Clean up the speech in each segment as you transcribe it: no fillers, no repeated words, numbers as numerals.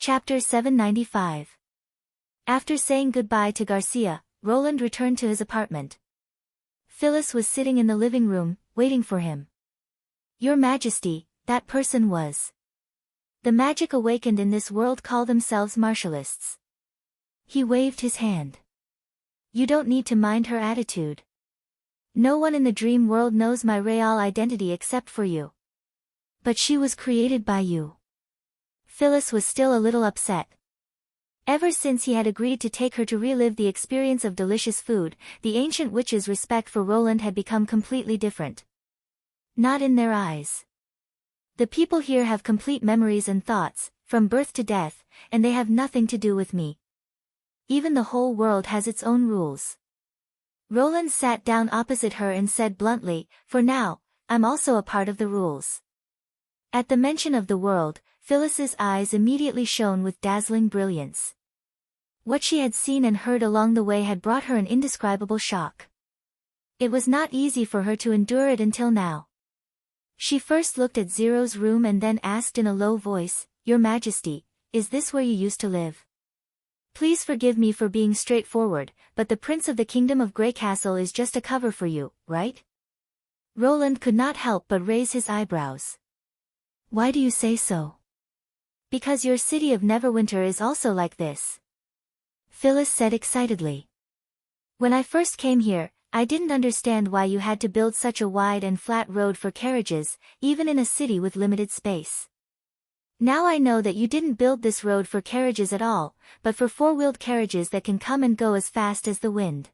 Chapter 795. After saying goodbye to Garcia, Roland returned to his apartment. Phyllis was sitting in the living room, waiting for him. "Your Majesty, that person was. The magic awakened in this world call themselves martialists." He waved his hand. "You don't need to mind her attitude. No one in the dream world knows my real identity except for you. But she was created by you." Phyllis was still a little upset. Ever since he had agreed to take her to relive the experience of delicious food, the ancient witches' respect for Roland had become completely different. Not in their eyes. "The people here have complete memories and thoughts, from birth to death, and they have nothing to do with me. Even the whole world has its own rules." Roland sat down opposite her and said bluntly, "For now, I'm also a part of the rules." At the mention of the world, Phyllis's eyes immediately shone with dazzling brilliance. What she had seen and heard along the way had brought her an indescribable shock. It was not easy for her to endure it until now. She first looked at Zero's room and then asked in a low voice, "Your Majesty, is this where you used to live? Please forgive me for being straightforward, but the Prince of the Kingdom of Grey Castle is just a cover for you, right?" Roland could not help but raise his eyebrows. "Why do you say so?" "Because your city of Neverwinter is also like this," Phyllis said excitedly. "When I first came here, I didn't understand why you had to build such a wide and flat road for carriages, even in a city with limited space. Now I know that you didn't build this road for carriages at all, but for four-wheeled carriages that can come and go as fast as the wind.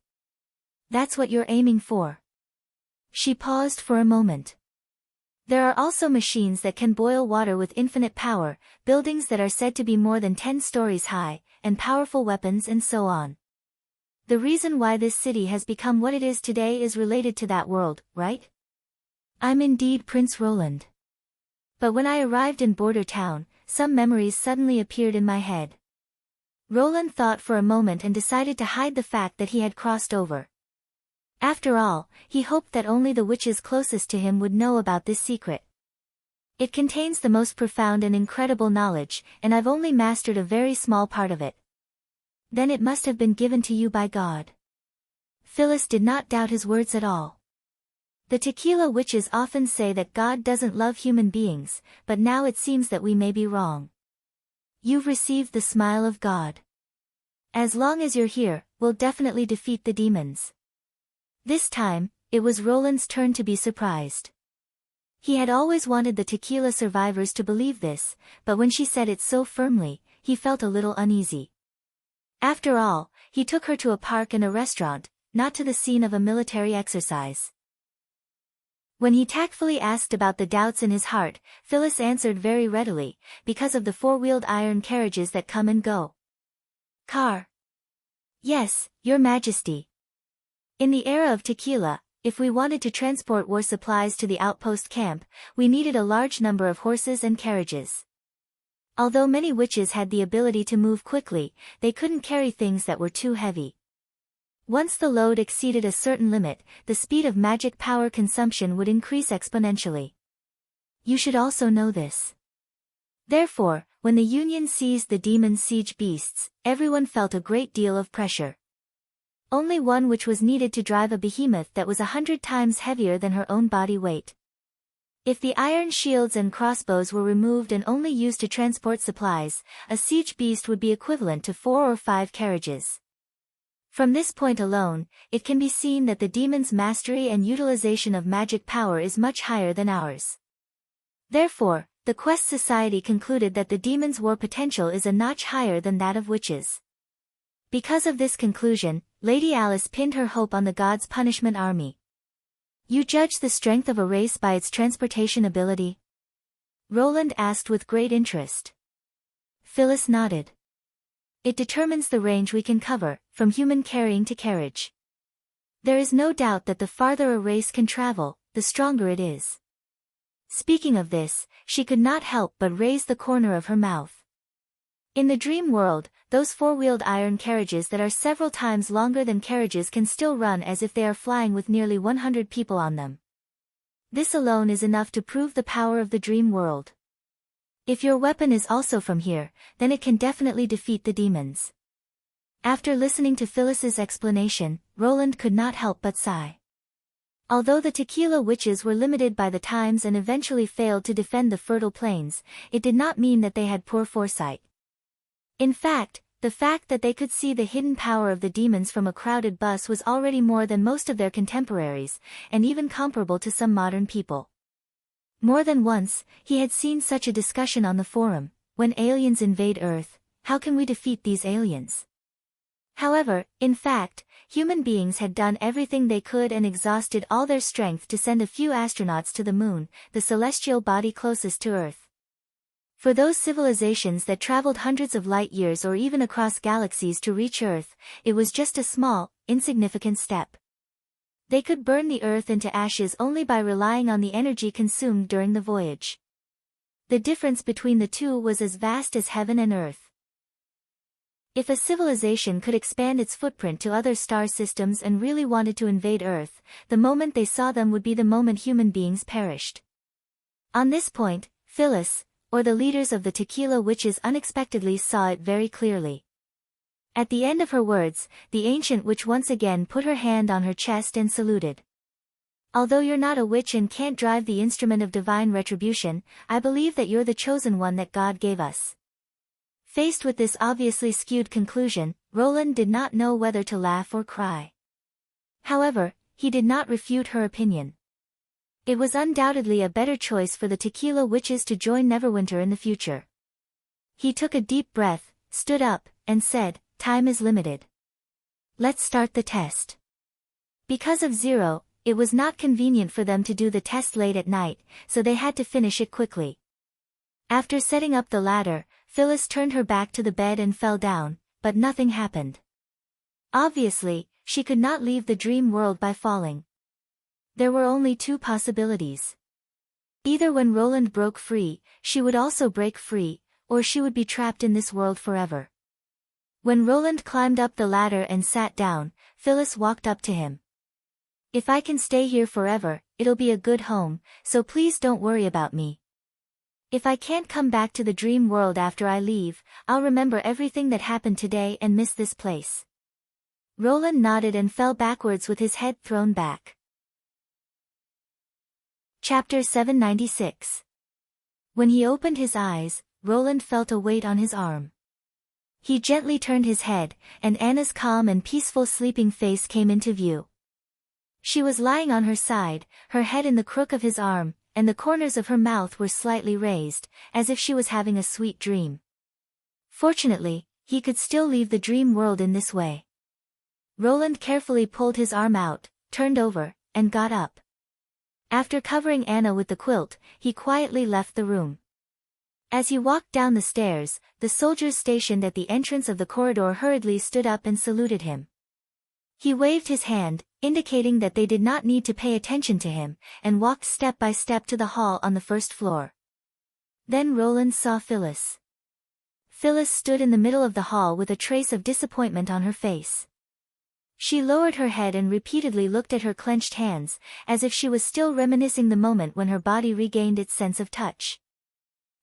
That's what you're aiming for." She paused for a moment. "There are also machines that can boil water with infinite power, buildings that are said to be more than 10 stories high, and powerful weapons and so on. The reason why this city has become what it is today is related to that world, right?" "I'm indeed Prince Roland. But when I arrived in Border Town, some memories suddenly appeared in my head." Roland thought for a moment and decided to hide the fact that he had crossed over. After all, he hoped that only the witches closest to him would know about this secret. "It contains the most profound and incredible knowledge, and I've only mastered a very small part of it." "Then it must have been given to you by God." Phyllis did not doubt his words at all. "The tequila witches often say that God doesn't love human beings, but now it seems that we may be wrong. You've received the smile of God. As long as you're here, we'll definitely defeat the demons." This time, it was Roland's turn to be surprised. He had always wanted the tequila survivors to believe this, but when she said it so firmly, he felt a little uneasy. After all, he took her to a park and a restaurant, not to the scene of a military exercise. When he tactfully asked about the doubts in his heart, Phyllis answered very readily, "Because of the four-wheeled iron carriages that come and go." "Car?" "Yes, Your Majesty. In the era of tequila, if we wanted to transport war supplies to the outpost camp, we needed a large number of horses and carriages. Although many witches had the ability to move quickly, they couldn't carry things that were too heavy. Once the load exceeded a certain limit, the speed of magic power consumption would increase exponentially. You should also know this. Therefore, when the Union seized the demon siege beasts, everyone felt a great deal of pressure. Only one which was needed to drive a behemoth that was 100 times heavier than her own body weight. If the iron shields and crossbows were removed and only used to transport supplies, a siege beast would be equivalent to 4 or 5 carriages. From this point alone, it can be seen that the demon's mastery and utilization of magic power is much higher than ours. Therefore, the Quest Society concluded that the demon's war potential is a notch higher than that of witches. Because of this conclusion, Lady Alice pinned her hope on the God's Punishment Army. "You judge the strength of a race by its transportation ability?" Roland asked with great interest. Phyllis nodded. "It determines the range we can cover, from human carrying to carriage. There is no doubt that the farther a race can travel, the stronger it is." Speaking of this, she could not help but raise the corner of her mouth. In the dream world, those four-wheeled iron carriages that are several times longer than carriages can still run as if they are flying with nearly 100 people on them. This alone is enough to prove the power of the dream world. If your weapon is also from here, then it can definitely defeat the demons. After listening to Phyllis's explanation, Roland could not help but sigh. Although the tequila witches were limited by the times and eventually failed to defend the fertile plains, it did not mean that they had poor foresight. In fact, the fact that they could see the hidden power of the demons from a crowded bus was already more than most of their contemporaries, and even comparable to some modern people. More than once, he had seen such a discussion on the forum: when aliens invade Earth, how can we defeat these aliens? However, in fact, human beings had done everything they could and exhausted all their strength to send a few astronauts to the moon, the celestial body closest to Earth. For those civilizations that traveled hundreds of light years or even across galaxies to reach Earth, it was just a small, insignificant step. They could burn the Earth into ashes only by relying on the energy consumed during the voyage. The difference between the two was as vast as heaven and earth. If a civilization could expand its footprint to other star systems and really wanted to invade Earth, the moment they saw them would be the moment human beings perished. On this point, Phyllis, or the leaders of the Tequila Witches, unexpectedly saw it very clearly. At the end of her words, the ancient witch once again put her hand on her chest and saluted. "Although you're not a witch and can't drive the instrument of divine retribution, I believe that you're the chosen one that God gave us." Faced with this obviously skewed conclusion, Roland did not know whether to laugh or cry. However, he did not refute her opinion. It was undoubtedly a better choice for the Tequila Witches to join Neverwinter in the future. He took a deep breath, stood up, and said, "Time is limited. Let's start the test." Because of Zero, it was not convenient for them to do the test late at night, so they had to finish it quickly. After setting up the ladder, Phyllis turned her back to the bed and fell down, but nothing happened. Obviously, she could not leave the dream world by falling. There were only two possibilities. Either when Roland broke free, she would also break free, or she would be trapped in this world forever. When Roland climbed up the ladder and sat down, Phyllis walked up to him. "If I can stay here forever, it'll be a good home, so please don't worry about me. If I can't come back to the dream world after I leave, I'll remember everything that happened today and miss this place." Roland nodded and fell backwards with his head thrown back. Chapter 796. When he opened his eyes, Roland felt a weight on his arm. He gently turned his head, and Anna's calm and peaceful sleeping face came into view. She was lying on her side, her head in the crook of his arm, and the corners of her mouth were slightly raised, as if she was having a sweet dream. Fortunately, he could still leave the dream world in this way. Roland carefully pulled his arm out, turned over, and got up. After covering Anna with the quilt, he quietly left the room. As he walked down the stairs, the soldiers stationed at the entrance of the corridor hurriedly stood up and saluted him. He waved his hand, indicating that they did not need to pay attention to him, and walked step by step to the hall on the first floor. Then Roland saw Phyllis. Phyllis stood in the middle of the hall with a trace of disappointment on her face. She lowered her head and repeatedly looked at her clenched hands, as if she was still reminiscing the moment when her body regained its sense of touch.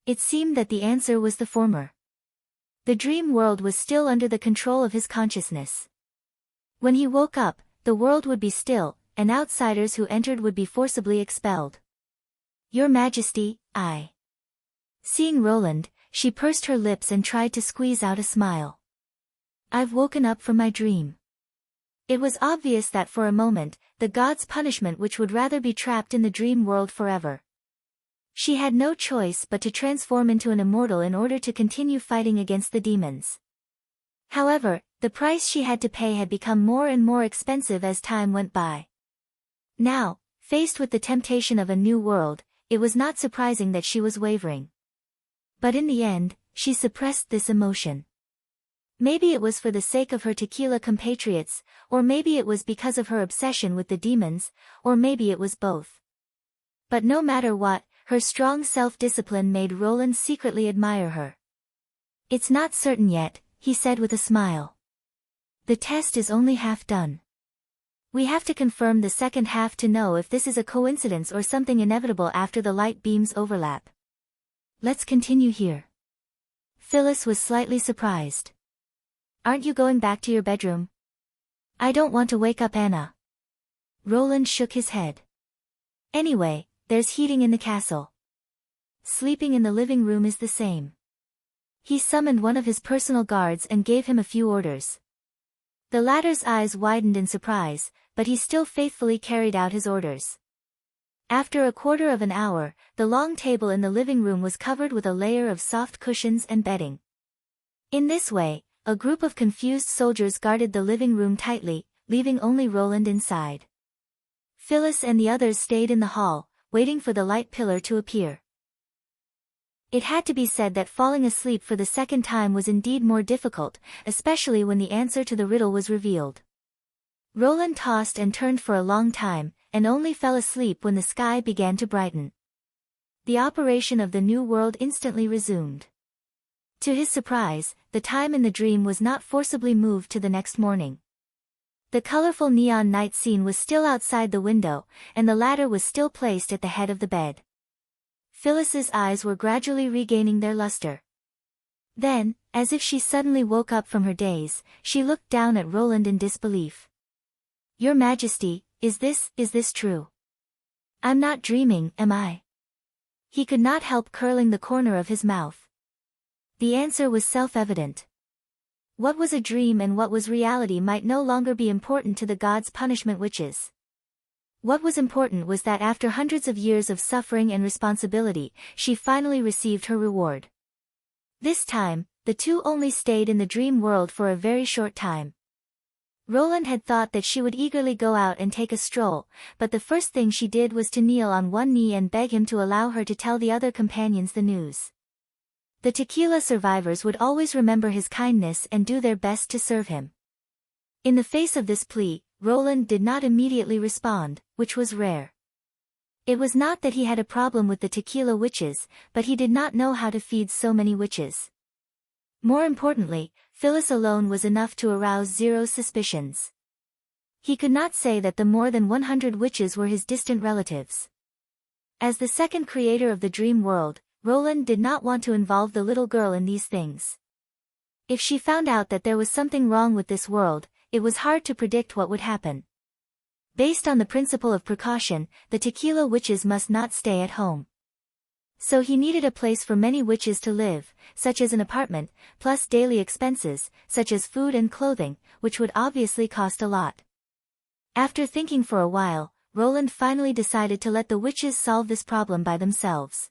It seemed that the answer was the former. The dream world was still under the control of his consciousness. When he woke up, the world would be still, and outsiders who entered would be forcibly expelled. "Your Majesty, I." Seeing Roland, she pursed her lips and tried to squeeze out a smile. "I've woken up from my dream." It was obvious that for a moment, the god's punishment which would rather be trapped in the dream world forever. She had no choice but to transform into an immortal in order to continue fighting against the demons. However, the price she had to pay had become more and more expensive as time went by. Now, faced with the temptation of a new world, it was not surprising that she was wavering. But in the end, she suppressed this emotion. Maybe it was for the sake of her tequila compatriots, or maybe it was because of her obsession with the demons, or maybe it was both. But no matter what, her strong self-discipline made Roland secretly admire her. "It's not certain yet," he said with a smile. "The test is only half done. We have to confirm the second half to know if this is a coincidence or something inevitable after the light beams overlap." Let's continue here. Phyllis was slightly surprised. Aren't you going back to your bedroom? I don't want to wake up Anna. Roland shook his head. Anyway, there's heating in the castle. Sleeping in the living room is the same. He summoned one of his personal guards and gave him a few orders. The latter's eyes widened in surprise, but he still faithfully carried out his orders. After a quarter of an hour, the long table in the living room was covered with a layer of soft cushions and bedding. In this way, a group of confused soldiers guarded the living room tightly, leaving only Roland inside. Phyllis and the others stayed in the hall, waiting for the light pillar to appear. It had to be said that falling asleep for the second time was indeed more difficult, especially when the answer to the riddle was revealed. Roland tossed and turned for a long time, and only fell asleep when the sky began to brighten. The operation of the new world instantly resumed. To his surprise, the time in the dream was not forcibly moved to the next morning. The colorful neon night scene was still outside the window, and the ladder was still placed at the head of the bed. Phyllis's eyes were gradually regaining their luster. Then, as if she suddenly woke up from her daze, she looked down at Roland in disbelief. Your Majesty, is this true? I'm not dreaming, am I? He could not help curling the corner of his mouth. The answer was self-evident. What was a dream and what was reality might no longer be important to the gods' punishment witches. What was important was that after hundreds of years of suffering and responsibility, she finally received her reward. This time, the two only stayed in the dream world for a very short time. Roland had thought that she would eagerly go out and take a stroll, but the first thing she did was to kneel on one knee and beg him to allow her to tell the other companions the news. The tequila survivors would always remember his kindness and do their best to serve him. In the face of this plea, Roland did not immediately respond, which was rare. It was not that he had a problem with the tequila witches, but he did not know how to feed so many witches. More importantly, Phyllis alone was enough to arouse Zero's suspicions. He could not say that the more than 100 witches were his distant relatives. As the second creator of the dream world, Roland did not want to involve the little girl in these things. If she found out that there was something wrong with this world, it was hard to predict what would happen. Based on the principle of precaution, the tequila witches must not stay at home. So he needed a place for many witches to live, such as an apartment, plus daily expenses, such as food and clothing, which would obviously cost a lot. After thinking for a while, Roland finally decided to let the witches solve this problem by themselves.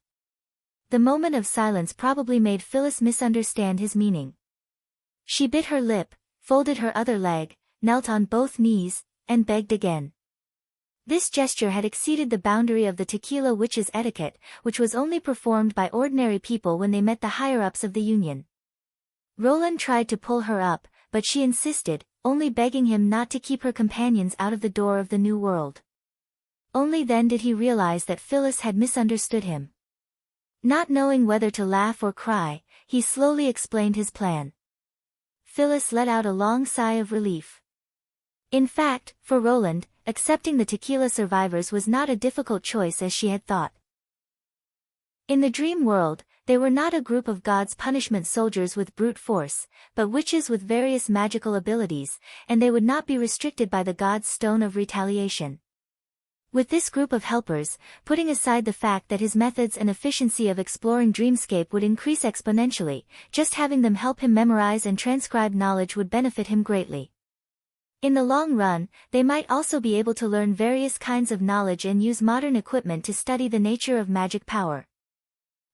The moment of silence probably made Phyllis misunderstand his meaning. She bit her lip, folded her other leg, knelt on both knees, and begged again. This gesture had exceeded the boundary of the tequila witches' etiquette, which was only performed by ordinary people when they met the higher-ups of the union. Roland tried to pull her up, but she insisted, only begging him not to keep her companions out of the door of the new world. Only then did he realize that Phyllis had misunderstood him. Not knowing whether to laugh or cry, he slowly explained his plan. Phyllis let out a long sigh of relief. In fact, for Roland, accepting the tequila survivors was not a difficult choice as she had thought. In the dream world, they were not a group of gods' punishment soldiers with brute force, but witches with various magical abilities, and they would not be restricted by the god's stone of retaliation. With this group of helpers, putting aside the fact that his methods and efficiency of exploring Dreamscape would increase exponentially, just having them help him memorize and transcribe knowledge would benefit him greatly. In the long run, they might also be able to learn various kinds of knowledge and use modern equipment to study the nature of magic power.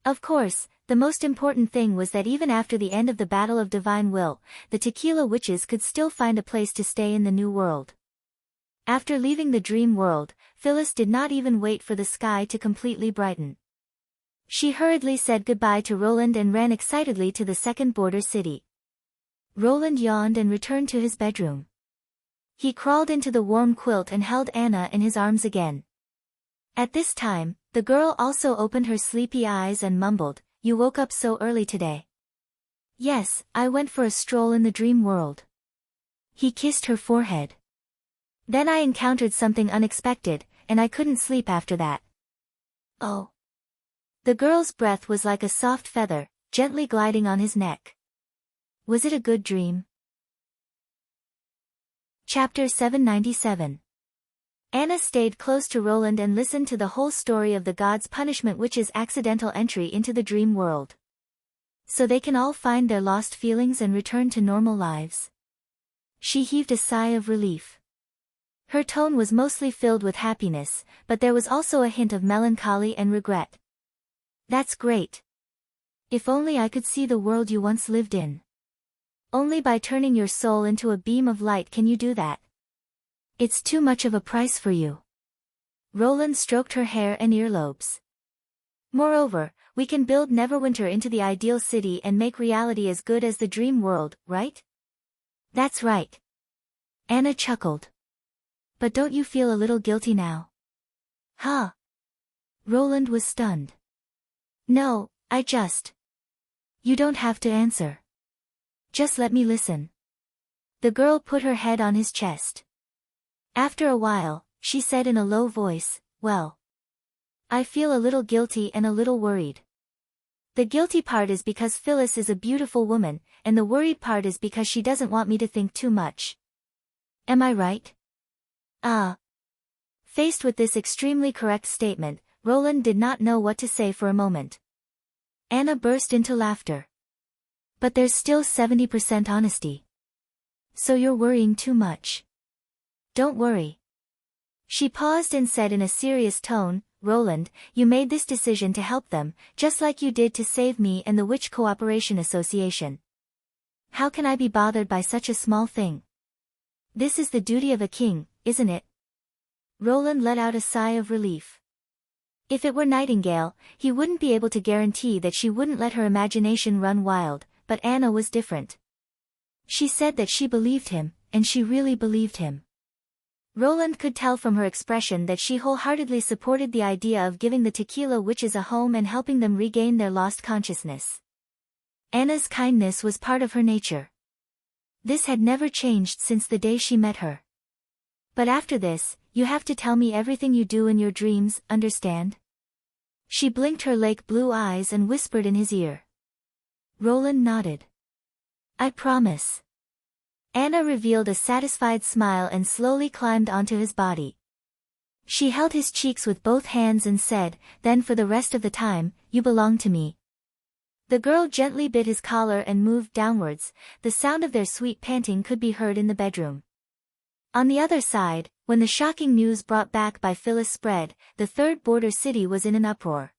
Of course, the most important thing was that even after the end of the Battle of Divine Will, the tequila witches could still find a place to stay in the new world. After leaving the dream world, Phyllis did not even wait for the sky to completely brighten. She hurriedly said goodbye to Roland and ran excitedly to the second border city. Roland yawned and returned to his bedroom. He crawled into the warm quilt and held Anna in his arms again. At this time, the girl also opened her sleepy eyes and mumbled, "You woke up so early today." "Yes, I went for a stroll in the dream world." He kissed her forehead. "Then I encountered something unexpected, and I couldn't sleep after that." "Oh." The girl's breath was like a soft feather, gently gliding on his neck. Was it a good dream? Chapter 797. Anna stayed close to Roland and listened to the whole story of the gods' punishment witch's accidental entry into the dream world. So they can all find their lost feelings and return to normal lives. She heaved a sigh of relief. Her tone was mostly filled with happiness, but there was also a hint of melancholy and regret. That's great. If only I could see the world you once lived in. Only by turning your soul into a beam of light can you do that. It's too much of a price for you. Roland stroked her hair and earlobes. Moreover, we can build Neverwinter into the ideal city and make reality as good as the dream world, right? That's right. Anna chuckled. But don't you feel a little guilty now? Huh? Roland was stunned. No, I just... You don't have to answer. Just let me listen. The girl put her head on his chest. After a while, she said in a low voice, well, I feel a little guilty and a little worried. The guilty part is because Phyllis is a beautiful woman, and the worried part is because she doesn't want me to think too much. Am I right? Faced with this extremely correct statement, Roland did not know what to say for a moment. Anna burst into laughter. But there's still 70% honesty. So you're worrying too much. Don't worry. She paused and said in a serious tone, Roland, you made this decision to help them, just like you did to save me and the Witch Cooperation Association. How can I be bothered by such a small thing? This is the duty of a king, isn't it? Roland let out a sigh of relief. If it were Nightingale, he wouldn't be able to guarantee that she wouldn't let her imagination run wild, but Anna was different. She said that she believed him, and she really believed him. Roland could tell from her expression that she wholeheartedly supported the idea of giving the Tequila Witches a home and helping them regain their lost consciousness. Anna's kindness was part of her nature. This had never changed since the day she met her. But after this, you have to tell me everything you do in your dreams, understand? She blinked her lake blue eyes and whispered in his ear. Roland nodded. I promise. Anna revealed a satisfied smile and slowly climbed onto his body. She held his cheeks with both hands and said, then for the rest of the time, you belong to me. The girl gently bit his collar and moved downwards. The sound of their sweet panting could be heard in the bedroom. On the other side, when the shocking news brought back by Phyllis spread, the third border city was in an uproar.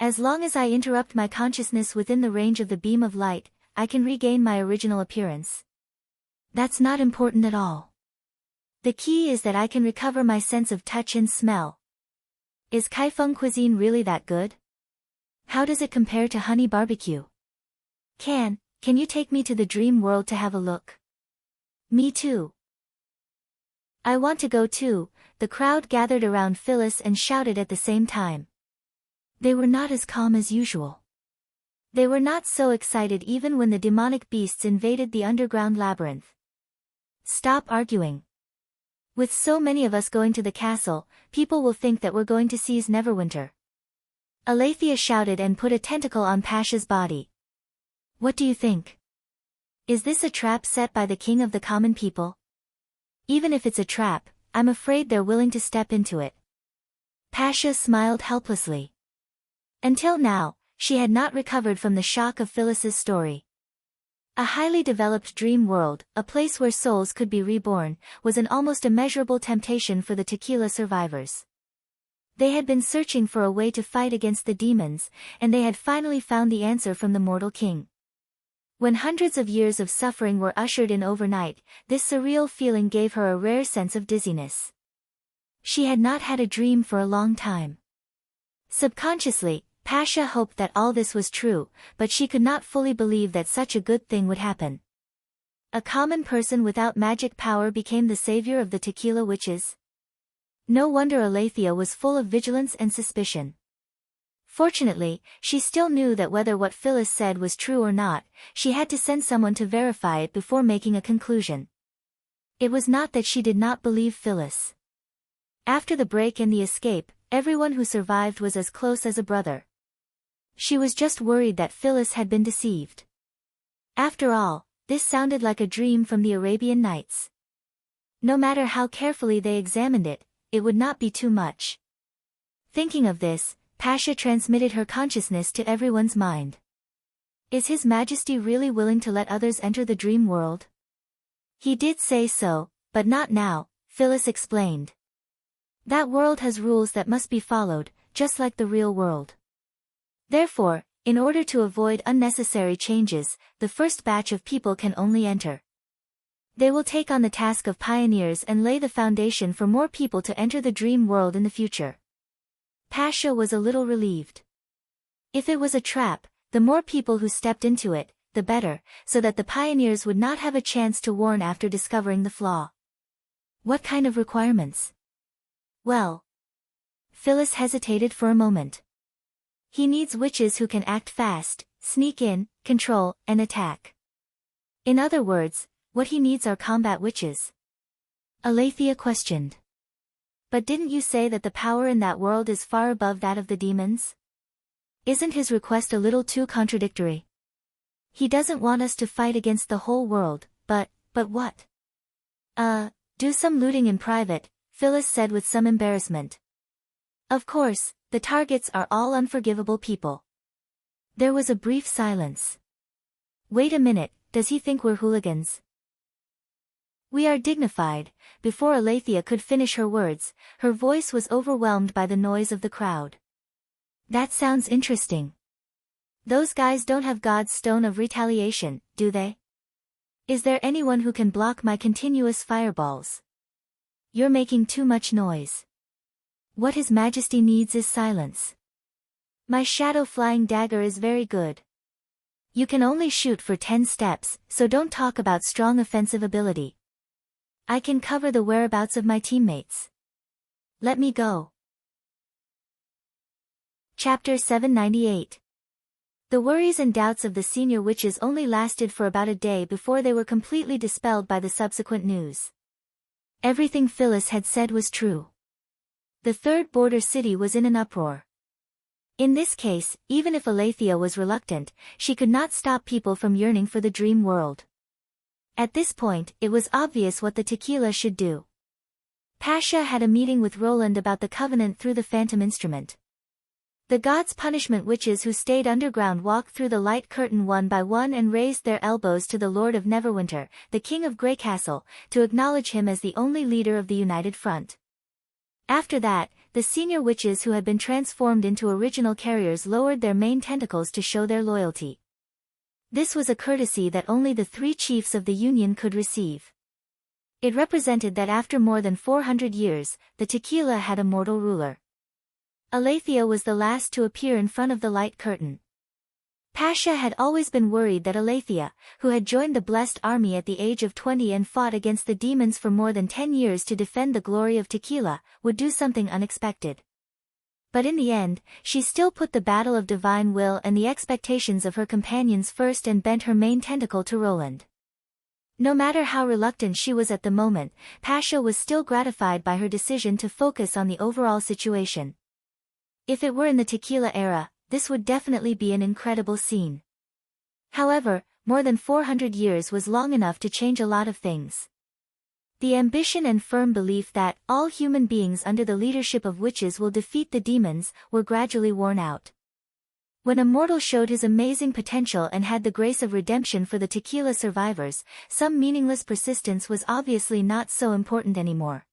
As long as I interrupt my consciousness within the range of the beam of light, I can regain my original appearance. That's not important at all. The key is that I can recover my sense of touch and smell. Is Kaifeng cuisine really that good? How does it compare to honey barbecue? Can you take me to the dream world to have a look? Me too. I want to go too. The crowd gathered around Phyllis and shouted at the same time. They were not as calm as usual. They were not so excited even when the demonic beasts invaded the underground labyrinth. Stop arguing. With so many of us going to the castle, people will think that we're going to seize Neverwinter. Alethea shouted and put a tentacle on Pasha's body. What do you think? Is this a trap set by the king of the common people? Even if it's a trap, I'm afraid they're willing to step into it. Pasha smiled helplessly. Until now, she had not recovered from the shock of Phyllis's story. A highly developed dream world, a place where souls could be reborn, was an almost immeasurable temptation for the Tequila survivors. They had been searching for a way to fight against the demons, and they had finally found the answer from the mortal king. When hundreds of years of suffering were ushered in overnight, this surreal feeling gave her a rare sense of dizziness. She had not had a dream for a long time. Subconsciously, Pasha hoped that all this was true, but she could not fully believe that such a good thing would happen. A common person without magic power became the savior of the Tequila Witches. No wonder Alethea was full of vigilance and suspicion. Fortunately, she still knew that whether what Phyllis said was true or not, she had to send someone to verify it before making a conclusion. It was not that she did not believe Phyllis. After the break and the escape, everyone who survived was as close as a brother. She was just worried that Phyllis had been deceived. After all, this sounded like a dream from the Arabian Nights. No matter how carefully they examined it, it would not be too much. Thinking of this, Pasha transmitted her consciousness to everyone's mind. Is His Majesty really willing to let others enter the dream world? He did say so, but not now, Phyllis explained. That world has rules that must be followed, just like the real world. Therefore, in order to avoid unnecessary changes, the first batch of people can only enter. They will take on the task of pioneers and lay the foundation for more people to enter the dream world in the future. Pasha was a little relieved. If it was a trap, the more people who stepped into it, the better, so that the pioneers would not have a chance to warn after discovering the flaw. What kind of requirements? Well, Phyllis hesitated for a moment. He needs witches who can act fast, sneak in, control, and attack. In other words, what he needs are combat witches. Aletheia questioned. But didn't you say that the power in that world is far above that of the demons? Isn't his request a little too contradictory? He doesn't want us to fight against the whole world, but what? Do some looting in private, Phyllis said with some embarrassment. Of course, the targets are all unforgivable people. There was a brief silence. Wait a minute, does he think we're hooligans? We are dignified. Before Aletheia could finish her words, her voice was overwhelmed by the noise of the crowd. That sounds interesting. Those guys don't have God's stone of retaliation, do they? Is there anyone who can block my continuous fireballs? You're making too much noise. What His Majesty needs is silence. My shadow-flying dagger is very good. You can only shoot for 10 steps, so don't talk about strong offensive ability. I can cover the whereabouts of my teammates. Let me go. Chapter 798. The worries and doubts of the senior witches only lasted for about a day before they were completely dispelled by the subsequent news. Everything Phyllis had said was true. The third border city was in an uproar. In this case, even if Aletheia was reluctant, she could not stop people from yearning for the dream world. At this point, it was obvious what the tequila should do. Pasha had a meeting with Roland about the covenant through the phantom instrument. The gods' punishment witches who stayed underground walked through the light curtain one by one and raised their elbows to the Lord of Neverwinter, the King of Greycastle, to acknowledge him as the only leader of the United Front. After that, the senior witches who had been transformed into original carriers lowered their main tentacles to show their loyalty. This was a courtesy that only the 3 chiefs of the Union could receive. It represented that after more than 400 years, the tequila had a mortal ruler. Aletheia was the last to appear in front of the light curtain. Pasha had always been worried that Aletheia, who had joined the Blessed Army at the age of 20 and fought against the demons for more than 10 years to defend the glory of tequila, would do something unexpected. But in the end, she still put the battle of divine will and the expectations of her companions first and bent her main tentacle to Roland. No matter how reluctant she was at the moment, Pasha was still gratified by her decision to focus on the overall situation. If it were in the tequila era, this would definitely be an incredible scene. However, more than 400 years was long enough to change a lot of things. The ambition and firm belief that all human beings under the leadership of witches will defeat the demons were gradually worn out. When a mortal showed his amazing potential and had the grace of redemption for the tequila survivors, some meaningless persistence was obviously not so important anymore.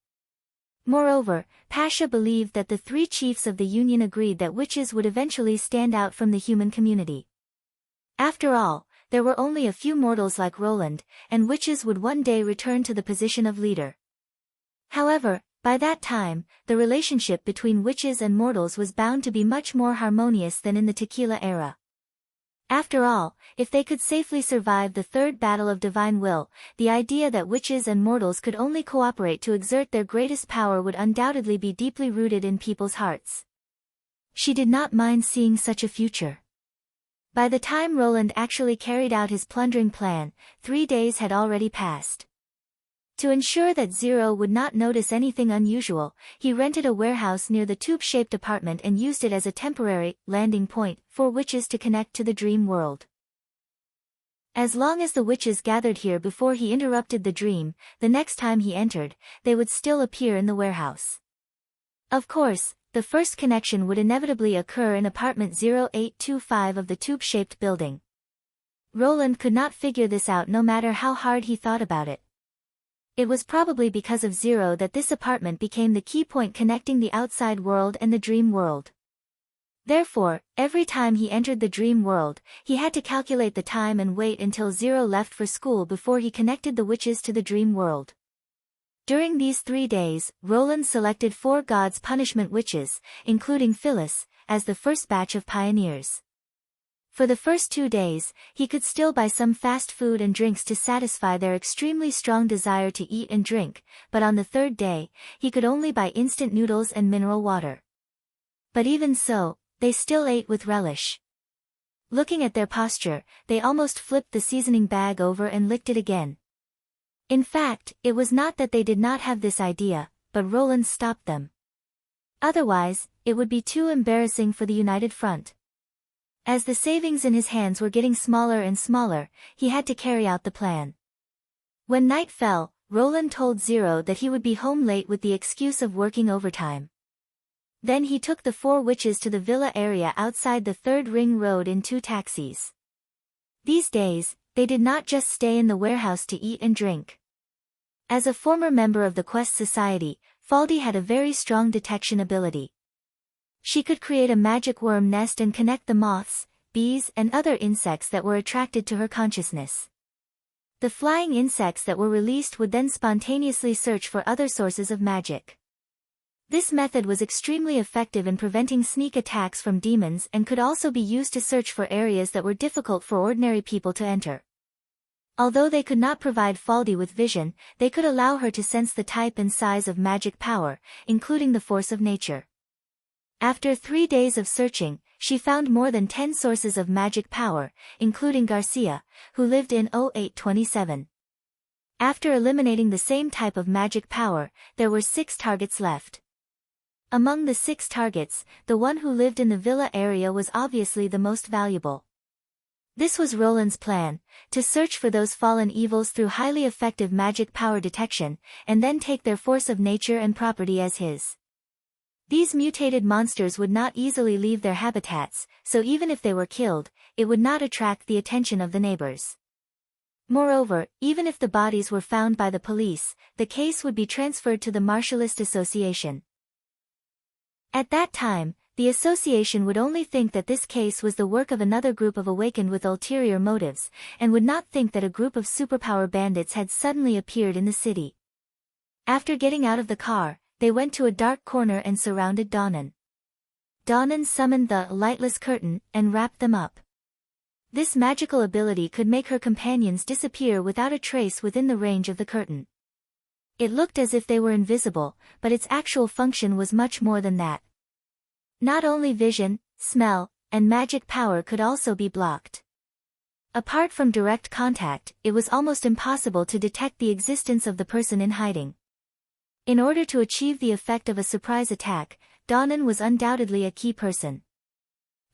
Moreover, Pasha believed that the 3 chiefs of the Union agreed that witches would eventually stand out from the human community. After all, there were only a few mortals like Roland, and witches would one day return to the position of leader. However, by that time, the relationship between witches and mortals was bound to be much more harmonious than in the tequila era. After all, if they could safely survive the third battle of divine will, the idea that witches and mortals could only cooperate to exert their greatest power would undoubtedly be deeply rooted in people's hearts. She did not mind seeing such a future. By the time Roland actually carried out his plundering plan, 3 days had already passed. To ensure that Zero would not notice anything unusual, he rented a warehouse near the tube-shaped apartment and used it as a temporary landing point for witches to connect to the dream world. As long as the witches gathered here before he interrupted the dream, the next time he entered, they would still appear in the warehouse. Of course, the first connection would inevitably occur in apartment 0825 of the tube-shaped building. Roland could not figure this out no matter how hard he thought about it. It was probably because of Zero that this apartment became the key point connecting the outside world and the dream world. Therefore, every time he entered the dream world, he had to calculate the time and wait until Zero left for school before he connected the witches to the dream world. During these 3 days, Roland selected 4 gods' punishment witches, including Phyllis, as the first batch of pioneers. For the first 2 days, he could still buy some fast food and drinks to satisfy their extremely strong desire to eat and drink, but on the 3rd day, he could only buy instant noodles and mineral water. But even so, they still ate with relish. Looking at their posture, they almost flipped the seasoning bag over and licked it again. In fact, it was not that they did not have this idea, but Roland stopped them. Otherwise, it would be too embarrassing for the United Front. As the savings in his hands were getting smaller and smaller, he had to carry out the plan. When night fell, Roland told Zero that he would be home late with the excuse of working overtime. Then he took the 4 witches to the villa area outside the 3rd Ring Road in 2 taxis. These days, they did not just stay in the warehouse to eat and drink. As a former member of the Quest Society, Faldy had a very strong detection ability. She could create a magic worm nest and connect the moths, bees and other insects that were attracted to her consciousness. The flying insects that were released would then spontaneously search for other sources of magic. This method was extremely effective in preventing sneak attacks from demons and could also be used to search for areas that were difficult for ordinary people to enter. Although they could not provide Faldy with vision, they could allow her to sense the type and size of magic power, including the force of nature. After 3 days of searching, she found more than 10 sources of magic power, including Garcia, who lived in 0827. After eliminating the same type of magic power, there were 6 targets left. Among the 6 targets, the one who lived in the villa area was obviously the most valuable. This was Roland's plan, to search for those fallen evils through highly effective magic power detection, and then take their force of nature and property as his. These mutated monsters would not easily leave their habitats, so even if they were killed, it would not attract the attention of the neighbors. Moreover, even if the bodies were found by the police, the case would be transferred to the Martialist Association. At that time, the association would only think that this case was the work of another group of awakened with ulterior motives, and would not think that a group of superpower bandits had suddenly appeared in the city. After getting out of the car, they went to a dark corner and surrounded Donnan. Donnan summoned the lightless curtain and wrapped them up. This magical ability could make her companions disappear without a trace within the range of the curtain. It looked as if they were invisible, but its actual function was much more than that. Not only vision, smell, and magic power could also be blocked. Apart from direct contact, it was almost impossible to detect the existence of the person in hiding. In order to achieve the effect of a surprise attack, Donnan was undoubtedly a key person.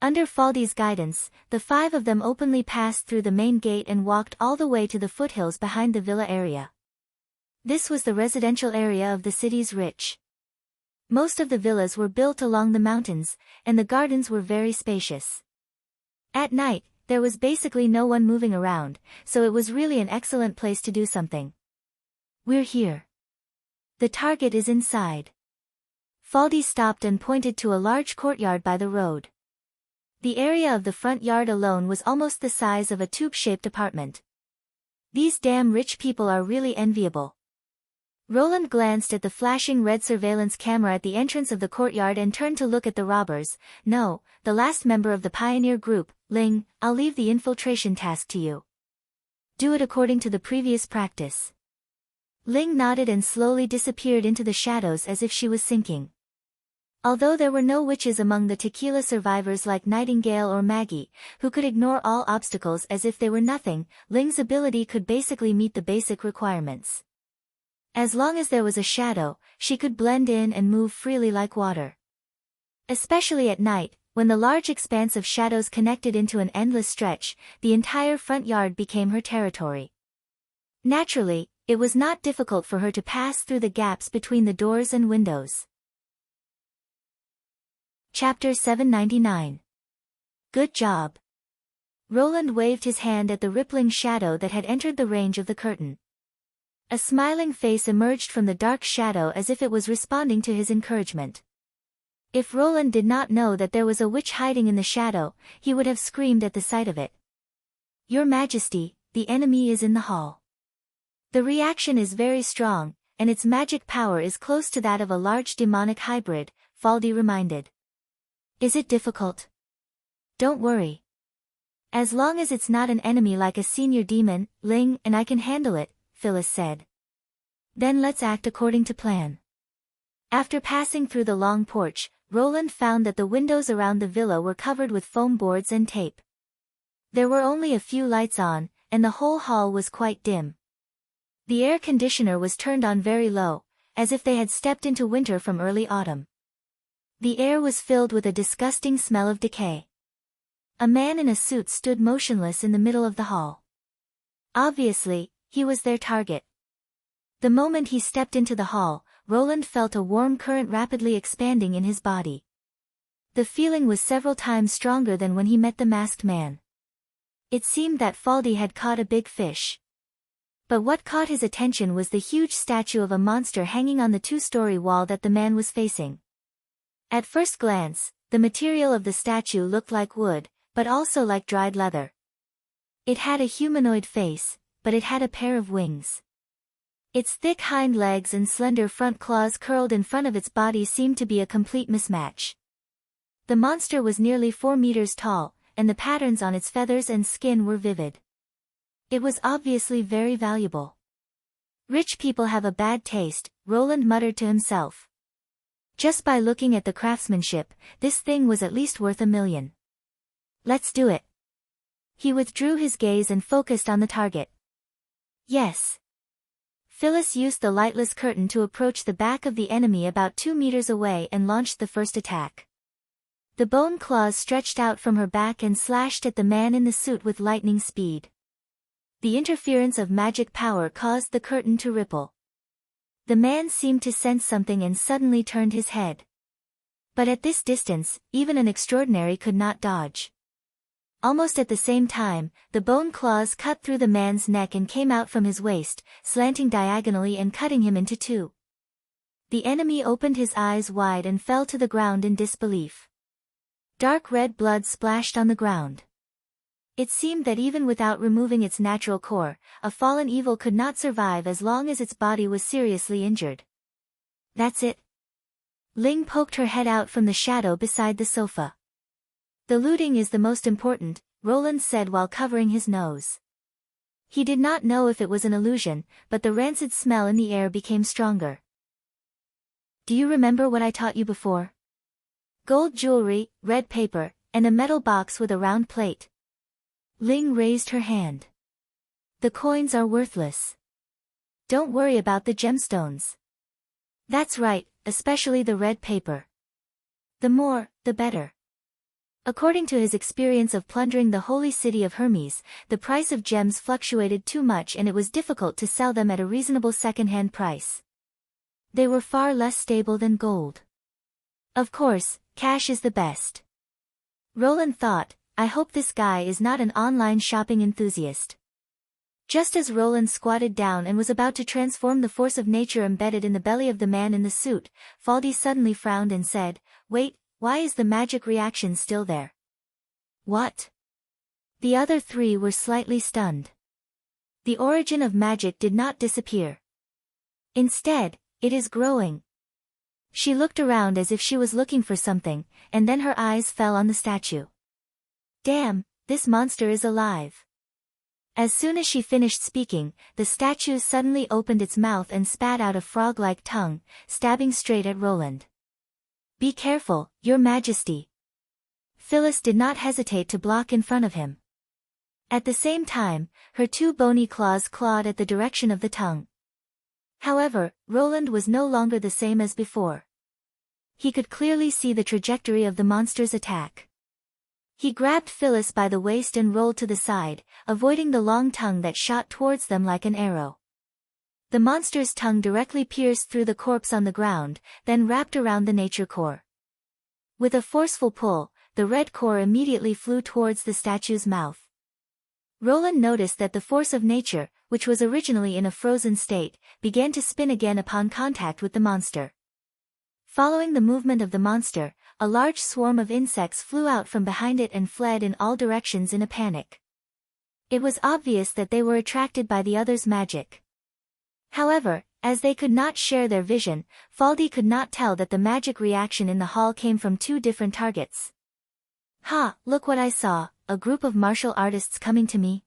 Under Faldy's guidance, the 5 of them openly passed through the main gate and walked all the way to the foothills behind the villa area. This was the residential area of the city's rich. Most of the villas were built along the mountains, and the gardens were very spacious. At night, there was basically no one moving around, so it was really an excellent place to do something. "We're here. The target is inside." Faldy stopped and pointed to a large courtyard by the road. The area of the front yard alone was almost the size of a tube-shaped apartment. "These damn rich people are really enviable." Roland glanced at the flashing red surveillance camera at the entrance of the courtyard and turned to look at the robbers. "No, the last member of the pioneer group, Ling, I'll leave the infiltration task to you. Do it according to the previous practice." Ling nodded and slowly disappeared into the shadows as if she was sinking. Although there were no witches among the tequila survivors like Nightingale or Maggie, who could ignore all obstacles as if they were nothing, Ling's ability could basically meet the basic requirements. As long as there was a shadow, she could blend in and move freely like water. Especially at night, when the large expanse of shadows connected into an endless stretch, the entire front yard became her territory. Naturally, it was not difficult for her to pass through the gaps between the doors and windows. Chapter 799. Good job. Roland waved his hand at the rippling shadow that had entered the range of the curtain. A smiling face emerged from the dark shadow as if it was responding to his encouragement. If Roland did not know that there was a witch hiding in the shadow, he would have screamed at the sight of it. Your Majesty, the enemy is in the hall. The reaction is very strong, and its magic power is close to that of a large demonic hybrid, Faldi reminded. Is it difficult? Don't worry. As long as it's not an enemy like a senior demon, Ling, and I can handle it, Phyllis said. Then let's act according to plan. After passing through the long porch, Roland found that the windows around the villa were covered with foam boards and tape. There were only a few lights on, and the whole hall was quite dim. The air conditioner was turned on very low, as if they had stepped into winter from early autumn. The air was filled with a disgusting smell of decay. A man in a suit stood motionless in the middle of the hall. Obviously, he was their target. The moment he stepped into the hall, Roland felt a warm current rapidly expanding in his body. The feeling was several times stronger than when he met the masked man. It seemed that Faldi had caught a big fish. But what caught his attention was the huge statue of a monster hanging on the two-story wall that the man was facing. At first glance, the material of the statue looked like wood, but also like dried leather. It had a humanoid face, but it had a pair of wings. Its thick hind legs and slender front claws curled in front of its body seemed to be a complete mismatch. The monster was nearly 4 meters tall, and the patterns on its feathers and skin were vivid. It was obviously very valuable. Rich people have a bad taste, Roland muttered to himself. Just by looking at the craftsmanship, this thing was at least worth $1 million. Let's do it. He withdrew his gaze and focused on the target. Yes. Phyllis used the lightless curtain to approach the back of the enemy about 2 meters away and launched the first attack. The bone claws stretched out from her back and slashed at the man in the suit with lightning speed. The interference of magic power caused the curtain to ripple. The man seemed to sense something and suddenly turned his head. But at this distance, even an extraordinary could not dodge. Almost at the same time, the bone claws cut through the man's neck and came out from his waist, slanting diagonally and cutting him into two. The enemy opened his eyes wide and fell to the ground in disbelief. Dark red blood splashed on the ground. It seemed that even without removing its natural core, a fallen evil could not survive as long as its body was seriously injured. That's it. Ling poked her head out from the shadow beside the sofa. The looting is the most important, Roland said while covering his nose. He did not know if it was an illusion, but the rancid smell in the air became stronger. Do you remember what I taught you before? Gold jewelry, red paper, and a metal box with a round plate. Ling raised her hand. The coins are worthless. Don't worry about the gemstones. That's right, especially the red paper. The more, the better. According to his experience of plundering the holy city of Hermes, the price of gems fluctuated too much and it was difficult to sell them at a reasonable second-hand price. They were far less stable than gold. Of course, cash is the best. Roland thought, I hope this guy is not an online shopping enthusiast. Just as Roland squatted down and was about to transform the force of nature embedded in the belly of the man in the suit, Faldi suddenly frowned and said, Wait, why is the magic reaction still there? What? The other three were slightly stunned. The origin of magic did not disappear. Instead, it is growing. She looked around as if she was looking for something, and then her eyes fell on the statue. Damn, this monster is alive. As soon as she finished speaking, the statue suddenly opened its mouth and spat out a frog-like tongue, stabbing straight at Roland. Be careful, Your Majesty. Phyllis did not hesitate to block in front of him. At the same time, her two bony claws clawed at the direction of the tongue. However, Roland was no longer the same as before. He could clearly see the trajectory of the monster's attack. He grabbed Phyllis by the waist and rolled to the side, avoiding the long tongue that shot towards them like an arrow. The monster's tongue directly pierced through the corpse on the ground, then wrapped around the nature core. With a forceful pull, the red core immediately flew towards the statue's mouth. Roland noticed that the force of nature, which was originally in a frozen state, began to spin again upon contact with the monster. Following the movement of the monster, a large swarm of insects flew out from behind it and fled in all directions in a panic. It was obvious that they were attracted by the other's magic. However, as they could not share their vision, Faldy could not tell that the magic reaction in the hall came from two different targets. "Ha, look what I saw, a group of martial artists coming to me."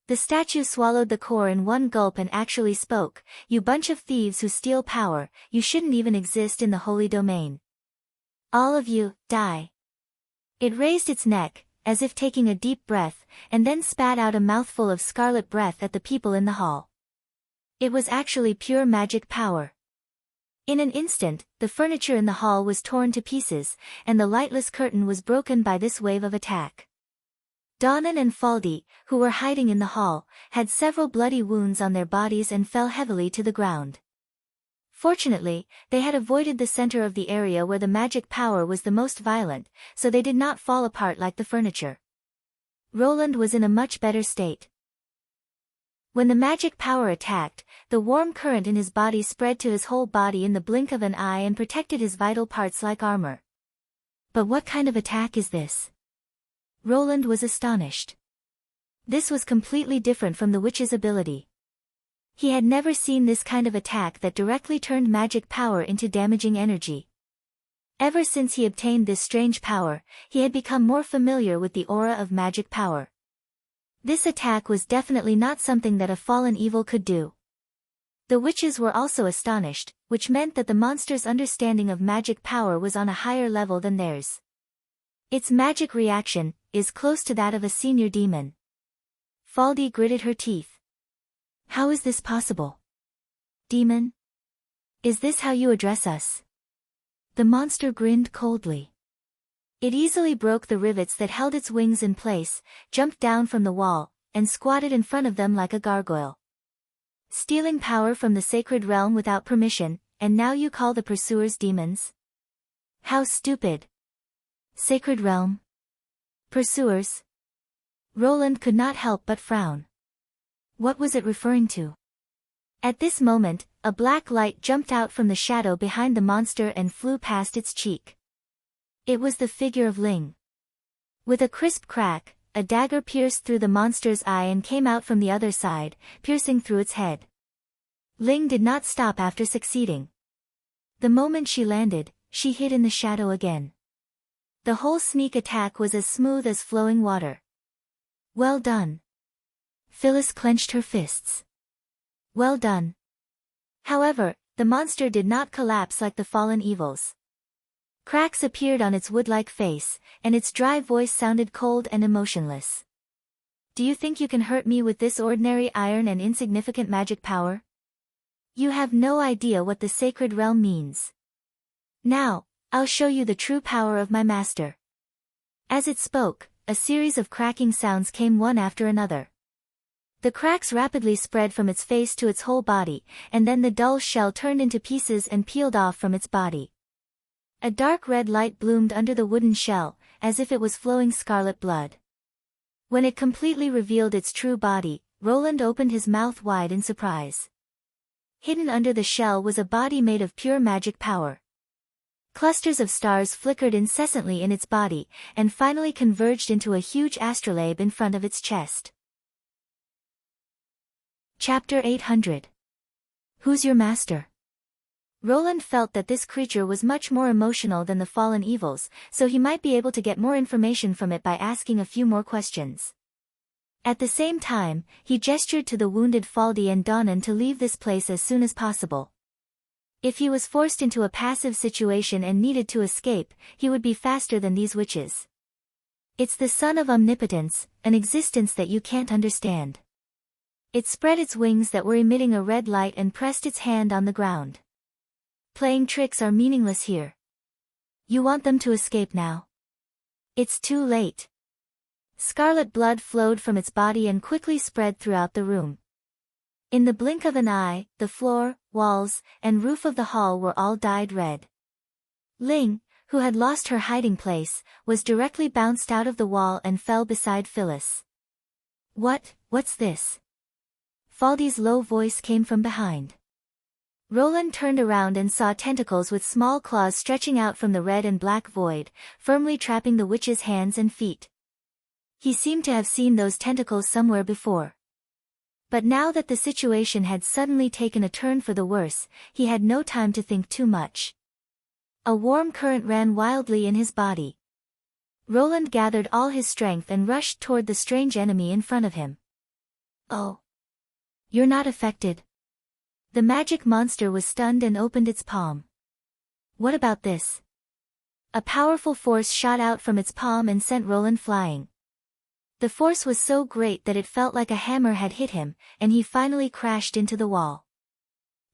The statue swallowed the core in one gulp and actually spoke, "You bunch of thieves who steal power, you shouldn't even exist in the holy domain. All of you, die." It raised its neck, as if taking a deep breath, and then spat out a mouthful of scarlet breath at the people in the hall. It was actually pure magic power. In an instant, the furniture in the hall was torn to pieces, and the lightless curtain was broken by this wave of attack. Donnan and Faldy, who were hiding in the hall, had several bloody wounds on their bodies and fell heavily to the ground. Fortunately, they had avoided the center of the area where the magic power was the most violent, so they did not fall apart like the furniture. Roland was in a much better state. When the magic power attacked, the warm current in his body spread to his whole body in the blink of an eye and protected his vital parts like armor. But what kind of attack is this? Roland was astonished. This was completely different from the witch's ability. He had never seen this kind of attack that directly turned magic power into damaging energy. Ever since he obtained this strange power, he had become more familiar with the aura of magic power. This attack was definitely not something that a fallen evil could do. The witches were also astonished, which meant that the monster's understanding of magic power was on a higher level than theirs. Its magic reaction is close to that of a senior demon. Faldy gritted her teeth. "How is this possible? Demon? Is this how you address us?" The monster grinned coldly. It easily broke the rivets that held its wings in place, jumped down from the wall, and squatted in front of them like a gargoyle. "Stealing power from the sacred realm without permission, and now you call the pursuers demons? How stupid! Sacred realm? Pursuers?" Roland could not help but frown. What was it referring to? At this moment, a black light jumped out from the shadow behind the monster and flew past its cheek. It was the figure of Ling. With a crisp crack, a dagger pierced through the monster's eye and came out from the other side, piercing through its head. Ling did not stop after succeeding. The moment she landed, she hid in the shadow again. The whole sneak attack was as smooth as flowing water. "Well done." Phyllis clenched her fists. "Well done." However, the monster did not collapse like the fallen evils. Cracks appeared on its wood-like face, and its dry voice sounded cold and emotionless. "Do you think you can hurt me with this ordinary iron and insignificant magic power? You have no idea what the sacred realm means. Now, I'll show you the true power of my master." As it spoke, a series of cracking sounds came one after another. The cracks rapidly spread from its face to its whole body, and then the dull shell turned into pieces and peeled off from its body. A dark red light bloomed under the wooden shell, as if it was flowing scarlet blood. When it completely revealed its true body, Roland opened his mouth wide in surprise. Hidden under the shell was a body made of pure magic power. Clusters of stars flickered incessantly in its body, and finally converged into a huge astrolabe in front of its chest. Chapter 800. Who's your master? Roland felt that this creature was much more emotional than the fallen evils, so he might be able to get more information from it by asking a few more questions. At the same time, he gestured to the wounded Faldy and Donnan to leave this place as soon as possible. If he was forced into a passive situation and needed to escape, he would be faster than these witches. It's the son of omnipotence, an existence that you can't understand. It spread its wings that were emitting a red light and pressed its hand on the ground. Playing tricks are meaningless here. You want them to escape now. It's too late. Scarlet blood flowed from its body and quickly spread throughout the room. In the blink of an eye, the floor, walls, and roof of the hall were all dyed red. Ling, who had lost her hiding place, was directly bounced out of the wall and fell beside Phyllis. What's this? Faldy's low voice came from behind. Roland turned around and saw tentacles with small claws stretching out from the red and black void, firmly trapping the witch's hands and feet. He seemed to have seen those tentacles somewhere before. But now that the situation had suddenly taken a turn for the worse, he had no time to think too much. A warm current ran wildly in his body. Roland gathered all his strength and rushed toward the strange enemy in front of him. Oh. You're not affected. The magic monster was stunned and opened its palm. What about this? A powerful force shot out from its palm and sent Roland flying. The force was so great that it felt like a hammer had hit him, and he finally crashed into the wall.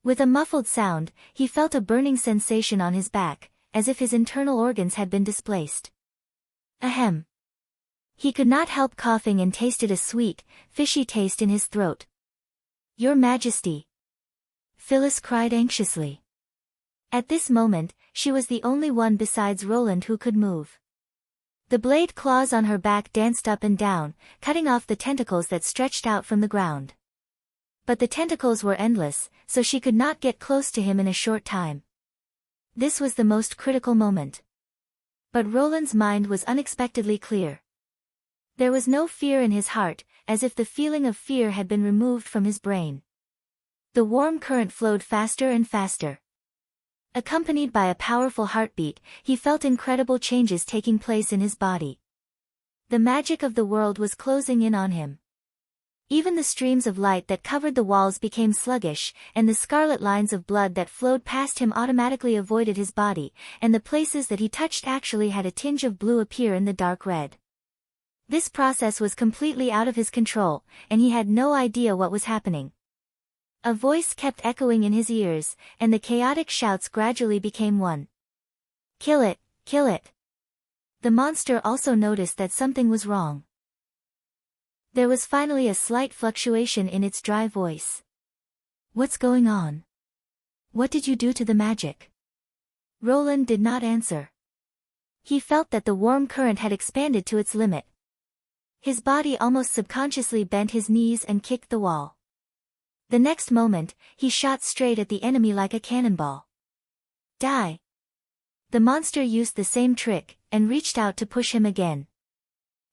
With a muffled sound, he felt a burning sensation on his back, as if his internal organs had been displaced. Ahem. He could not help coughing and tasted a sweet, fishy taste in his throat. Your Majesty. Phyllis cried anxiously. At this moment, she was the only one besides Roland who could move. The blade claws on her back danced up and down, cutting off the tentacles that stretched out from the ground. But the tentacles were endless, so she could not get close to him in a short time. This was the most critical moment. But Roland's mind was unexpectedly clear. There was no fear in his heart, as if the feeling of fear had been removed from his brain. The warm current flowed faster and faster. Accompanied by a powerful heartbeat, he felt incredible changes taking place in his body. The magic of the world was closing in on him. Even the streams of light that covered the walls became sluggish, and the scarlet lines of blood that flowed past him automatically avoided his body, and the places that he touched actually had a tinge of blue appear in the dark red. This process was completely out of his control, and he had no idea what was happening. A voice kept echoing in his ears, and the chaotic shouts gradually became one. Kill it, kill it. The monster also noticed that something was wrong. There was finally a slight fluctuation in its dry voice. What's going on? What did you do to the magic? Roland did not answer. He felt that the warm current had expanded to its limit. His body almost subconsciously bent his knees and kicked the wall. The next moment, he shot straight at the enemy like a cannonball. Die! The monster used the same trick, and reached out to push him again.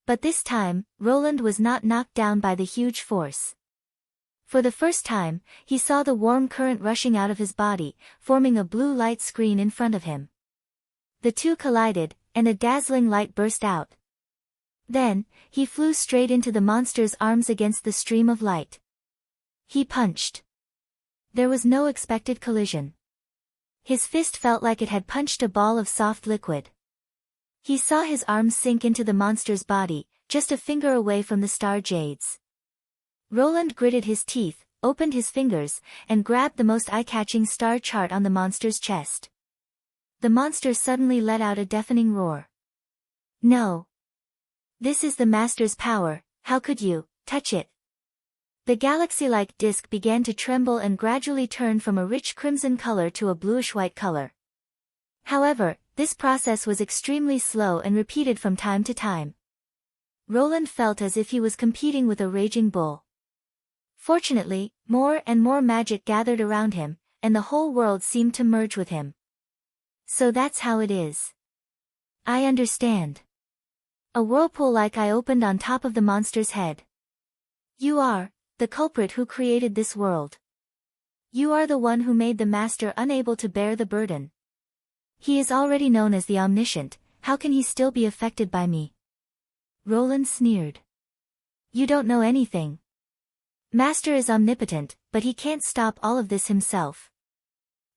But this time, Roland was not knocked down by the huge force. For the first time, he saw the warm current rushing out of his body, forming a blue light screen in front of him. The two collided, and a dazzling light burst out. Then, he flew straight into the monster's arms against the stream of light. He punched. There was no expected collision. His fist felt like it had punched a ball of soft liquid. He saw his arms sink into the monster's body, just a finger away from the star jades. Roland gritted his teeth, opened his fingers, and grabbed the most eye-catching star chart on the monster's chest. The monster suddenly let out a deafening roar. No! This is the master's power, how could you touch it? The galaxy-like disc began to tremble and gradually turn from a rich crimson color to a bluish-white color. However, this process was extremely slow and repeated from time to time. Roland felt as if he was competing with a raging bull. Fortunately, more and more magic gathered around him, and the whole world seemed to merge with him. So that's how it is. I understand. A whirlpool-like eye opened on top of the monster's head. You are the culprit who created this world. You are the one who made the master unable to bear the burden. He is already known as the Omniscient, how can he still be affected by me? Roland sneered. You don't know anything. Master is omnipotent, but he can't stop all of this himself.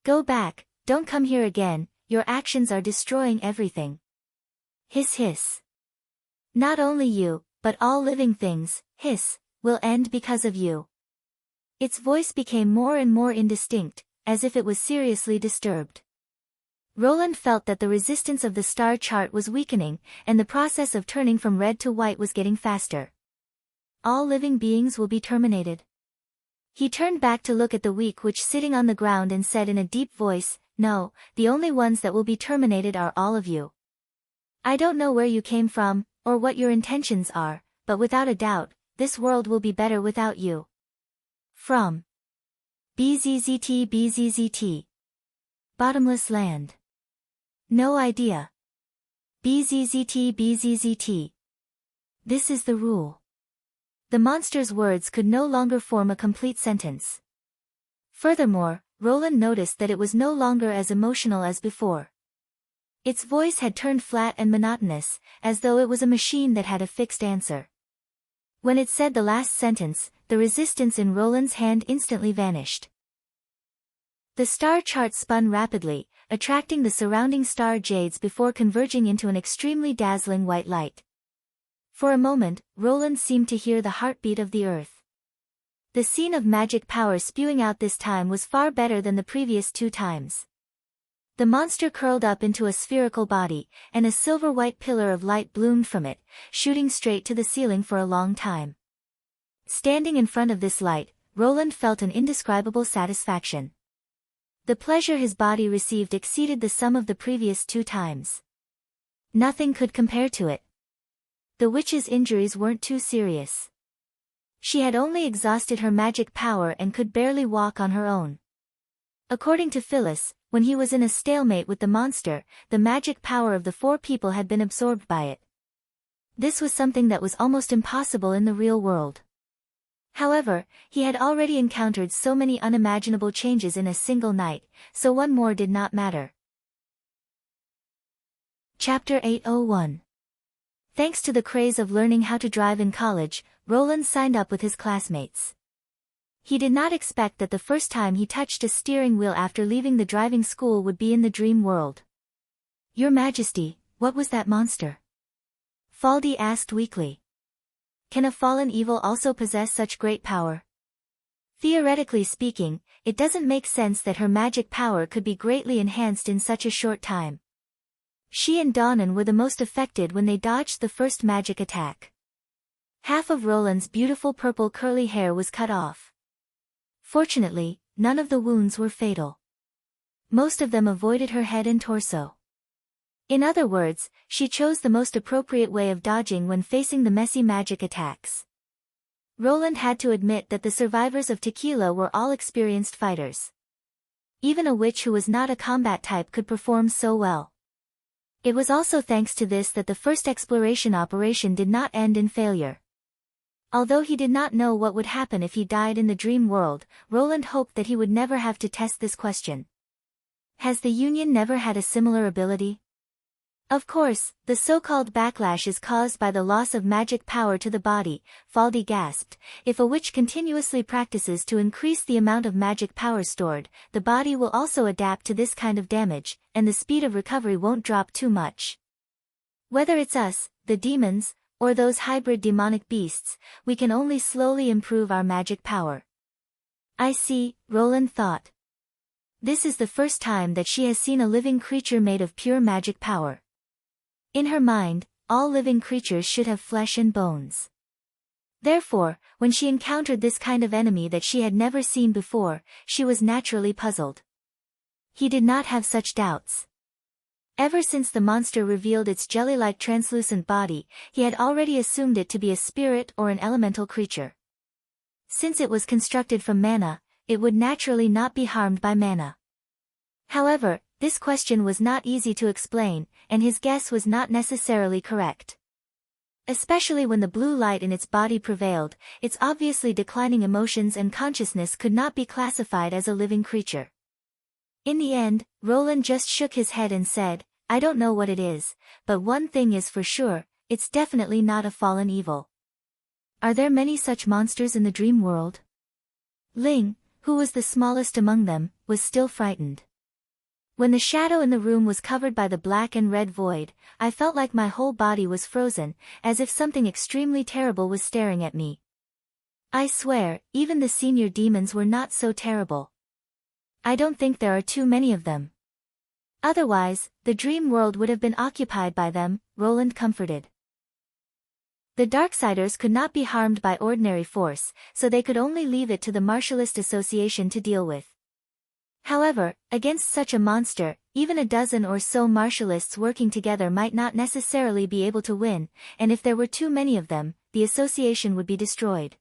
Go back, don't come here again, your actions are destroying everything. Hiss hiss. Not only you, but all living things, hiss, will end because of you. Its voice became more and more indistinct, as if it was seriously disturbed. Roland felt that the resistance of the star chart was weakening, and the process of turning from red to white was getting faster. All living beings will be terminated. He turned back to look at the weak witch sitting on the ground and said in a deep voice, "No, the only ones that will be terminated are all of you. I don't know where you came from, or what your intentions are, but without a doubt, this world will be better without you." From BZZT. Bottomless land. No idea. BZZT. This is the rule. The monster's words could no longer form a complete sentence. Furthermore, Roland noticed that it was no longer as emotional as before. Its voice had turned flat and monotonous, as though it was a machine that had a fixed answer. When it said the last sentence, the resistance in Roland's hand instantly vanished. The star chart spun rapidly, attracting the surrounding star jades before converging into an extremely dazzling white light. For a moment, Roland seemed to hear the heartbeat of the earth. The scene of magic power spewing out this time was far better than the previous 2 times. The monster curled up into a spherical body, and a silver-white pillar of light bloomed from it, shooting straight to the ceiling for a long time. Standing in front of this light, Roland felt an indescribable satisfaction. The pleasure his body received exceeded the sum of the previous 2 times. Nothing could compare to it. The witch's injuries weren't too serious. She had only exhausted her magic power and could barely walk on her own. According to Phyllis, when he was in a stalemate with the monster, the magic power of the 4 people had been absorbed by it. This was something that was almost impossible in the real world. However, he had already encountered so many unimaginable changes in a single night, so one more did not matter. Chapter 801. Thanks to the craze of learning how to drive in college, Roland signed up with his classmates. He did not expect that the first time he touched a steering wheel after leaving the driving school would be in the dream world. "Your Majesty, what was that monster?" Faldi asked weakly. "Can a fallen evil also possess such great power?" Theoretically speaking, it doesn't make sense that her magic power could be greatly enhanced in such a short time. She and Donnan were the most affected when they dodged the first magic attack. Half of Roland's beautiful purple curly hair was cut off. Fortunately, none of the wounds were fatal. Most of them avoided her head and torso. In other words, she chose the most appropriate way of dodging when facing the messy magic attacks. Roland had to admit that the survivors of Tequila were all experienced fighters. Even a witch who was not a combat type could perform so well. It was also thanks to this that the first exploration operation did not end in failure. Although he did not know what would happen if he died in the dream world, Roland hoped that he would never have to test this question. Has the Union never had a similar ability? Of course, the so-called backlash is caused by the loss of magic power to the body, Faldi gasped. If a witch continuously practices to increase the amount of magic power stored, the body will also adapt to this kind of damage, and the speed of recovery won't drop too much. Whether it's us, the demons, or those hybrid demonic beasts, we can only slowly improve our magic power. I see, Roland thought. This is the first time that she has seen a living creature made of pure magic power. In her mind, all living creatures should have flesh and bones. Therefore, when she encountered this kind of enemy that she had never seen before, she was naturally puzzled. He did not have such doubts. Ever since the monster revealed its jelly-like translucent body, he had already assumed it to be a spirit or an elemental creature. Since it was constructed from mana, it would naturally not be harmed by mana. However, this question was not easy to explain, and his guess was not necessarily correct. Especially when the blue light in its body prevailed, its obviously declining emotions and consciousness could not be classified as a living creature. In the end, Roland just shook his head and said, "I don't know what it is, but one thing is for sure, it's definitely not a fallen evil." Are there many such monsters in the dream world? Ling, who was the smallest among them, was still frightened. When the shadow in the room was covered by the black and red void, I felt like my whole body was frozen, as if something extremely terrible was staring at me. I swear, even the senior demons were not so terrible. I don't think there are too many of them. Otherwise, the dream world would have been occupied by them, Roland comforted. The Darksiders could not be harmed by ordinary force, so they could only leave it to the Martialist Association to deal with. However, against such a monster, even a dozen or so Martialists working together might not necessarily be able to win, and if there were too many of them, the association would be destroyed.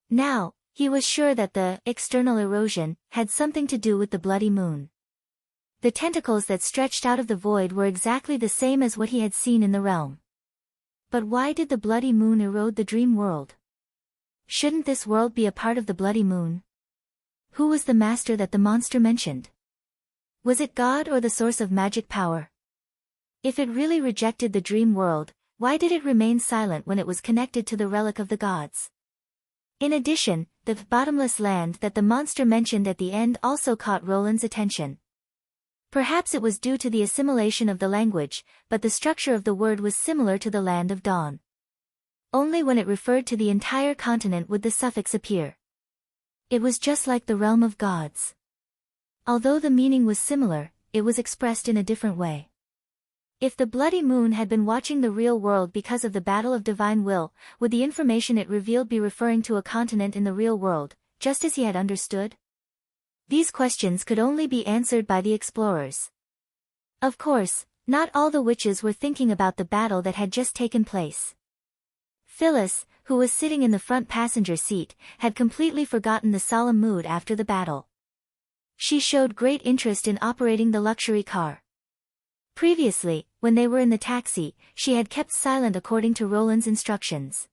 Now, he was sure that the external erosion had something to do with the bloody moon. The tentacles that stretched out of the void were exactly the same as what he had seen in the realm. But why did the bloody moon erode the dream world? Shouldn't this world be a part of the bloody moon? Who was the master that the monster mentioned? Was it God or the source of magic power? If it really rejected the dream world, why did it remain silent when it was connected to the relic of the gods? In addition, the bottomless land that the monster mentioned at the end also caught Roland's attention. Perhaps it was due to the assimilation of the language, but the structure of the word was similar to the Land of Dawn. Only when it referred to the entire continent would the suffix appear. It was just like the realm of gods. Although the meaning was similar, it was expressed in a different way. If the bloody moon had been watching the real world because of the battle of divine will, would the information it revealed be referring to a continent in the real world, just as he had understood? These questions could only be answered by the explorers. Of course, not all the witches were thinking about the battle that had just taken place. Phyllis, who was sitting in the front passenger seat, had completely forgotten the solemn mood after the battle. She showed great interest in operating the luxury car. Previously, when they were in the taxi, she had kept silent according to Roland's instructions.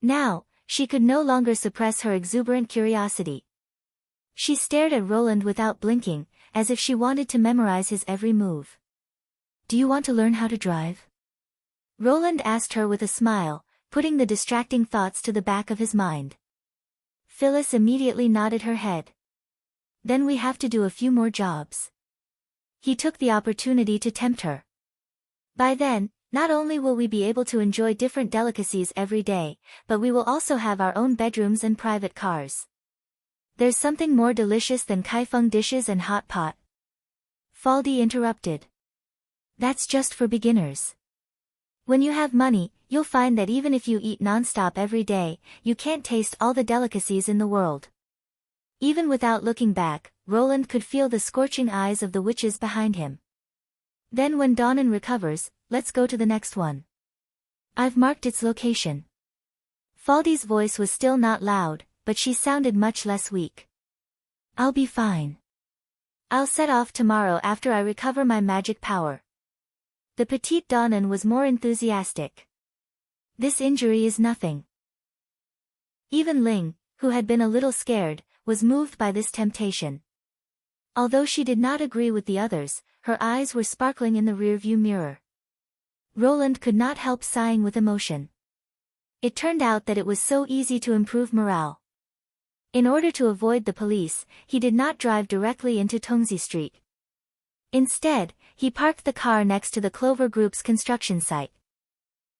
Now, she could no longer suppress her exuberant curiosity. She stared at Roland without blinking, as if she wanted to memorize his every move. "Do you want to learn how to drive?" Roland asked her with a smile, putting the distracting thoughts to the back of his mind. Phyllis immediately nodded her head. "Then we have to do a few more jobs." He took the opportunity to tempt her. "By then, not only will we be able to enjoy different delicacies every day, but we will also have our own bedrooms and private cars. There's something more delicious than kaifeng dishes and hot pot." Faldi interrupted. "That's just for beginners. When you have money, you'll find that even if you eat non-stop every day, you can't taste all the delicacies in the world." Even without looking back, Roland could feel the scorching eyes of the witches behind him. "Then when Dawnon recovers, let's go to the next one. I've marked its location." Faldi's voice was still not loud, but she sounded much less weak. "I'll be fine. I'll set off tomorrow after I recover my magic power." The petite Dawnon was more enthusiastic. "This injury is nothing." Even Ling, who had been a little scared, was moved by this temptation. Although she did not agree with the others, her eyes were sparkling in the rearview mirror. Roland could not help sighing with emotion. It turned out that it was so easy to improve morale. In order to avoid the police, he did not drive directly into Tongzi Street. Instead, he parked the car next to the Clover Group's construction site.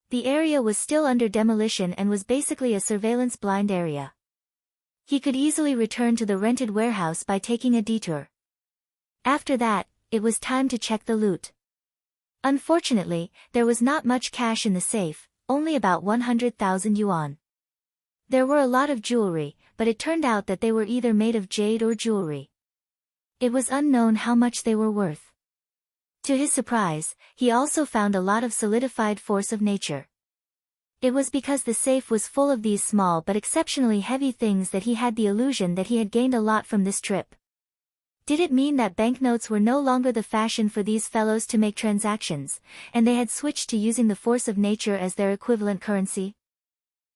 The area was still under demolition and was basically a surveillance blind area. He could easily return to the rented warehouse by taking a detour. After that, it was time to check the loot. Unfortunately, there was not much cash in the safe, only about 100,000 yuan. There were a lot of jewelry, but it turned out that they were either made of jade or jewelry. It was unknown how much they were worth. To his surprise, he also found a lot of solidified force of nature. It was because the safe was full of these small but exceptionally heavy things that he had the illusion that he had gained a lot from this trip. Did it mean that banknotes were no longer the fashion for these fellows to make transactions, and they had switched to using the force of nature as their equivalent currency?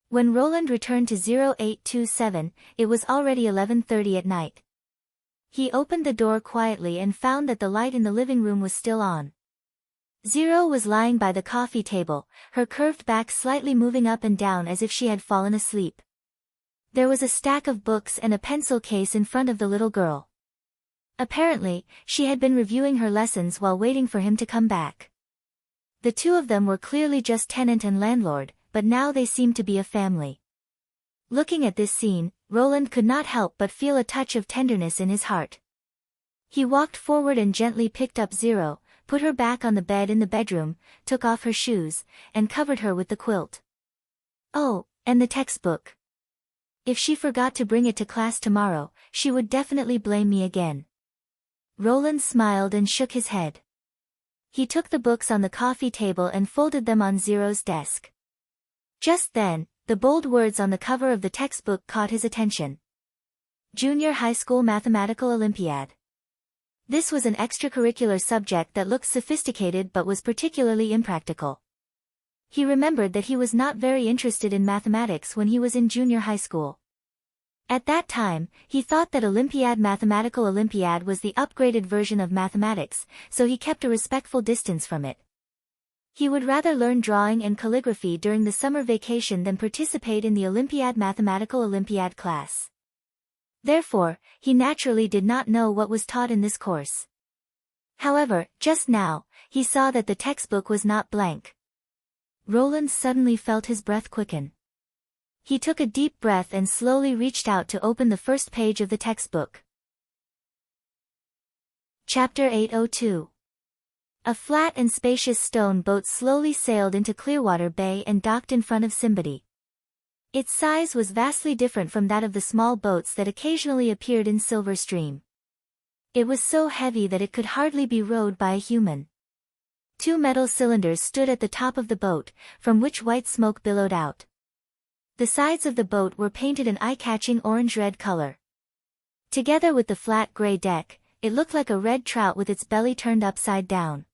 When Roland returned to 0827, it was already 11:30 at night. He opened the door quietly and found that the light in the living room was still on. Zero was lying by the coffee table, her curved back slightly moving up and down as if she had fallen asleep. There was a stack of books and a pencil case in front of the little girl. Apparently, she had been reviewing her lessons while waiting for him to come back. The two of them were clearly just tenant and landlord, but now they seemed to be a family. Looking at this scene, Roland could not help but feel a touch of tenderness in his heart. He walked forward and gently picked up Zero, put her back on the bed in the bedroom, took off her shoes, and covered her with the quilt. Oh, and the textbook. If she forgot to bring it to class tomorrow, she would definitely blame me again. Roland smiled and shook his head. He took the books on the coffee table and folded them on Zero's desk. Just then, the bold words on the cover of the textbook caught his attention. Junior High School Mathematical Olympiad. This was an extracurricular subject that looked sophisticated but was particularly impractical. He remembered that he was not very interested in mathematics when he was in junior high school. At that time, he thought that Mathematical Olympiad was the upgraded version of mathematics, so he kept a respectful distance from it. He would rather learn drawing and calligraphy during the summer vacation than participate in the Mathematical Olympiad class. Therefore, he naturally did not know what was taught in this course. However, just now, he saw that the textbook was not blank. Roland suddenly felt his breath quicken. He took a deep breath and slowly reached out to open the first page of the textbook. Chapter 802. A flat and spacious stone boat slowly sailed into Clearwater Bay and docked in front of Simbadi. Its size was vastly different from that of the small boats that occasionally appeared in Silver Stream. It was so heavy that it could hardly be rowed by a human. 2 metal cylinders stood at the top of the boat, from which white smoke billowed out. The sides of the boat were painted an eye-catching orange-red color. Together with the flat gray deck, it looked like a red trout with its belly turned upside down.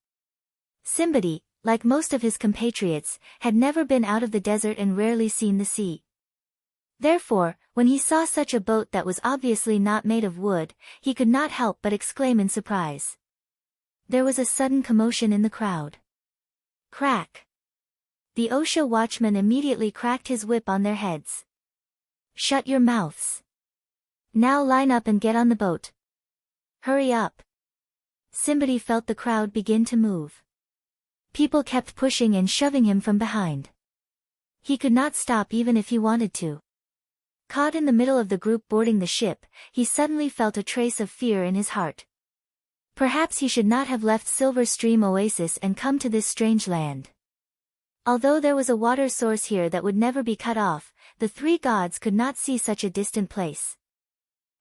Simbadi, like most of his compatriots, had never been out of the desert and rarely seen the sea. Therefore, when he saw such a boat that was obviously not made of wood, he could not help but exclaim in surprise. There was a sudden commotion in the crowd. Crack! The OSHA watchman immediately cracked his whip on their heads. Shut your mouths. Now line up and get on the boat. Hurry up. Simbadi felt the crowd begin to move. People kept pushing and shoving him from behind. He could not stop even if he wanted to. Caught in the middle of the group boarding the ship, he suddenly felt a trace of fear in his heart. Perhaps he should not have left Silver Stream Oasis and come to this strange land. Although there was a water source here that would never be cut off, the 3 gods could not see such a distant place.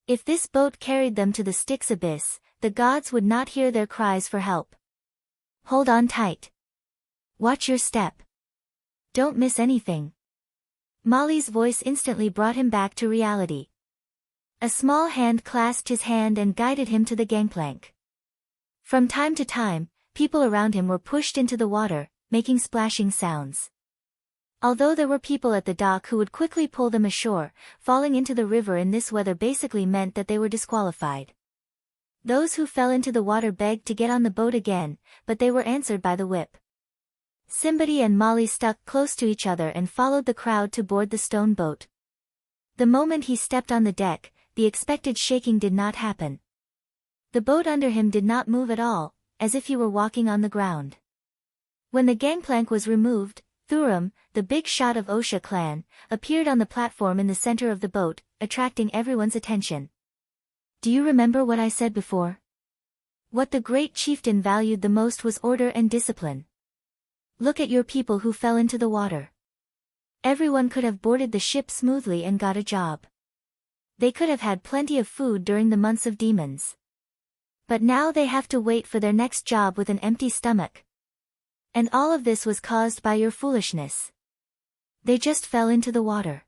If this boat carried them to the Styx abyss, the gods would not hear their cries for help. Hold on tight. Watch your step. Don't miss anything. Molly's voice instantly brought him back to reality. A small hand clasped his hand and guided him to the gangplank. From time to time, people around him were pushed into the water, making splashing sounds. Although there were people at the dock who would quickly pull them ashore, falling into the river in this weather basically meant that they were disqualified. Those who fell into the water begged to get on the boat again, but they were answered by the whip. Simbadi and Molly stuck close to each other and followed the crowd to board the stone boat. The moment he stepped on the deck, the expected shaking did not happen. The boat under him did not move at all, as if he were walking on the ground. When the gangplank was removed, Thurum, the big shot of Osha clan, appeared on the platform in the center of the boat, attracting everyone's attention. Do you remember what I said before? What the great chieftain valued the most was order and discipline. Look at your people who fell into the water. Everyone could have boarded the ship smoothly and got a job. They could have had plenty of food during the months of demons. But now they have to wait for their next job with an empty stomach. And all of this was caused by your foolishness. They just fell into the water.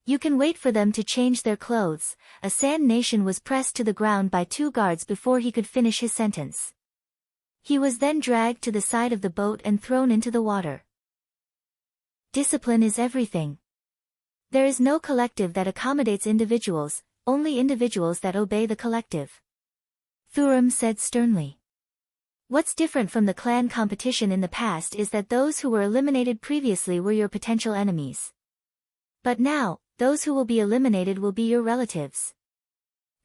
You can wait for them to change their clothes. A Sand Nation was pressed to the ground by 2 guards before he could finish his sentence. He was then dragged to the side of the boat and thrown into the water. Discipline is everything. There is no collective that accommodates individuals, only individuals that obey the collective. Thurum said sternly. What's different from the clan competition in the past is that those who were eliminated previously were your potential enemies. But now, those who will be eliminated will be your relatives.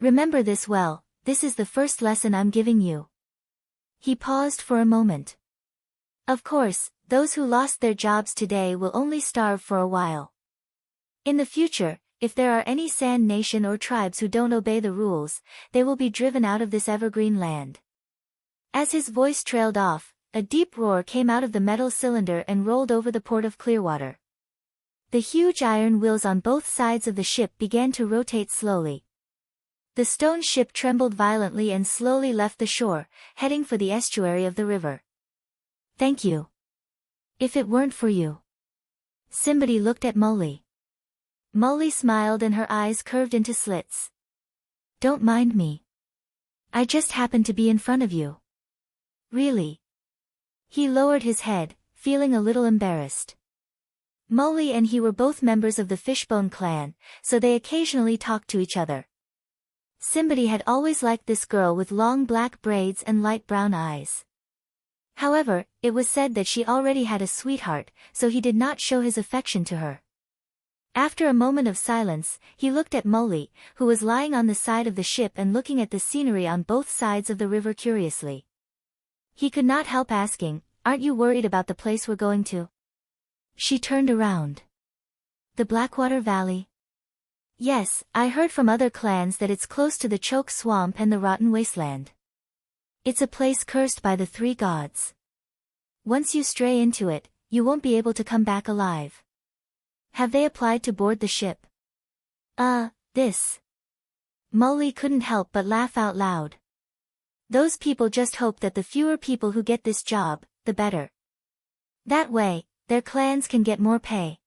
Remember this well, this is the first lesson I'm giving you. He paused for a moment. Of course, those who lost their jobs today will only starve for a while. In the future, if there are any Sand Nation or tribes who don't obey the rules, they will be driven out of this evergreen land. As his voice trailed off, a deep roar came out of the metal cylinder and rolled over the port of Clearwater. The huge iron wheels on both sides of the ship began to rotate slowly. The stone ship trembled violently and slowly left the shore, heading for the estuary of the river. "Thank you. If it weren't for you." Simbadi looked at Molly. Molly smiled and her eyes curved into slits. "Don't mind me. I just happened to be in front of you." "Really?" He lowered his head, feeling a little embarrassed. Molly and he were both members of the Fishbone clan, so they occasionally talked to each other. Simbadi had always liked this girl with long black braids and light brown eyes. However, it was said that she already had a sweetheart, so he did not show his affection to her. After a moment of silence, he looked at Molly, who was lying on the side of the ship and looking at the scenery on both sides of the river curiously. He could not help asking, "Aren't you worried about the place we're going to?" She turned around. "The Blackwater Valley?" "Yes, I heard from other clans that it's close to the Choke Swamp and the Rotten Wasteland. It's a place cursed by the three gods. Once you stray into it, you won't be able to come back alive." "Have they applied to board the ship?" This." Molly couldn't help but laugh out loud. "Those people just hope that the fewer people who get this job, the better. That way, their clans can get more pay.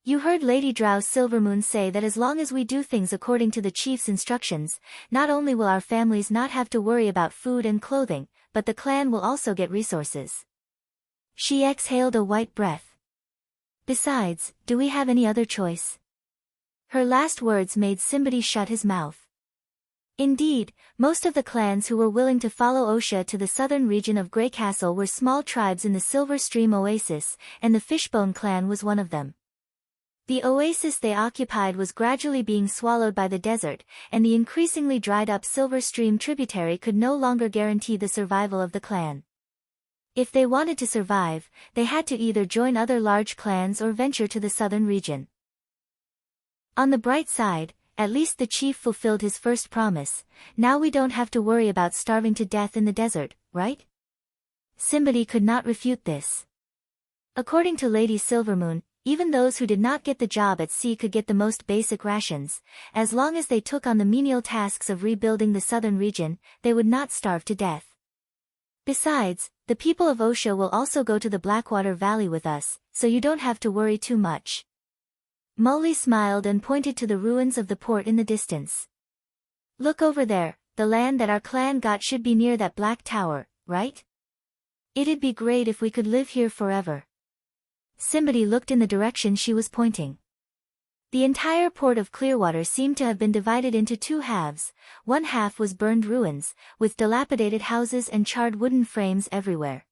You heard Lady Drow Silvermoon say that as long as we do things according to the chief's instructions, not only will our families not have to worry about food and clothing, but the clan will also get resources." She exhaled a white breath. "Besides, do we have any other choice?" Her last words made Simbadi shut his mouth. Indeed, most of the clans who were willing to follow Osha to the southern region of Grey Castle were small tribes in the Silver Stream Oasis, and the Fishbone clan was one of them. The oasis they occupied was gradually being swallowed by the desert, and the increasingly dried-up Silver Stream tributary could no longer guarantee the survival of the clan. If they wanted to survive, they had to either join other large clans or venture to the southern region. On the bright side, at least the chief fulfilled his first promise. "Now we don't have to worry about starving to death in the desert, right?" Simbadi could not refute this. According to Lady Silvermoon, even those who did not get the job at sea could get the most basic rations. As long as they took on the menial tasks of rebuilding the southern region, they would not starve to death. "Besides, the people of Osha will also go to the Blackwater Valley with us, so you don't have to worry too much." Molly smiled and pointed to the ruins of the port in the distance. "Look over there, the land that our clan got should be near that black tower, right? It'd be great if we could live here forever." Simbadi looked in the direction she was pointing. The entire port of Clearwater seemed to have been divided into two halves. One half was burned ruins, with dilapidated houses and charred wooden frames everywhere.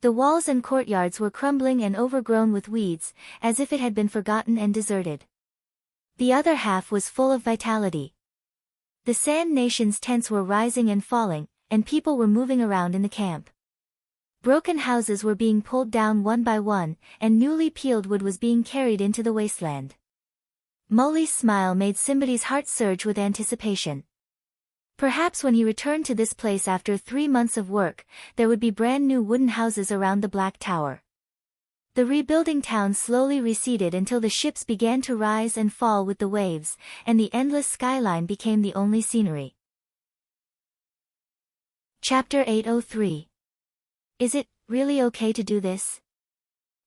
The walls and courtyards were crumbling and overgrown with weeds, as if it had been forgotten and deserted. The other half was full of vitality. The Sand Nation's tents were rising and falling, and people were moving around in the camp. Broken houses were being pulled down one by one, and newly peeled wood was being carried into the wasteland. Molly's smile made Simbadi's heart surge with anticipation. Perhaps when he returned to this place after 3 months of work, there would be brand new wooden houses around the Black Tower. The rebuilding town slowly receded until the ships began to rise and fall with the waves, and the endless skyline became the only scenery. Chapter 803. Is it really okay to do this?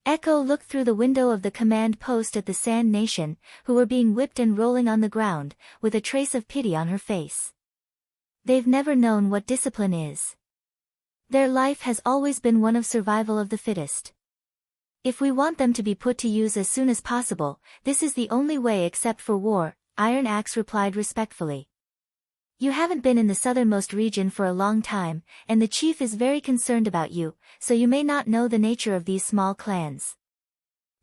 Echo looked through the window of the command post at the Sand Nation, who were being whipped and rolling on the ground, with a trace of pity on her face. They've never known what discipline is. Their life has always been one of survival of the fittest. If we want them to be put to use as soon as possible, this is the only way except for war, Iron Axe replied respectfully. You haven't been in the southernmost region for a long time, and the chief is very concerned about you, so you may not know the nature of these small clans.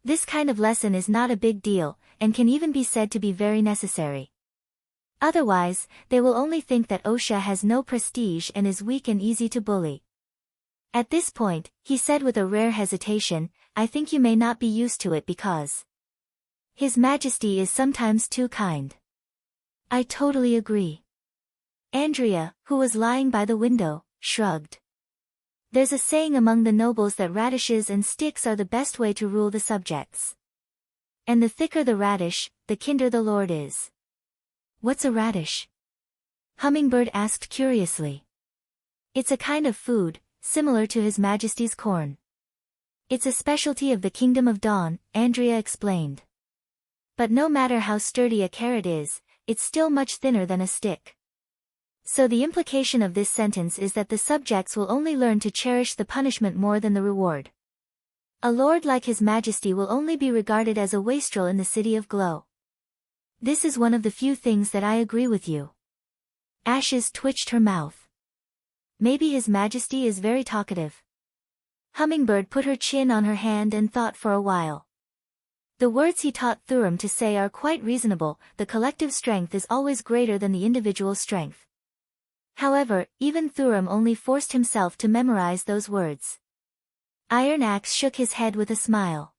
This kind of lesson is not a big deal, and can even be said to be very necessary. Otherwise, they will only think that Osha has no prestige and is weak and easy to bully. At this point, he said with a rare hesitation, I think you may not be used to it because His Majesty is sometimes too kind. I totally agree. Andrea, who was lying by the window, shrugged. There's a saying among the nobles that radishes and sticks are the best way to rule the subjects. And the thicker the radish, the kinder the lord is. What's a radish? Hummingbird asked curiously. It's a kind of food, similar to His Majesty's corn. It's a specialty of the Kingdom of Dawn, Andrea explained. But no matter how sturdy a carrot is, it's still much thinner than a stick. So the implication of this sentence is that the subjects will only learn to cherish the punishment more than the reward. A lord like His Majesty will only be regarded as a wastrel in the city of Glow. This is one of the few things that I agree with you. Ashes twitched her mouth. Maybe His Majesty is very talkative. Hummingbird put her chin on her hand and thought for a while. The words he taught Thurum to say are quite reasonable. The collective strength is always greater than the individual strength. However, even Thurum only forced himself to memorize those words. Iron Axe shook his head with a smile.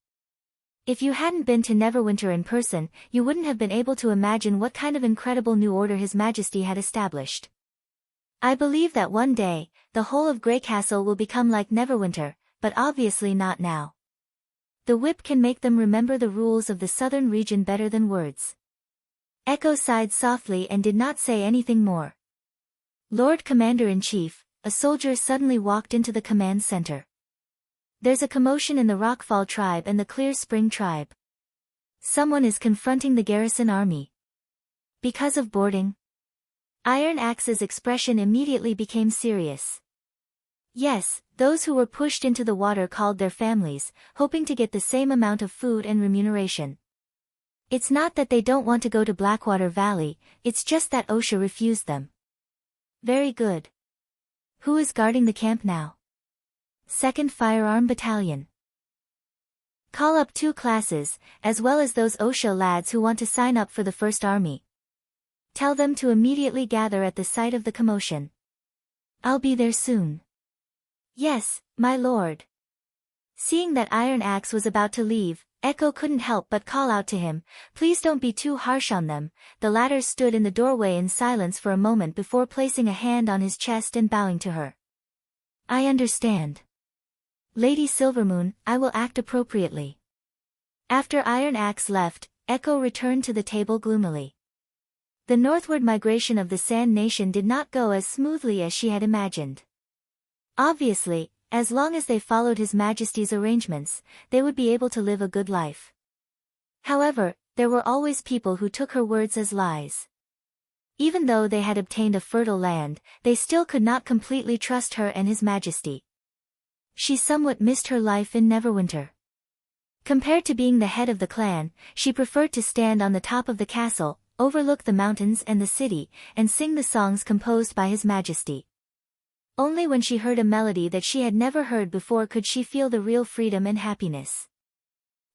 If you hadn't been to Neverwinter in person, you wouldn't have been able to imagine what kind of incredible new order His Majesty had established. I believe that one day, the whole of Grey Castle will become like Neverwinter, but obviously not now. The whip can make them remember the rules of the southern region better than words. Echo sighed softly and did not say anything more. Lord Commander-in-Chief, a soldier suddenly walked into the command center. There's a commotion in the Rockfall tribe and the Clear Spring tribe. Someone is confronting the garrison army. Because of boarding? Iron Axe's expression immediately became serious. Yes, those who were pushed into the water called their families, hoping to get the same amount of food and remuneration. It's not that they don't want to go to Blackwater Valley, it's just that OSHA refused them. Very good. Who is guarding the camp now? 2nd Firearm Battalion. Call up 2 classes, as well as those OSHA lads who want to sign up for the 1st Army. Tell them to immediately gather at the site of the commotion. I'll be there soon. Yes, my lord. Seeing that Iron Axe was about to leave, Echo couldn't help but call out to him, please don't be too harsh on them. The latter stood in the doorway in silence for a moment before placing a hand on his chest and bowing to her. I understand. Lady Silvermoon, I will act appropriately. After Iron Axe left, Echo returned to the table gloomily. The northward migration of the Sand Nation did not go as smoothly as she had imagined. Obviously, as long as they followed His Majesty's arrangements, they would be able to live a good life. However, there were always people who took her words as lies. Even though they had obtained a fertile land, they still could not completely trust her and His Majesty. She somewhat missed her life in Neverwinter. Compared to being the head of the clan, she preferred to stand on the top of the castle, overlook the mountains and the city, and sing the songs composed by His Majesty. Only when she heard a melody that she had never heard before could she feel the real freedom and happiness.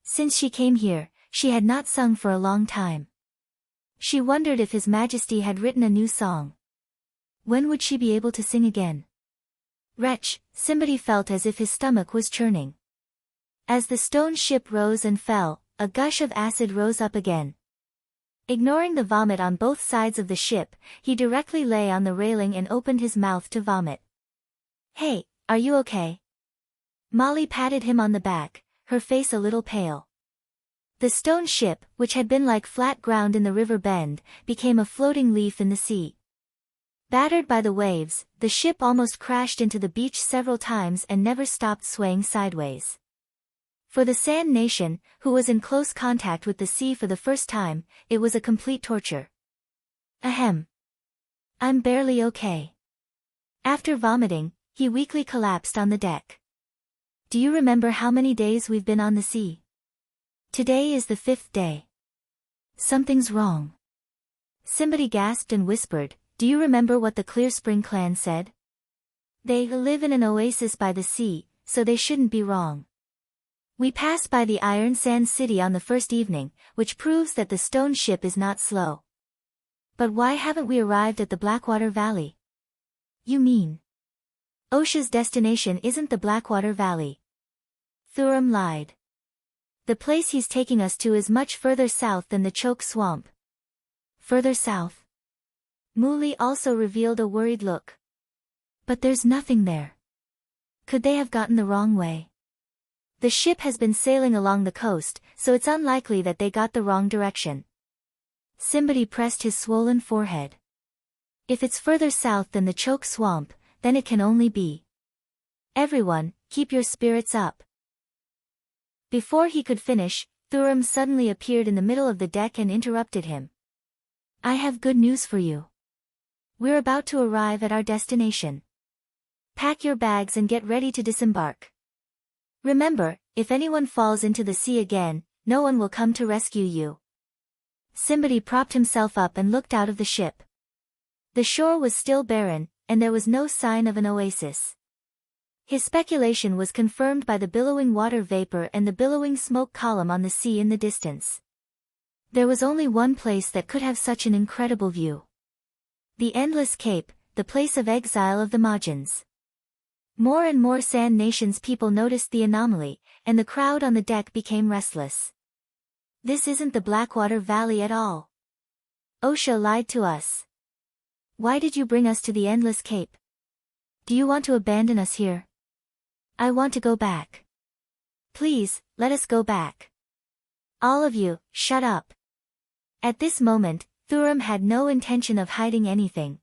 Since she came here, she had not sung for a long time. She wondered if His Majesty had written a new song. When would she be able to sing again? Wretch, Simbadi felt as if his stomach was churning. As the stone ship rose and fell, a gush of acid rose up again. Ignoring the vomit on both sides of the ship, he directly lay on the railing and opened his mouth to vomit. Hey, are you okay? Molly patted him on the back, her face a little pale. The stone ship, which had been like flat ground in the river bend, became a floating leaf in the sea. Battered by the waves, the ship almost crashed into the beach several times and never stopped swaying sideways. For the Sand Nation, who was in close contact with the sea for the first time, it was a complete torture. Ahem. I'm barely okay. After vomiting, he weakly collapsed on the deck. Do you remember how many days we've been on the sea? Today is the 5th day. Something's wrong. Simbadi gasped and whispered, do you remember what the Clear Spring clan said? They live in an oasis by the sea, so they shouldn't be wrong. We passed by the Iron Sand City on the first evening, which proves that the stone ship is not slow. But why haven't we arrived at the Blackwater Valley? You mean? OSHA's destination isn't the Blackwater Valley. Thurum lied. The place he's taking us to is much further south than the choke swamp. Further south? Muli also revealed a worried look. But there's nothing there. Could they have gotten the wrong way? The ship has been sailing along the coast, so it's unlikely that they got the wrong direction. Simbadi pressed his swollen forehead. If it's further south than the choke swamp, then it can only be. Everyone, keep your spirits up. Before he could finish, Thuram suddenly appeared in the middle of the deck and interrupted him. I have good news for you. We're about to arrive at our destination. Pack your bags and get ready to disembark. Remember, if anyone falls into the sea again, no one will come to rescue you. Simbadi propped himself up and looked out of the ship. The shore was still barren, and there was no sign of an oasis. His speculation was confirmed by the billowing water vapor and the billowing smoke column on the sea in the distance. There was only one place that could have such an incredible view. The endless cape, the place of exile of the Majans. More and more Sand Nation's people noticed the anomaly, and the crowd on the deck became restless. This isn't the Blackwater Valley at all. Osha lied to us. Why did you bring us to the endless cape? Do you want to abandon us here? I want to go back. Please, let us go back. All of you, shut up. At this moment, Thuram had no intention of hiding anything.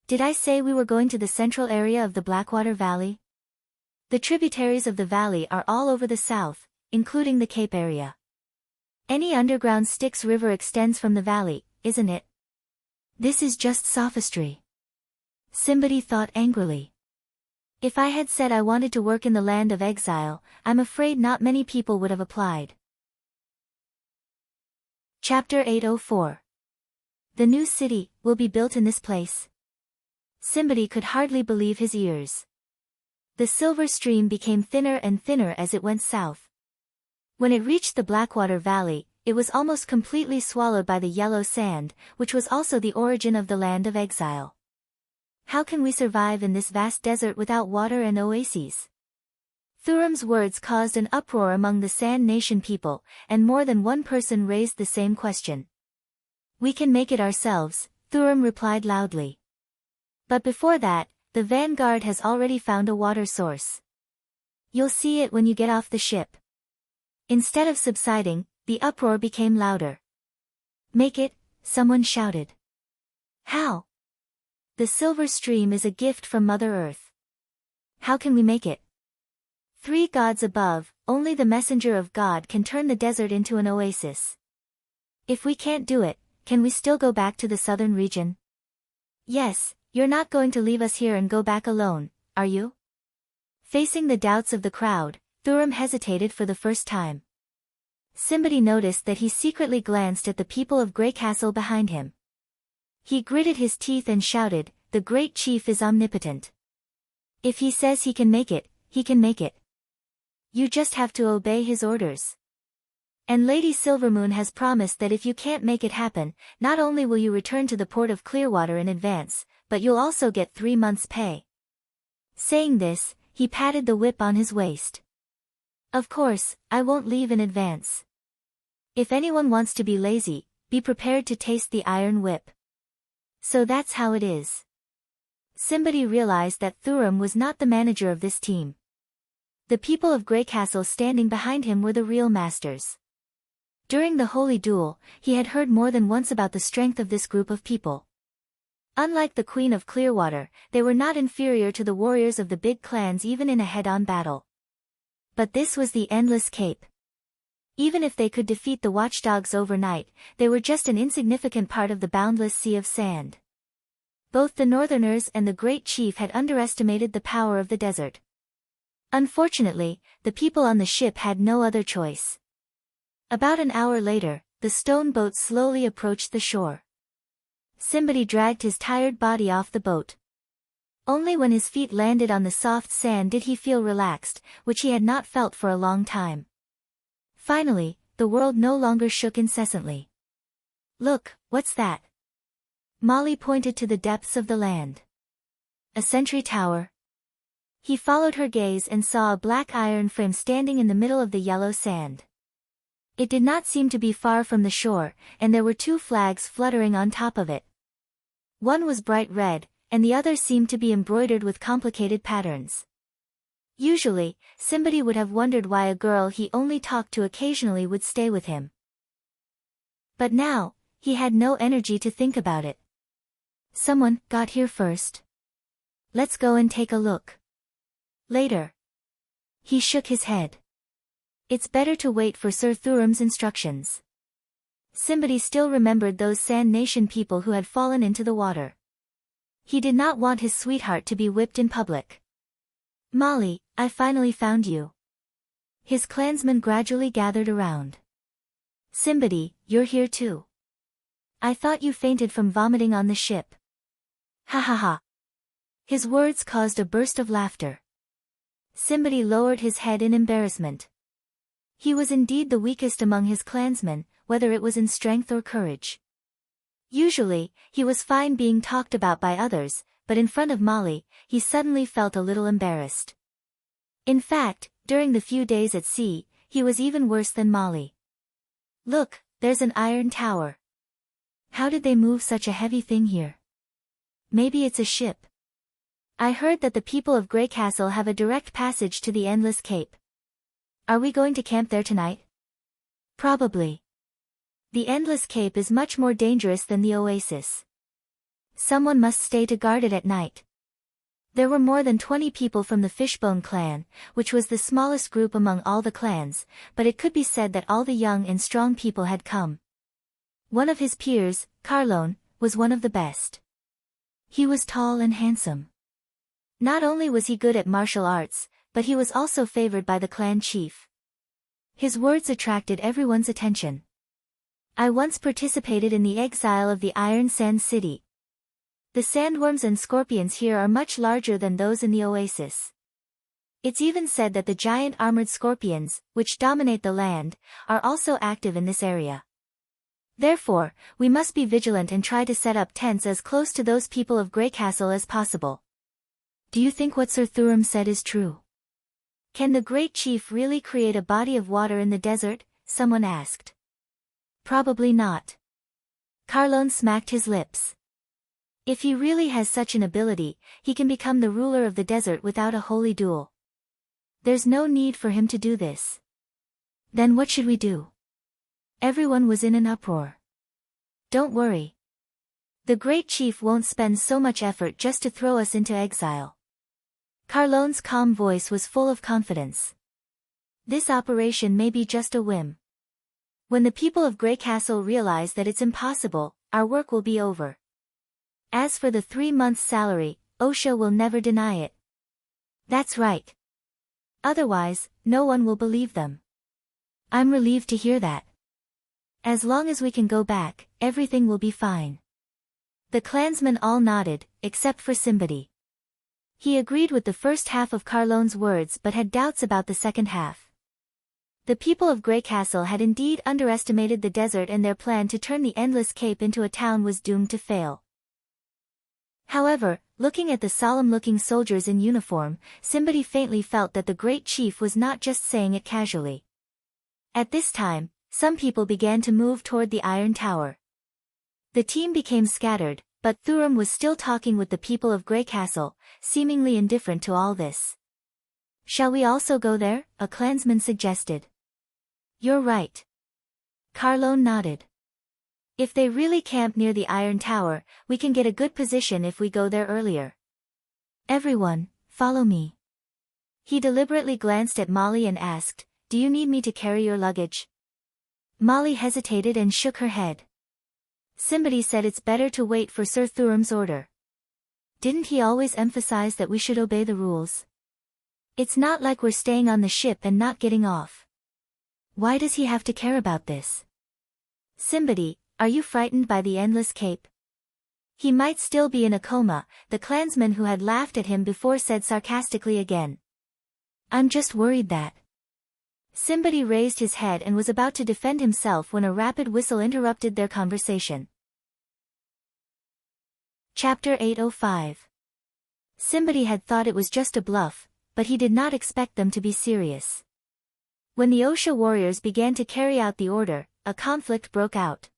Did I say we were going to the central area of the Blackwater Valley? The tributaries of the valley are all over the south, including the Cape area. Any underground Styx River extends from the valley, isn't it? This is just sophistry. Simbadi thought angrily. If I had said I wanted to work in the land of exile, I'm afraid not many people would have applied. Chapter 804. The new city will be built in this place. Simbadi could hardly believe his ears. The silver stream became thinner and thinner as it went south. When it reached the Blackwater Valley, it was almost completely swallowed by the yellow sand, which was also the origin of the land of exile. How can we survive in this vast desert without water and oases? Thuram's words caused an uproar among the Sand Nation people, and more than one person raised the same question. We can make it ourselves, Thuram replied loudly. But before that, the vanguard has already found a water source. You'll see it when you get off the ship. Instead of subsiding, the uproar became louder. Make it, someone shouted. How? The silver stream is a gift from Mother Earth. How can we make it? 3 gods above, only the messenger of God can turn the desert into an oasis. If we can't do it, can we still go back to the southern region? Yes, you're not going to leave us here and go back alone, are you? Facing the doubts of the crowd, Thuram hesitated for the first time. Simbadi noticed that he secretly glanced at the people of Grey Castle behind him. He gritted his teeth and shouted, the great chief is omnipotent. If he says he can make it, he can make it. You just have to obey his orders. And Lady Silvermoon has promised that if you can't make it happen, not only will you return to the port of Clearwater in advance, but you'll also get 3 months' pay. Saying this, he patted the whip on his waist. Of course, I won't leave in advance. If anyone wants to be lazy, be prepared to taste the iron whip. So that's how it is. Simbadi realized that Thuram was not the manager of this team. The people of Grey Castle standing behind him were the real masters. During the holy duel, he had heard more than once about the strength of this group of people. Unlike the Queen of Clearwater, they were not inferior to the warriors of the big clans even in a head-on battle. But this was the Endless Cape. Even if they could defeat the watchdogs overnight, they were just an insignificant part of the boundless sea of sand. Both the Northerners and the Great Chief had underestimated the power of the desert. Unfortunately, the people on the ship had no other choice. About an hour later, the stone boat slowly approached the shore. Simbadi dragged his tired body off the boat. Only when his feet landed on the soft sand did he feel relaxed, which he had not felt for a long time. Finally, the world no longer shook incessantly. Look, what's that? Molly pointed to the depths of the land. A sentry tower. He followed her gaze and saw a black iron frame standing in the middle of the yellow sand. It did not seem to be far from the shore, and there were two flags fluttering on top of it. One was bright red, and the other seemed to be embroidered with complicated patterns. Usually, somebody would have wondered why a girl he only talked to occasionally would stay with him. But now, he had no energy to think about it. Someone got here first. Let's go and take a look. Later. He shook his head. It's better to wait for Sir Thurum's instructions. Somebody still remembered those Sand Nation people who had fallen into the water. He did not want his sweetheart to be whipped in public. Molly, I finally found you. His clansmen gradually gathered around. Somebody, you're here too. I thought you fainted from vomiting on the ship. Ha ha ha. His words caused a burst of laughter. Somebody lowered his head in embarrassment. He was indeed the weakest among his clansmen, whether it was in strength or courage. Usually, he was fine being talked about by others, but in front of Molly, he suddenly felt a little embarrassed. In fact, during the few days at sea, he was even worse than Molly. Look, there's an iron tower. How did they move such a heavy thing here? Maybe it's a ship. I heard that the people of Grey Castle have a direct passage to the Endless Cape. Are we going to camp there tonight? Probably. The Endless Cape is much more dangerous than the Oasis. Someone must stay to guard it at night. There were more than 20 people from the Fishbone clan, which was the smallest group among all the clans, but it could be said that all the young and strong people had come. One of his peers, Carlone, was one of the best. He was tall and handsome. Not only was he good at martial arts, but he was also favored by the clan chief. His words attracted everyone's attention. I once participated in the exile of the Iron Sand City. The sandworms and scorpions here are much larger than those in the Oasis. It's even said that the giant armored scorpions, which dominate the land, are also active in this area. Therefore, we must be vigilant and try to set up tents as close to those people of Grey Castle as possible. Do you think what Sir Thurum said is true? Can the great chief really create a body of water in the desert? Someone asked. Probably not. Carlone smacked his lips. If he really has such an ability, he can become the ruler of the desert without a holy duel. There's no need for him to do this. Then what should we do? Everyone was in an uproar. Don't worry. The great chief won't spend so much effort just to throw us into exile. Carlone's calm voice was full of confidence. This operation may be just a whim. When the people of Grey Castle realize that it's impossible, our work will be over. As for the 3 months' salary, OSHA will never deny it. That's right. Otherwise, no one will believe them. I'm relieved to hear that. As long as we can go back, everything will be fine. The clansmen all nodded, except for somebody. He agreed with the first half of Carlone's words but had doubts about the second half. The people of Grey Castle had indeed underestimated the desert, and their plan to turn the Endless Cape into a town was doomed to fail. However, looking at the solemn-looking soldiers in uniform, somebody faintly felt that the great chief was not just saying it casually. At this time, some people began to move toward the Iron Tower. The team became scattered, but Thurum was still talking with the people of Grey Castle, seemingly indifferent to all this. Shall we also go there? A clansman suggested. You're right. Carlone nodded. If they really camp near the Iron Tower, we can get a good position if we go there earlier. Everyone, follow me. He deliberately glanced at Molly and asked, Do you need me to carry your luggage? Molly hesitated and shook her head. Somebody said it's better to wait for Sir Thurum's order. Didn't he always emphasize that we should obey the rules? It's not like we're staying on the ship and not getting off. Why does he have to care about this? Somebody, are you frightened by the Endless Cape? He might still be in a coma, the clansman who had laughed at him before said sarcastically again. I'm just worried that. Somebody raised his head and was about to defend himself when a rapid whistle interrupted their conversation. Chapter 805. Somebody had thought it was just a bluff, but he did not expect them to be serious. When the Osha warriors began to carry out the order, a conflict broke out.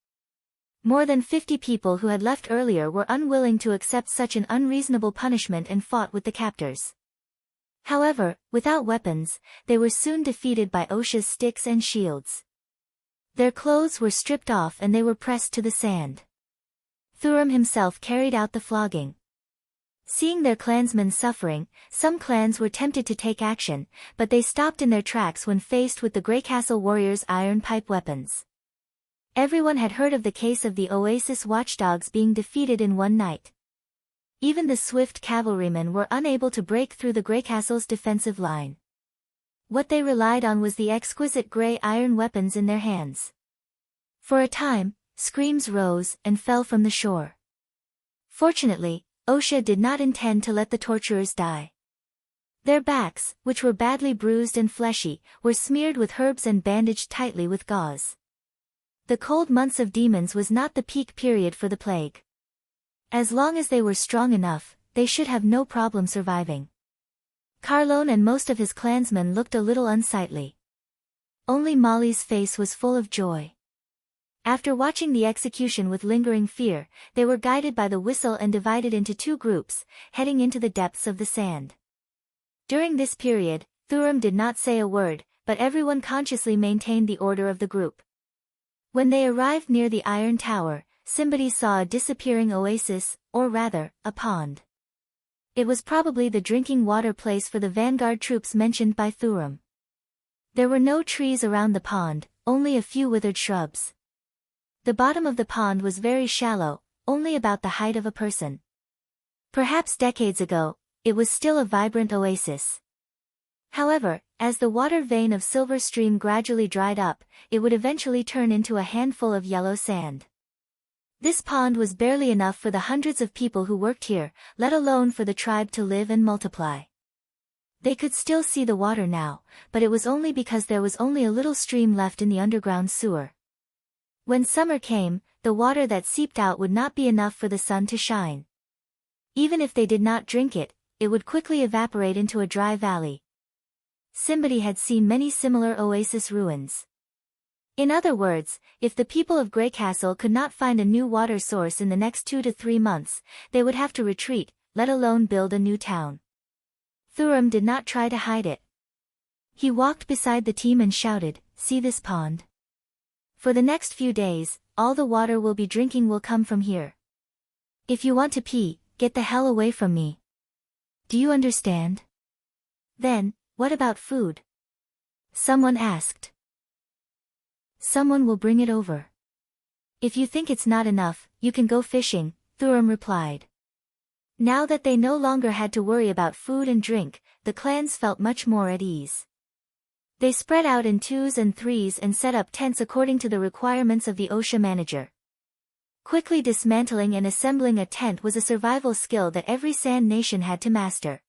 More than 50 people who had left earlier were unwilling to accept such an unreasonable punishment and fought with the captors. However, without weapons, they were soon defeated by Osha's sticks and shields. Their clothes were stripped off and they were pressed to the sand. Thuram himself carried out the flogging. Seeing their clansmen suffering, some clans were tempted to take action, but they stopped in their tracks when faced with the Greycastle warriors' iron pipe weapons. Everyone had heard of the case of the Oasis watchdogs being defeated in one night. Even the swift cavalrymen were unable to break through the Greycastle's defensive line. What they relied on was the exquisite grey iron weapons in their hands. For a time, screams rose and fell from the shore. Fortunately, Osha did not intend to let the torturers die. Their backs, which were badly bruised and fleshy, were smeared with herbs and bandaged tightly with gauze. The cold months of demons was not the peak period for the plague. As long as they were strong enough, they should have no problem surviving. Carlone and most of his clansmen looked a little unsightly. Only Molly's face was full of joy. After watching the execution with lingering fear, they were guided by the whistle and divided into two groups, heading into the depths of the sand. During this period, Thuram did not say a word, but everyone consciously maintained the order of the group. When they arrived near the Iron Tower, somebody saw a disappearing oasis, or rather, a pond. It was probably the drinking water place for the vanguard troops mentioned by Thuram. There were no trees around the pond, only a few withered shrubs. The bottom of the pond was very shallow, only about the height of a person. Perhaps decades ago, it was still a vibrant oasis. However, as the water vein of Silver Stream gradually dried up, it would eventually turn into a handful of yellow sand. This pond was barely enough for the hundreds of people who worked here, let alone for the tribe to live and multiply. They could still see the water now, but it was only because there was only a little stream left in the underground sewer. When summer came, the water that seeped out would not be enough for the sun to shine. Even if they did not drink it, it would quickly evaporate into a dry valley. Somebody had seen many similar oasis ruins. In other words, if the people of Greycastle could not find a new water source in the next 2 to 3 months, they would have to retreat, let alone build a new town. Thuram did not try to hide it. He walked beside the team and shouted, "See this pond? For the next few days, all the water we'll be drinking will come from here. If you want to pee, get the hell away from me. Do you understand?" "Then, what about food?" someone asked. "Someone will bring it over. If you think it's not enough, you can go fishing," Thuram replied. Now that they no longer had to worry about food and drink, the clans felt much more at ease. They spread out in 2s and 3s and set up tents according to the requirements of the Osha manager. Quickly dismantling and assembling a tent was a survival skill that every Sand Nation had to master.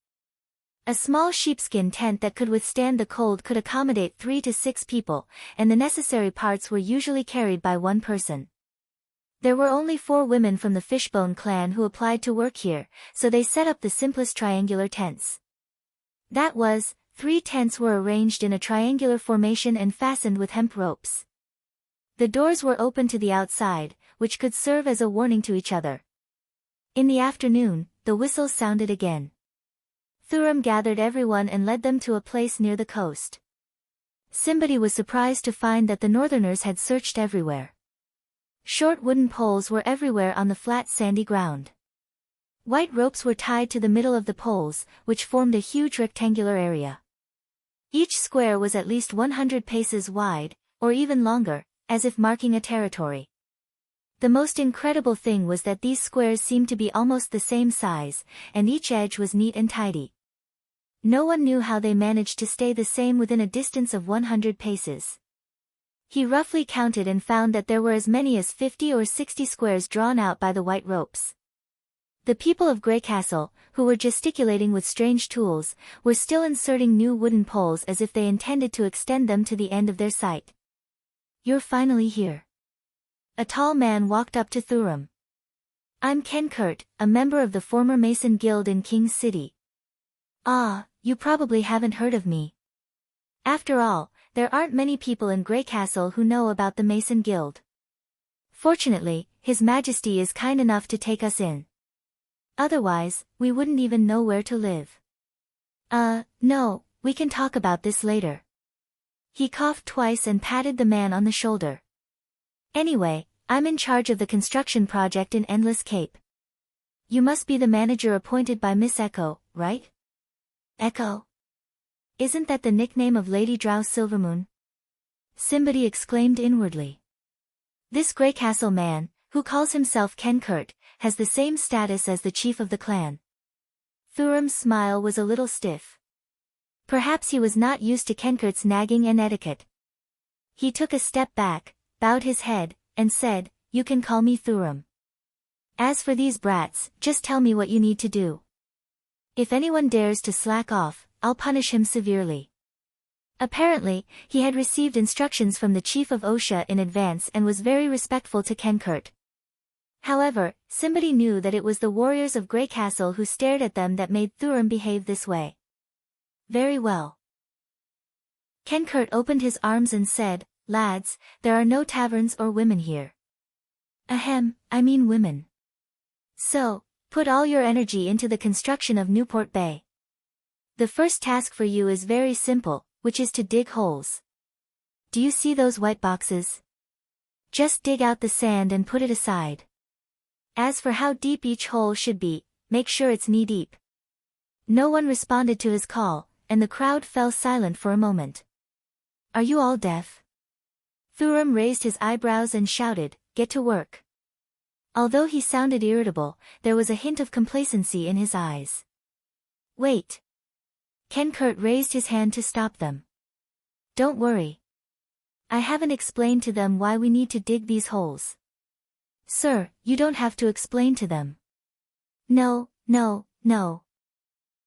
A small sheepskin tent that could withstand the cold could accommodate 3 to 6 people, and the necessary parts were usually carried by one person. There were only 4 women from the Fishbone clan who applied to work here, so they set up the simplest triangular tents. That was, 3 tents were arranged in a triangular formation and fastened with hemp ropes. The doors were open to the outside, which could serve as a warning to each other. In the afternoon, the whistles sounded again. Thuram gathered everyone and led them to a place near the coast. Somebody was surprised to find that the northerners had searched everywhere. Short wooden poles were everywhere on the flat sandy ground. White ropes were tied to the middle of the poles, which formed a huge rectangular area. Each square was at least 100 paces wide, or even longer, as if marking a territory. The most incredible thing was that these squares seemed to be almost the same size, and each edge was neat and tidy. No one knew how they managed to stay the same within a distance of 100 paces. He roughly counted and found that there were as many as 50 or 60 squares drawn out by the white ropes. The people of Greycastle, who were gesticulating with strange tools, were still inserting new wooden poles as if they intended to extend them to the end of their site. "You're finally here." A tall man walked up to Thuram. "I'm Ken Kurt, a member of the former Mason Guild in King's City." "Ah, you probably haven't heard of me. After all, there aren't many people in Grey Castle who know about the Mason Guild. Fortunately, His Majesty is kind enough to take us in. Otherwise, we wouldn't even know where to live. No, we can talk about this later. He coughed twice and patted the man on the shoulder. Anyway, I'm in charge of the construction project in Endless Cape. You must be the manager appointed by Miss Echo, right? Echo? Isn't that the nickname of Lady Drow Silvermoon? Simbadi exclaimed inwardly. This Grey Castle man, who calls himself Kenkurt, has the same status as the chief of the clan. Thuram's smile was a little stiff. Perhaps he was not used to Kenkurt's nagging and etiquette. He took a step back, bowed his head, and said, "You can call me Thuram. As for these brats, just tell me what you need to do. If anyone dares to slack off, I'll punish him severely." Apparently, he had received instructions from the chief of Osha in advance and was very respectful to Kenkurt. However, Simbadi knew that it was the warriors of Grey Castle who stared at them that made Thuram behave this way. Very well. Kenkurt opened his arms and said, "Lads, there are no taverns or women here." Ahem, I mean women. So, put all your energy into the construction of Newport Bay. The first task for you is very simple, which is to dig holes. Do you see those white boxes? Just dig out the sand and put it aside. As for how deep each hole should be, make sure it's knee-deep. No one responded to his call, and the crowd fell silent for a moment. Are you all deaf? Thuram raised his eyebrows and shouted, "Get to work." Although he sounded irritable, there was a hint of complacency in his eyes. Wait. Kenkurt raised his hand to stop them. Don't worry. I haven't explained to them why we need to dig these holes. Sir, you don't have to explain to them. No.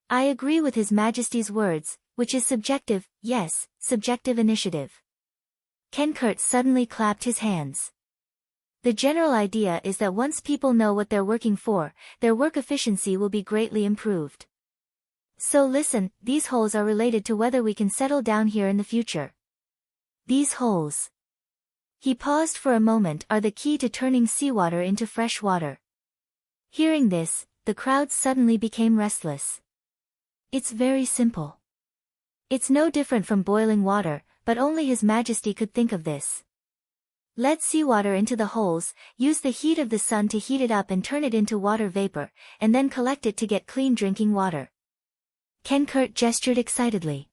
I agree with His Majesty's words, which is subjective, yes, subjective initiative. Kenkurt suddenly clapped his hands. The general idea is that once people know what they're working for, their work efficiency will be greatly improved. So listen, these holes are related to whether we can settle down here in the future. These holes. He paused for a moment, are the key to turning seawater into fresh water. Hearing this, the crowd suddenly became restless. It's very simple. It's no different from boiling water, but only His Majesty could think of this. Let seawater into the holes, use the heat of the sun to heat it up and turn it into water vapor, and then collect it to get clean drinking water. Kenkurt gestured excitedly.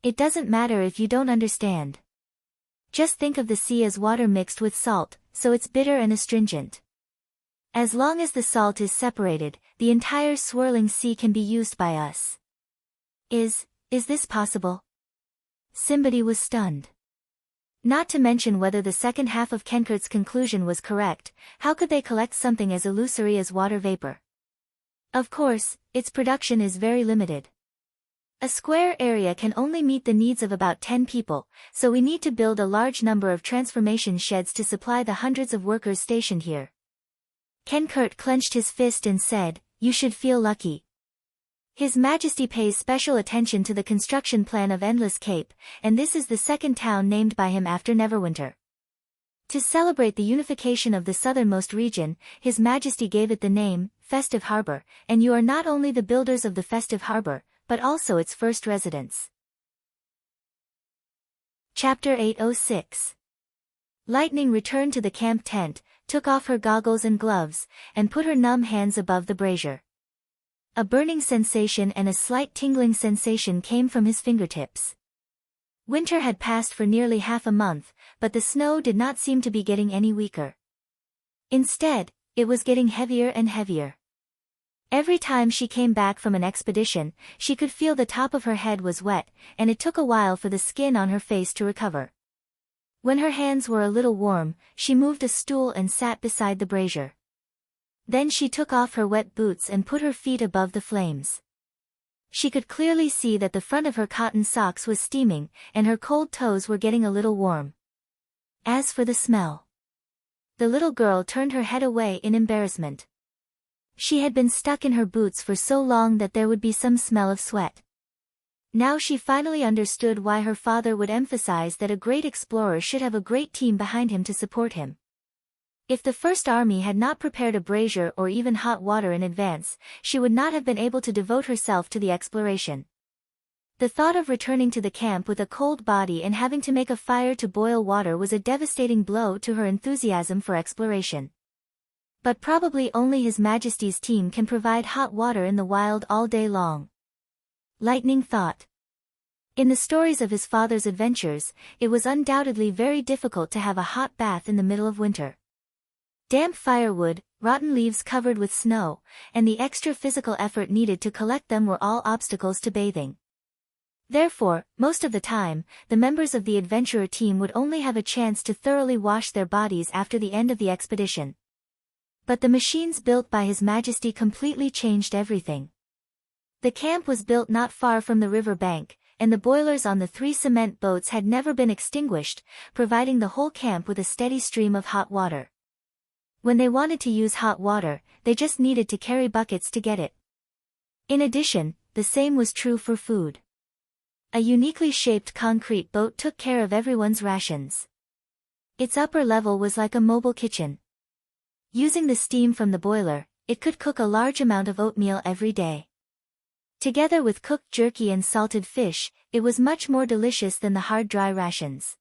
It doesn't matter if you don't understand. Just think of the sea as water mixed with salt, so it's bitter and astringent. As long as the salt is separated, the entire swirling sea can be used by us. Is this possible? Simbadi was stunned. Not to mention whether the second half of Kenkurt's conclusion was correct, how could they collect something as illusory as water vapor? Of course, its production is very limited. A square area can only meet the needs of about 10 people, so we need to build a large number of transformation sheds to supply the hundreds of workers stationed here. Kenkurt clenched his fist and said, "You should feel lucky. His Majesty pays special attention to the construction plan of Endless Cape, and this is the second town named by him after Neverwinter. To celebrate the unification of the southernmost region, His Majesty gave it the name, Festive Harbor, and you are not only the builders of the Festive Harbor, but also its first residents." Chapter 806. Lightning returned to the camp tent, took off her goggles and gloves, and put her numb hands above the brazier. A burning sensation and a slight tingling sensation came from his fingertips. Winter had passed for nearly half a month, but the snow did not seem to be getting any weaker. Instead, it was getting heavier and heavier. Every time she came back from an expedition, she could feel the top of her head was wet, and it took a while for the skin on her face to recover. When her hands were a little warm, she moved a stool and sat beside the brazier. Then she took off her wet boots and put her feet above the flames. She could clearly see that the front of her cotton socks was steaming, and her cold toes were getting a little warm. As for the smell. The little girl turned her head away in embarrassment. She had been stuck in her boots for so long that there would be some smell of sweat. Now she finally understood why her father would emphasize that a great explorer should have a great team behind him to support him. If the First Army had not prepared a brazier or even hot water in advance, she would not have been able to devote herself to the exploration. The thought of returning to the camp with a cold body and having to make a fire to boil water was a devastating blow to her enthusiasm for exploration. But probably only His Majesty's team can provide hot water in the wild all day long. Lightning thought. In the stories of his father's adventures, it was undoubtedly very difficult to have a hot bath in the middle of winter. Damp firewood, rotten leaves covered with snow, and the extra physical effort needed to collect them were all obstacles to bathing. Therefore, most of the time, the members of the adventurer team would only have a chance to thoroughly wash their bodies after the end of the expedition. But the machines built by His Majesty completely changed everything. The camp was built not far from the river bank, and the boilers on the 3 cement boats had never been extinguished, providing the whole camp with a steady stream of hot water. When they wanted to use hot water, they just needed to carry buckets to get it. In addition, the same was true for food. A uniquely shaped concrete boat took care of everyone's rations. Its upper level was like a mobile kitchen. Using the steam from the boiler, it could cook a large amount of oatmeal every day. Together with cooked jerky and salted fish, it was much more delicious than the hard dry rations.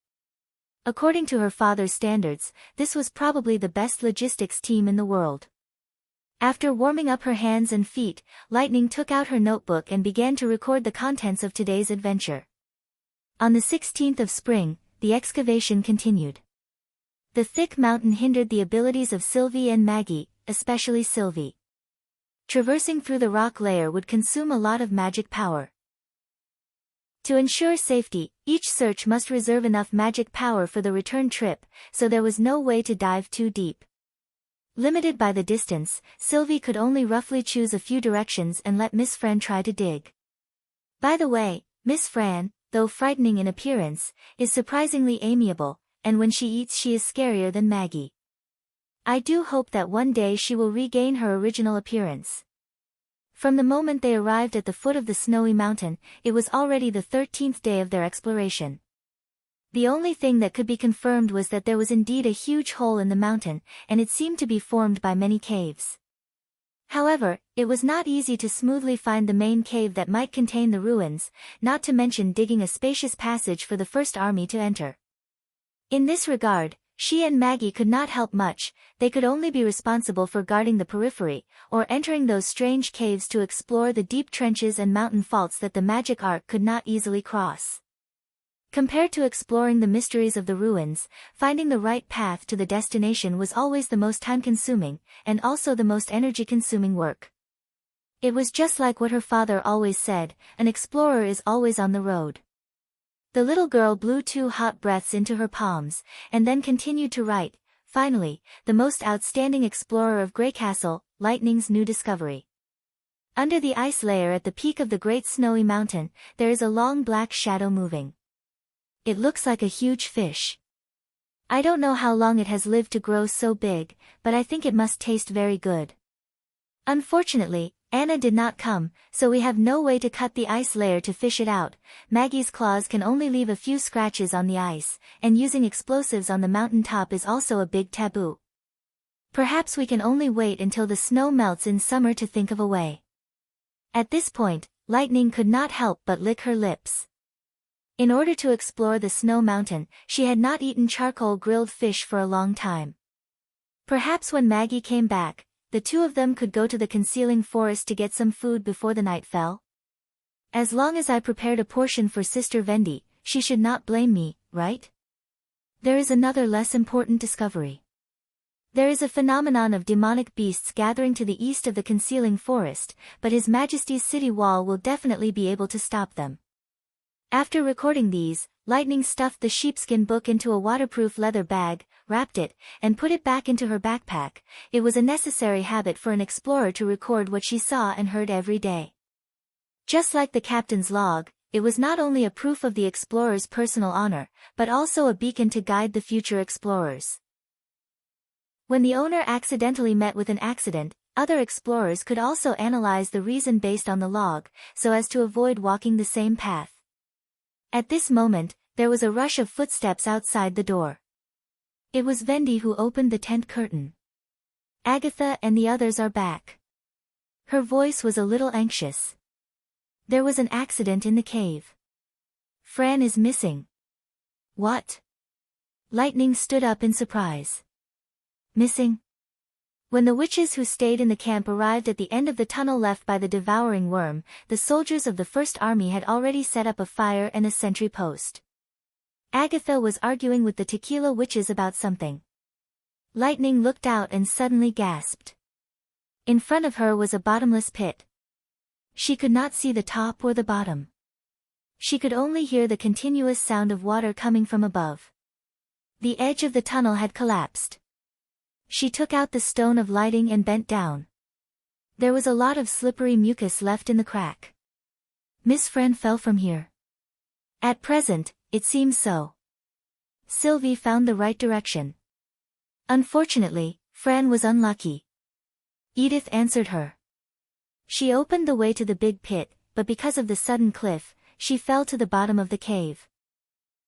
According to her father's standards, this was probably the best logistics team in the world. After warming up her hands and feet, Lightning took out her notebook and began to record the contents of today's adventure. On the 16th of spring, the excavation continued. The thick mountain hindered the abilities of Sylvie and Maggie, especially Sylvie. Traversing through the rock layer would consume a lot of magic power. To ensure safety, each search must reserve enough magic power for the return trip, so there was no way to dive too deep. Limited by the distance, Sylvie could only roughly choose a few directions and let Miss Fran try to dig. By the way, Miss Fran, though frightening in appearance, is surprisingly amiable, and when she eats she is scarier than Maggie. I do hope that one day she will regain her original appearance. From the moment they arrived at the foot of the snowy mountain, it was already the 13th day of their exploration. The only thing that could be confirmed was that there was indeed a huge hole in the mountain, and it seemed to be formed by many caves. However, it was not easy to smoothly find the main cave that might contain the ruins, not to mention digging a spacious passage for the First Army to enter. In this regard, she and Maggie could not help much. They could only be responsible for guarding the periphery, or entering those strange caves to explore the deep trenches and mountain faults that the magic ark could not easily cross. Compared to exploring the mysteries of the ruins, finding the right path to the destination was always the most time-consuming, and also the most energy-consuming work. It was just like what her father always said, an explorer is always on the road. The little girl blew 2 hot breaths into her palms, and then continued to write. Finally, the most outstanding explorer of Grey Castle, Lightning's new discovery. Under the ice layer at the peak of the great snowy mountain, there is a long black shadow moving. It looks like a huge fish. I don't know how long it has lived to grow so big, but I think it must taste very good. Unfortunately, Anna did not come, so we have no way to cut the ice layer to fish it out. Maggie's claws can only leave a few scratches on the ice, and using explosives on the mountain top is also a big taboo. Perhaps we can only wait until the snow melts in summer to think of a way. At this point, Lightning could not help but lick her lips. In order to explore the snow mountain, she had not eaten charcoal grilled fish for a long time. Perhaps when Maggie came back, the two of them could go to the concealing forest to get some food before the night fell. As long as I prepared a portion for Sister Vendi, she should not blame me, right? There is another less important discovery. There is a phenomenon of demonic beasts gathering to the east of the concealing forest, but His Majesty's city wall will definitely be able to stop them. After recording these, Lightning stuffed the sheepskin book into a waterproof leather bag, wrapped it, and put it back into her backpack. It was a necessary habit for an explorer to record what she saw and heard every day. Just like the captain's log, it was not only a proof of the explorer's personal honor, but also a beacon to guide the future explorers. When the owner accidentally met with an accident, other explorers could also analyze the reason based on the log, so as to avoid walking the same path. At this moment, there was a rush of footsteps outside the door. It was Vendi who opened the tent curtain. Agatha and the others are back. Her voice was a little anxious. There was an accident in the cave. Fran is missing. What? Lightning stood up in surprise. Missing? When the witches who stayed in the camp arrived at the end of the tunnel left by the devouring worm, the soldiers of the First Army had already set up a fire and a sentry post. Agatha was arguing with the tequila witches about something. Lightning looked out and suddenly gasped. In front of her was a bottomless pit. She could not see the top or the bottom. She could only hear the continuous sound of water coming from above. The edge of the tunnel had collapsed. She took out the stone of lighting and bent down. There was a lot of slippery mucus left in the crack. Miss Fran fell from here. At present, it seems so. Sylvie found the right direction. Unfortunately, Fran was unlucky. Edith answered her. She opened the way to the big pit, but because of the sudden cliff, she fell to the bottom of the cave.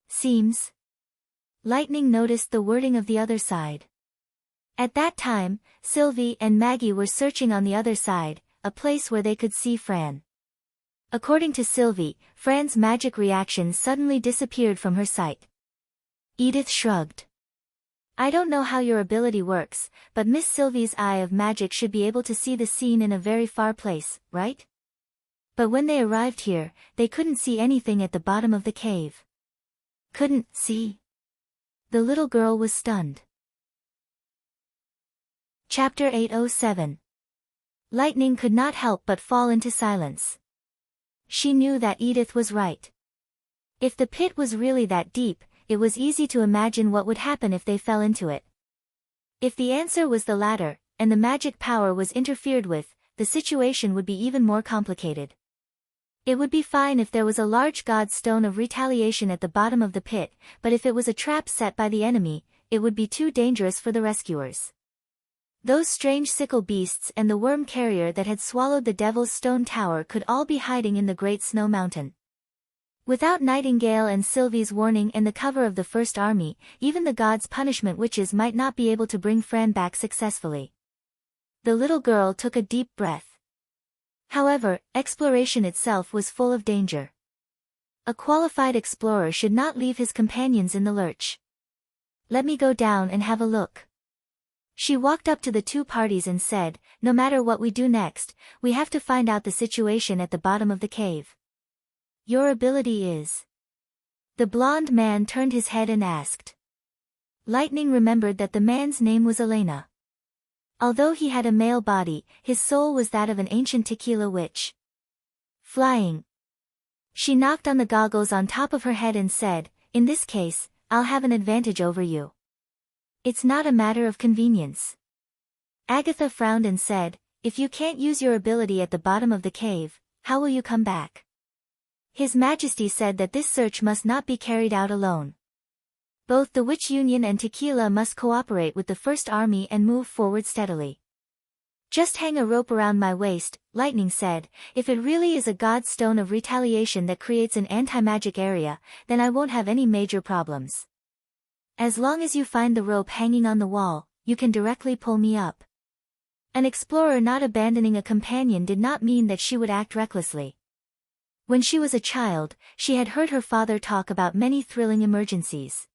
Seems. Lightning noticed the wording of the other side. At that time, Sylvie and Maggie were searching on the other side, a place where they could see Fran. According to Sylvie, Fran's magic reaction suddenly disappeared from her sight. Edith shrugged. I don't know how your ability works, but Miss Sylvie's eye of magic should be able to see the scene in a very far place, right? But when they arrived here, they couldn't see anything at the bottom of the cave. Couldn't see? The little girl was stunned. Chapter 807. Lightning could not help but fall into silence. She knew that Edith was right. If the pit was really that deep, it was easy to imagine what would happen if they fell into it. If the answer was the latter, and the magic power was interfered with, the situation would be even more complicated. It would be fine if there was a large god stone of retaliation at the bottom of the pit, but if it was a trap set by the enemy, it would be too dangerous for the rescuers. Those strange sickle beasts and the worm carrier that had swallowed the Devil's Stone Tower could all be hiding in the Great Snow Mountain. Without Nightingale and Sylvie's warning and the cover of the First Army, even the God's Punishment witches might not be able to bring Fran back successfully. The little girl took a deep breath. However, exploration itself was full of danger. A qualified explorer should not leave his companions in the lurch. Let me go down and have a look. She walked up to the two parties and said, no matter what we do next, we have to find out the situation at the bottom of the cave. Your ability is? The blonde man turned his head and asked. Lightning remembered that the man's name was Elena. Although he had a male body, his soul was that of an ancient tequila witch. Flying. She knocked on the goggles on top of her head and said, in this case, I'll have an advantage over you. It's not a matter of convenience. Agatha frowned and said, if you can't use your ability at the bottom of the cave, how will you come back? His Majesty said that this search must not be carried out alone. Both the Witch Union and Tequila must cooperate with the First Army and move forward steadily. Just hang a rope around my waist, Lightning said. If it really is a god stone of retaliation that creates an anti-magic area, then I won't have any major problems. As long as you find the rope hanging on the wall, you can directly pull me up. An explorer not abandoning a companion did not mean that she would act recklessly. When she was a child, she had heard her father talk about many thrilling emergencies.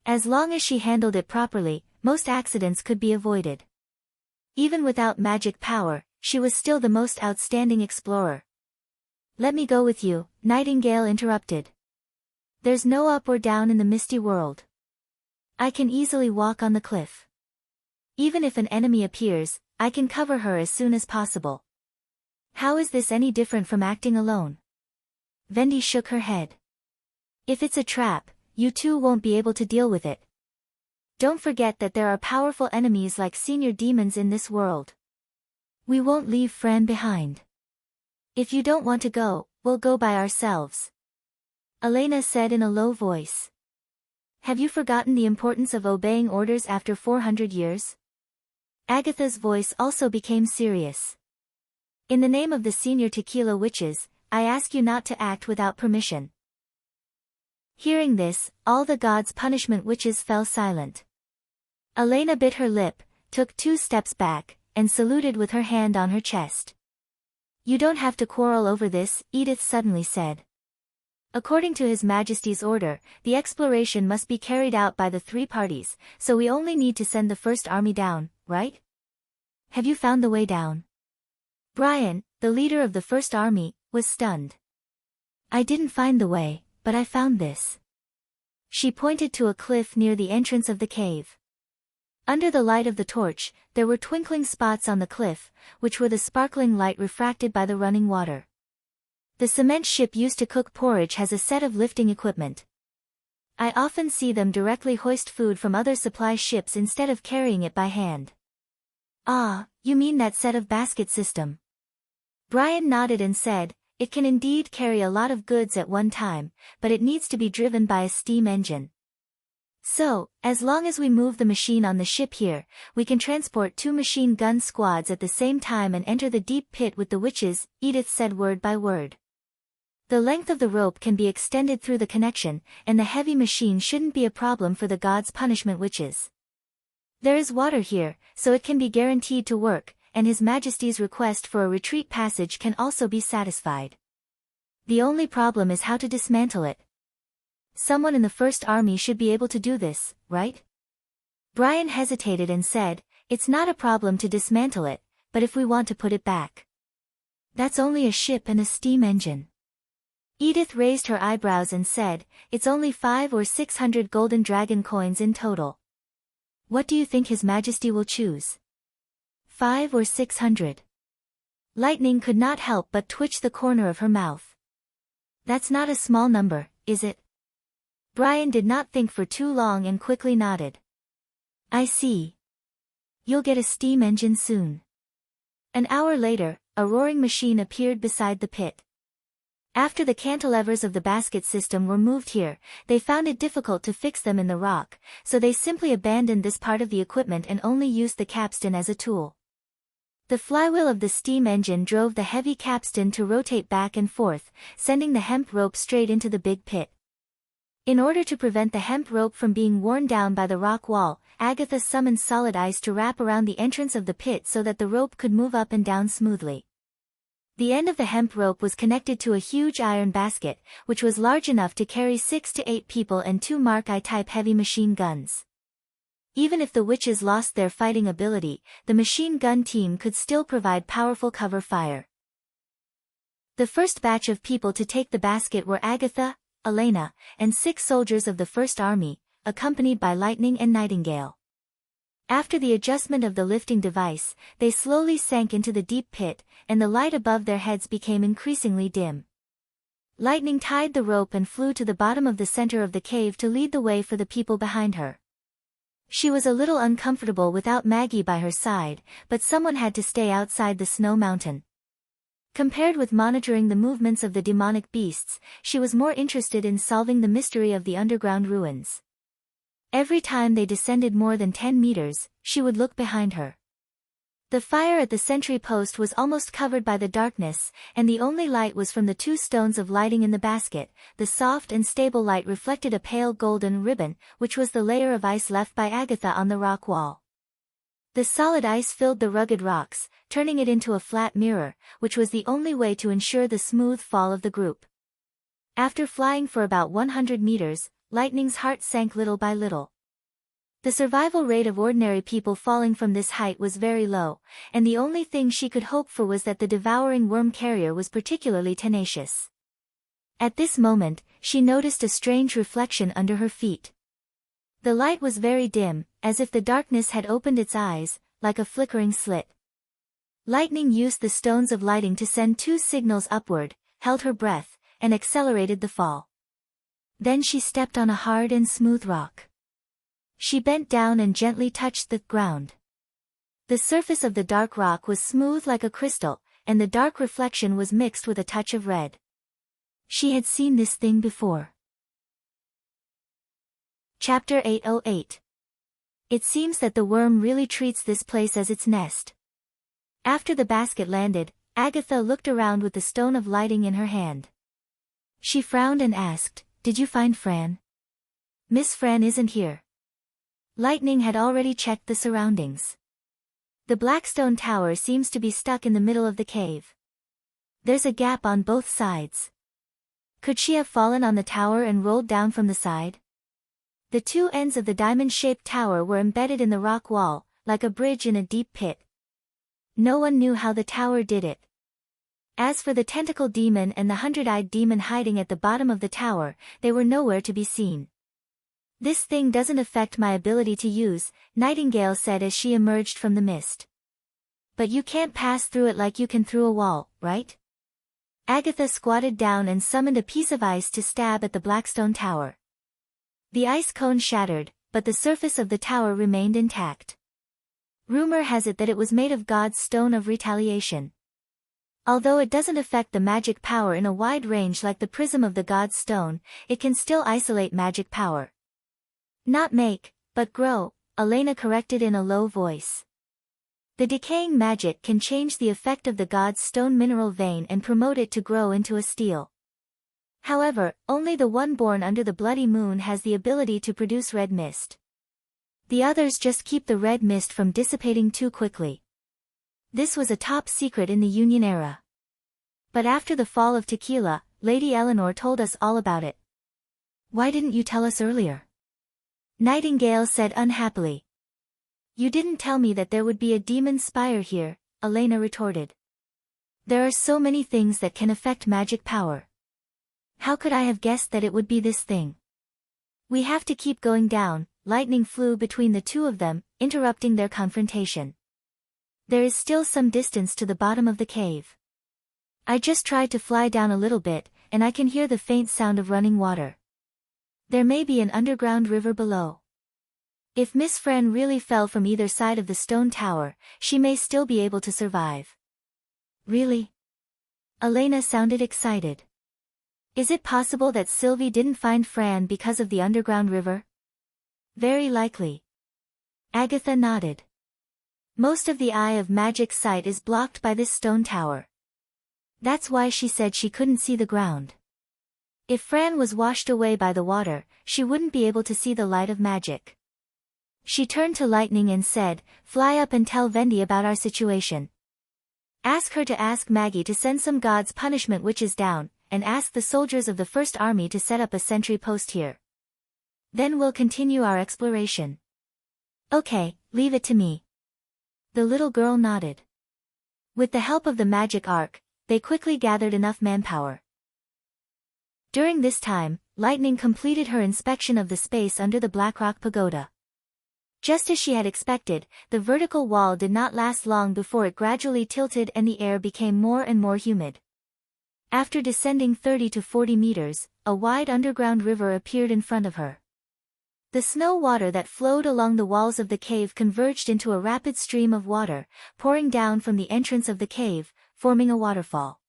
As long as she handled it properly, most accidents could be avoided. Even without magic power, she was still the most outstanding explorer. Let me go with you, Nightingale interrupted. There's no up or down in the misty world. I can easily walk on the cliff. Even if an enemy appears, I can cover her as soon as possible. How is this any different from acting alone? Vendi shook her head. If it's a trap, you two won't be able to deal with it. Don't forget that there are powerful enemies like senior demons in this world. We won't leave Fran behind. If you don't want to go, we'll go by ourselves. Elena said in a low voice. Have you forgotten the importance of obeying orders after 400 years? Agatha's voice also became serious. In the name of the senior tequila witches, I ask you not to act without permission. Hearing this, all the gods' punishment witches fell silent. Elena bit her lip, took 2 steps back, and saluted with her hand on her chest. You don't have to quarrel over this, Edith suddenly said. According to His Majesty's order, the exploration must be carried out by the 3 parties, so we only need to send the first army down, right? Have you found the way down? Brian, the leader of the first army, was stunned. I didn't find the way, but I found this. She pointed to a cliff near the entrance of the cave. Under the light of the torch, there were twinkling spots on the cliff, which were the sparkling light refracted by the running water. The cement ship used to cook porridge has a set of lifting equipment. I often see them directly hoist food from other supply ships instead of carrying it by hand. Ah, you mean that set of basket system? Brian nodded and said, it can indeed carry a lot of goods at one time, but it needs to be driven by a steam engine. So, as long as we move the machine on the ship here, we can transport 2 machine gun squads at the same time and enter the deep pit with the witches, Edith said word by word. The length of the rope can be extended through the connection, and the heavy machine shouldn't be a problem for the gods' punishment witches. There is water here, so it can be guaranteed to work, and His Majesty's request for a retreat passage can also be satisfied. The only problem is how to dismantle it. Someone in the First Army should be able to do this, right? Brian hesitated and said, it's not a problem to dismantle it, but if we want to put it back. That's only a ship and a steam engine. Edith raised her eyebrows and said, it's only 500 or 600 golden dragon coins in total. What do you think His Majesty will choose? 500 or 600? Lightning could not help but twitch the corner of her mouth. That's not a small number, is it? Brian did not think for too long and quickly nodded. I see. You'll get a steam engine soon. An hour later, a roaring machine appeared beside the pit. After the cantilevers of the basket system were moved here, they found it difficult to fix them in the rock, so they simply abandoned this part of the equipment and only used the capstan as a tool. The flywheel of the steam engine drove the heavy capstan to rotate back and forth, sending the hemp rope straight into the big pit. In order to prevent the hemp rope from being worn down by the rock wall, Agatha summoned solid ice to wrap around the entrance of the pit so that the rope could move up and down smoothly. The end of the hemp rope was connected to a huge iron basket, which was large enough to carry 6 to 8 people and 2 Mark I-type heavy machine guns. Even if the witches lost their fighting ability, the machine gun team could still provide powerful cover fire. The first batch of people to take the basket were Agatha, Elena, and 6 soldiers of the First Army, accompanied by Lightning and Nightingale. After the adjustment of the lifting device, they slowly sank into the deep pit, and the light above their heads became increasingly dim. Lightning tied the rope and flew to the bottom of the center of the cave to lead the way for the people behind her. She was a little uncomfortable without Maggie by her side, but someone had to stay outside the snow mountain. Compared with monitoring the movements of the demonic beasts, she was more interested in solving the mystery of the underground ruins. Every time they descended more than 10 meters, she would look behind her. The fire at the sentry post was almost covered by the darkness, and the only light was from the 2 stones of lighting in the basket. The soft and stable light reflected a pale golden ribbon, which was the layer of ice left by Agatha on the rock wall. The solid ice filled the rugged rocks, turning it into a flat mirror, which was the only way to ensure the smooth fall of the group. After flying for about 100 meters, Lightning's heart sank little by little. The survival rate of ordinary people falling from this height was very low, and the only thing she could hope for was that the devouring worm carrier was particularly tenacious. At this moment, she noticed a strange reflection under her feet. The light was very dim, as if the darkness had opened its eyes, like a flickering slit. Lightning used the stones of lighting to send 2 signals upward, held her breath, and accelerated the fall. Then she stepped on a hard and smooth rock. She bent down and gently touched the ground. The surface of the dark rock was smooth like a crystal, and the dark reflection was mixed with a touch of red. She had seen this thing before. Chapter 808. It seems that the worm really treats this place as its nest. After the basket landed, Agatha looked around with the stone of lighting in her hand. She frowned and asked, "Did you find Fran?" "Miss Fran isn't here." Lightning had already checked the surroundings. The Blackstone Tower seems to be stuck in the middle of the cave. There's a gap on both sides. Could she have fallen on the tower and rolled down from the side? The two ends of the diamond-shaped tower were embedded in the rock wall, like a bridge in a deep pit. No one knew how the tower did it. As for the tentacle demon and the hundred-eyed demon hiding at the bottom of the tower, they were nowhere to be seen. "This thing doesn't affect my ability to use," Nightingale said as she emerged from the mist. "But you can't pass through it like you can through a wall, right?" Agatha squatted down and summoned a piece of ice to stab at the Blackstone Tower. The ice cone shattered, but the surface of the tower remained intact. Rumor has it that it was made of God's stone of retaliation. Although it doesn't affect the magic power in a wide range like the prism of the God's stone, it can still isolate magic power. "Not make, but grow," Elena corrected in a low voice. The decaying magic can change the effect of the God's stone mineral vein and promote it to grow into a steel. However, only the one born under the bloody moon has the ability to produce red mist. The others just keep the red mist from dissipating too quickly. This was a top secret in the Union era. But after the fall of Tequila, Lady Eleanor told us all about it. "Why didn't you tell us earlier?" Nightingale said unhappily. "You didn't tell me that there would be a demon spire here," Elena retorted. "There are so many things that can affect magic power. How could I have guessed that it would be this thing?" "We have to keep going down." Lightning flew between the two of them, interrupting their confrontation. "There is still some distance to the bottom of the cave. I just tried to fly down a little bit, and I can hear the faint sound of running water. There may be an underground river below. If Miss Fran really fell from either side of the stone tower, she may still be able to survive." "Really?" Elena sounded excited. "Is it possible that Sylvie didn't find Fran because of the underground river?" "Very likely." Agatha nodded. "Most of the Eye of Magic's sight is blocked by this stone tower. That's why she said she couldn't see the ground. If Fran was washed away by the water, she wouldn't be able to see the light of magic." She turned to Lightning and said, "Fly up and tell Vendy about our situation. Ask her to ask Maggie to send some God's punishment witches down, and ask the soldiers of the First Army to set up a sentry post here. Then we'll continue our exploration." "Okay, leave it to me." The little girl nodded. With the help of the magic arc, they quickly gathered enough manpower. During this time, Lightning completed her inspection of the space under the Blackrock Pagoda. Just as she had expected, the vertical wall did not last long before it gradually tilted and the air became more and more humid. After descending 30 to 40 meters, a wide underground river appeared in front of her. The snow water that flowed along the walls of the cave converged into a rapid stream of water, pouring down from the entrance of the cave, forming a waterfall.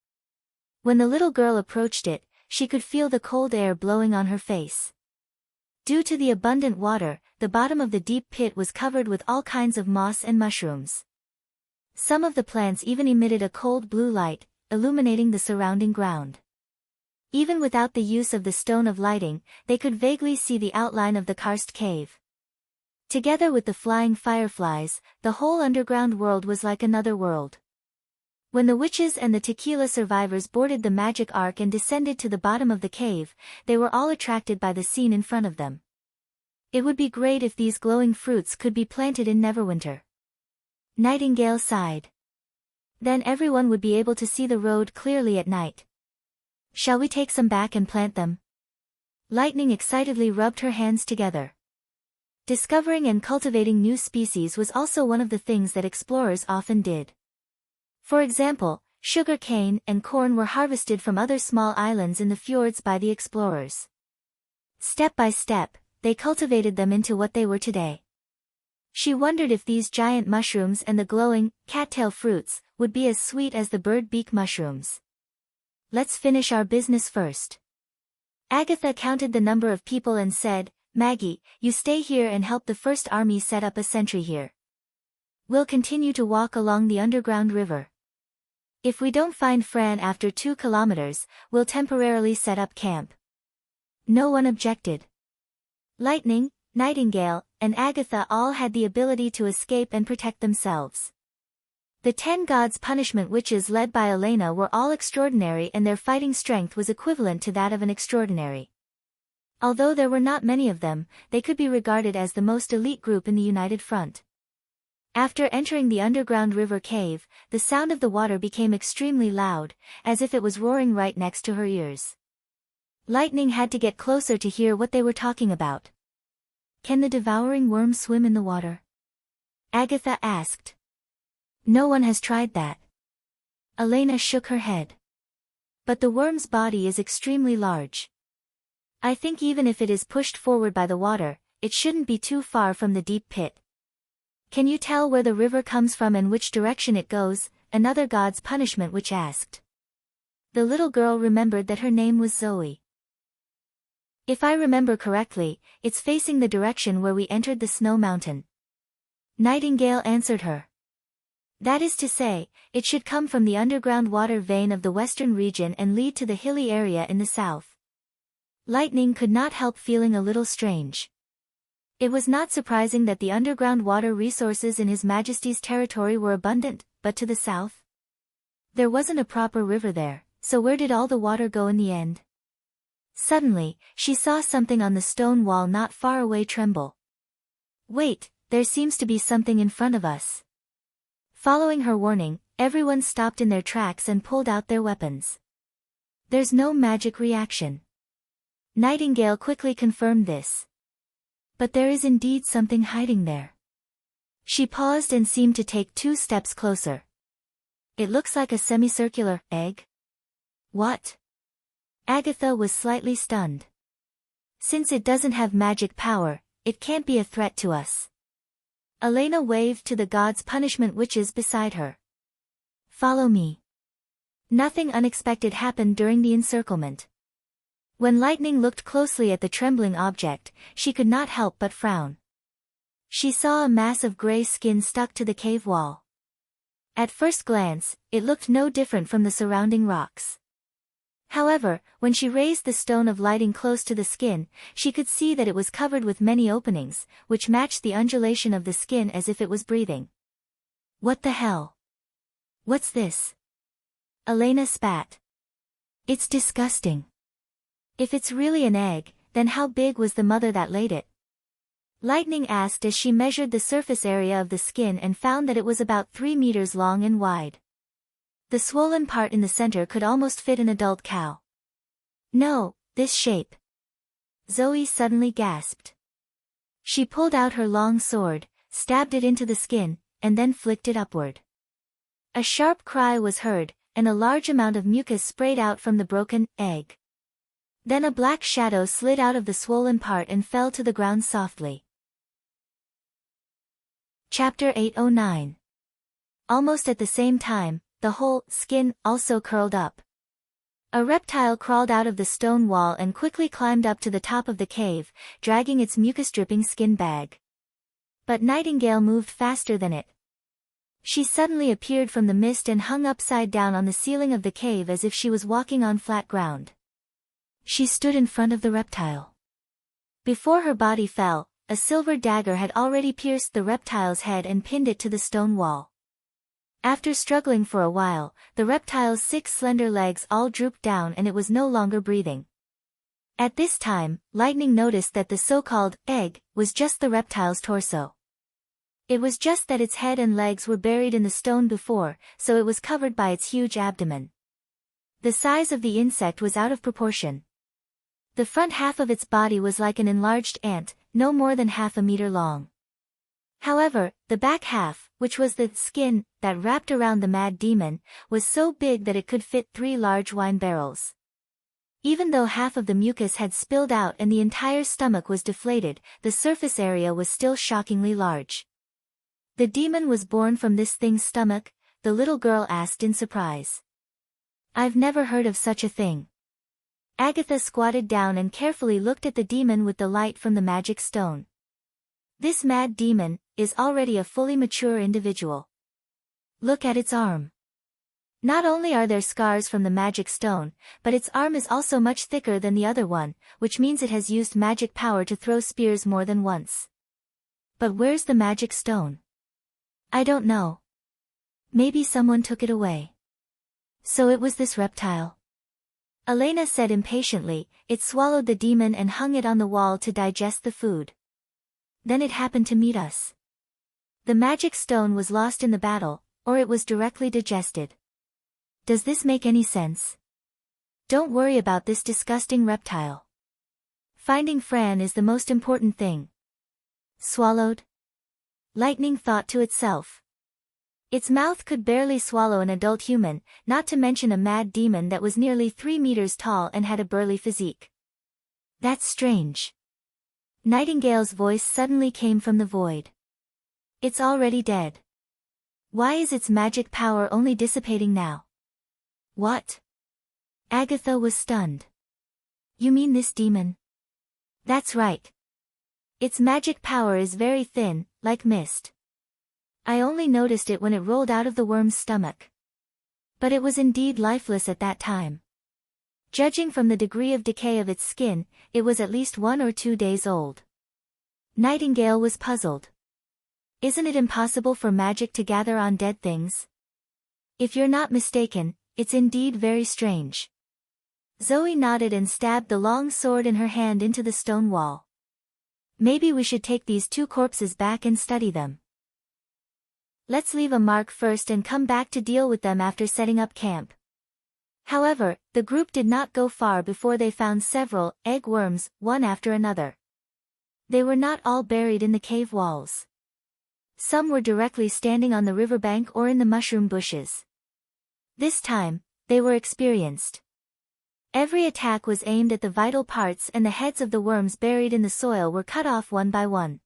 When the little girl approached it, she could feel the cold air blowing on her face. Due to the abundant water, the bottom of the deep pit was covered with all kinds of moss and mushrooms. Some of the plants even emitted a cold blue light, illuminating the surrounding ground. Even without the use of the stone of lighting, they could vaguely see the outline of the karst cave. Together with the flying fireflies, the whole underground world was like another world. When the witches and the Tequila survivors boarded the magic ark and descended to the bottom of the cave, they were all attracted by the scene in front of them. It would be great if these glowing fruits could be planted in Neverwinter. Nightingale sighed. Then everyone would be able to see the road clearly at night. "Shall we take some back and plant them?" Lightning excitedly rubbed her hands together. Discovering and cultivating new species was also one of the things that explorers often did. For example, sugar cane and corn were harvested from other small islands in the fjords by the explorers. Step by step, they cultivated them into what they were today. She wondered if these giant mushrooms and the glowing, cattail fruits, would be as sweet as the bird beak mushrooms. "Let's finish our business first." Agatha counted the number of people and said, Maggie, you stay here and help the First Army set up a sentry here. We'll continue to walk along the underground river. If we don't find Fran after 2 kilometers, we'll temporarily set up camp. No one objected. Lightning, Nightingale, and Agatha all had the ability to escape and protect themselves. The 10 gods' punishment witches led by Elena were all extraordinary, and their fighting strength was equivalent to that of an extraordinary. Although there were not many of them, they could be regarded as the most elite group in the United Front. After entering the underground river cave, the sound of the water became extremely loud, as if it was roaring right next to her ears. Lightning had to get closer to hear what they were talking about. Can the devouring worm swim in the water? Agatha asked. No one has tried that. Elena shook her head. But the worm's body is extremely large. I think even if it is pushed forward by the water, it shouldn't be too far from the deep pit. Can you tell where the river comes from and which direction it goes? Another god's punishment witch asked. The little girl remembered that her name was Zoe. If I remember correctly, it's facing the direction where we entered the snow mountain. Nightingale answered her. That is to say, it should come from the underground water vein of the western region and lead to the hilly area in the south. Lightning could not help feeling a little strange. It was not surprising that the underground water resources in His Majesty's territory were abundant, but to the south? There wasn't a proper river there, so where did all the water go in the end? Suddenly, she saw something on the stone wall not far away tremble. Wait, there seems to be something in front of us. Following her warning, everyone stopped in their tracks and pulled out their weapons. There's no magic reaction. Nightingale quickly confirmed this. But there is indeed something hiding there. She paused and seemed to take 2 steps closer. It looks like a semicircular egg. What? Agatha was slightly stunned. Since it doesn't have magic power, it can't be a threat to us. Elena waved to the gods' punishment witches beside her. Follow me. Nothing unexpected happened during the encirclement. When Lightning looked closely at the trembling object, she could not help but frown. She saw a mass of gray skin stuck to the cave wall. At first glance, it looked no different from the surrounding rocks. However, when she raised the stone of lighting close to the skin, she could see that it was covered with many openings, which matched the undulation of the skin as if it was breathing. What the hell? What's this? Elena spat. It's disgusting. If it's really an egg, then how big was the mother that laid it? Lightning asked as she measured the surface area of the skin and found that it was about 3 meters long and wide. The swollen part in the center could almost fit an adult cow. No, this shape. Zoe suddenly gasped. She pulled out her long sword, stabbed it into the skin, and then flicked it upward. A sharp cry was heard, and a large amount of mucus sprayed out from the broken egg. Then a black shadow slid out of the swollen part and fell to the ground softly. Chapter 809. Almost at the same time, the whole skin also curled up. A reptile crawled out of the stone wall and quickly climbed up to the top of the cave, dragging its mucus-dripping skin bag. But Nightingale moved faster than it. She suddenly appeared from the mist and hung upside down on the ceiling of the cave as if she was walking on flat ground. She stood in front of the reptile. Before her body fell, a silver dagger had already pierced the reptile's head and pinned it to the stone wall. After struggling for a while, the reptile's 6 slender legs all drooped down and it was no longer breathing. At this time, Lightning noticed that the so-called egg was just the reptile's torso. It was just that its head and legs were buried in the stone before, so it was covered by its huge abdomen. The size of the insect was out of proportion. The front half of its body was like an enlarged ant, no more than half a meter long. However, the back half, which was the skin that wrapped around the mad demon, was so big that it could fit 3 large wine barrels. Even though half of the mucus had spilled out and the entire stomach was deflated, the surface area was still shockingly large. The demon was born from this thing's stomach? The little girl asked in surprise. I've never heard of such a thing. Agatha squatted down and carefully looked at the demon with the light from the magic stone. This mad demon is already a fully mature individual. Look at its arm. Not only are there scars from the magic stone, but its arm is also much thicker than the other one, which means it has used magic power to throw spears more than once. But where's the magic stone? I don't know. Maybe someone took it away. So it was this reptile. Elena said impatiently. It swallowed the demon and hung it on the wall to digest the food. Then it happened to meet us. The magic stone was lost in the battle, or it was directly digested. Does this make any sense? Don't worry about this disgusting reptile. Finding Fran is the most important thing. Swallowed? Lightning thought to itself. Its mouth could barely swallow an adult human, not to mention a mad demon that was nearly 3 meters tall and had a burly physique. That's strange. Nightingale's voice suddenly came from the void. It's already dead. Why is its magic power only dissipating now? What? Agatha was stunned. You mean this demon? That's right. Its magic power is very thin, like mist. I only noticed it when it rolled out of the worm's stomach. But it was indeed lifeless at that time. Judging from the degree of decay of its skin, it was at least 1 or 2 days old. Nightingale was puzzled. Isn't it impossible for magic to gather on dead things? If you're not mistaken, it's indeed very strange. Zoe nodded and stabbed the long sword in her hand into the stone wall. Maybe we should take these 2 corpses back and study them. Let's leave a mark first and come back to deal with them after setting up camp. However, the group did not go far before they found several egg worms, one after another. They were not all buried in the cave walls. Some were directly standing on the riverbank or in the mushroom bushes. This time, they were experienced. Every attack was aimed at the vital parts and the heads of the worms buried in the soil were cut off one by one.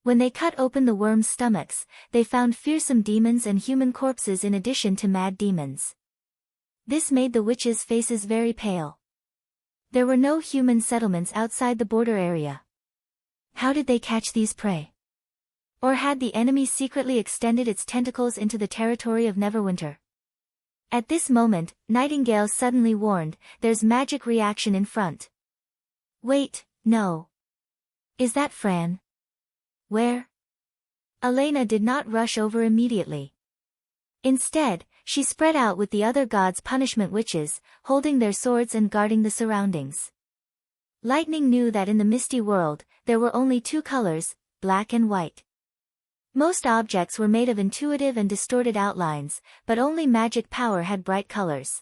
When they cut open the worms' stomachs, they found fearsome demons and human corpses in addition to mad demons. This made the witches' faces very pale. There were no human settlements outside the border area. How did they catch these prey? Or had the enemy secretly extended its tentacles into the territory of Neverwinter? At this moment, Nightingale suddenly warned, "There's magic reaction in front." Wait, no. Is that Fran? Where? Elena did not rush over immediately. Instead, she spread out with the other gods' punishment witches, holding their swords and guarding the surroundings. Lightning knew that in the misty world, there were only 2 colors, black and white. Most objects were made of intuitive and distorted outlines, but only magic power had bright colors.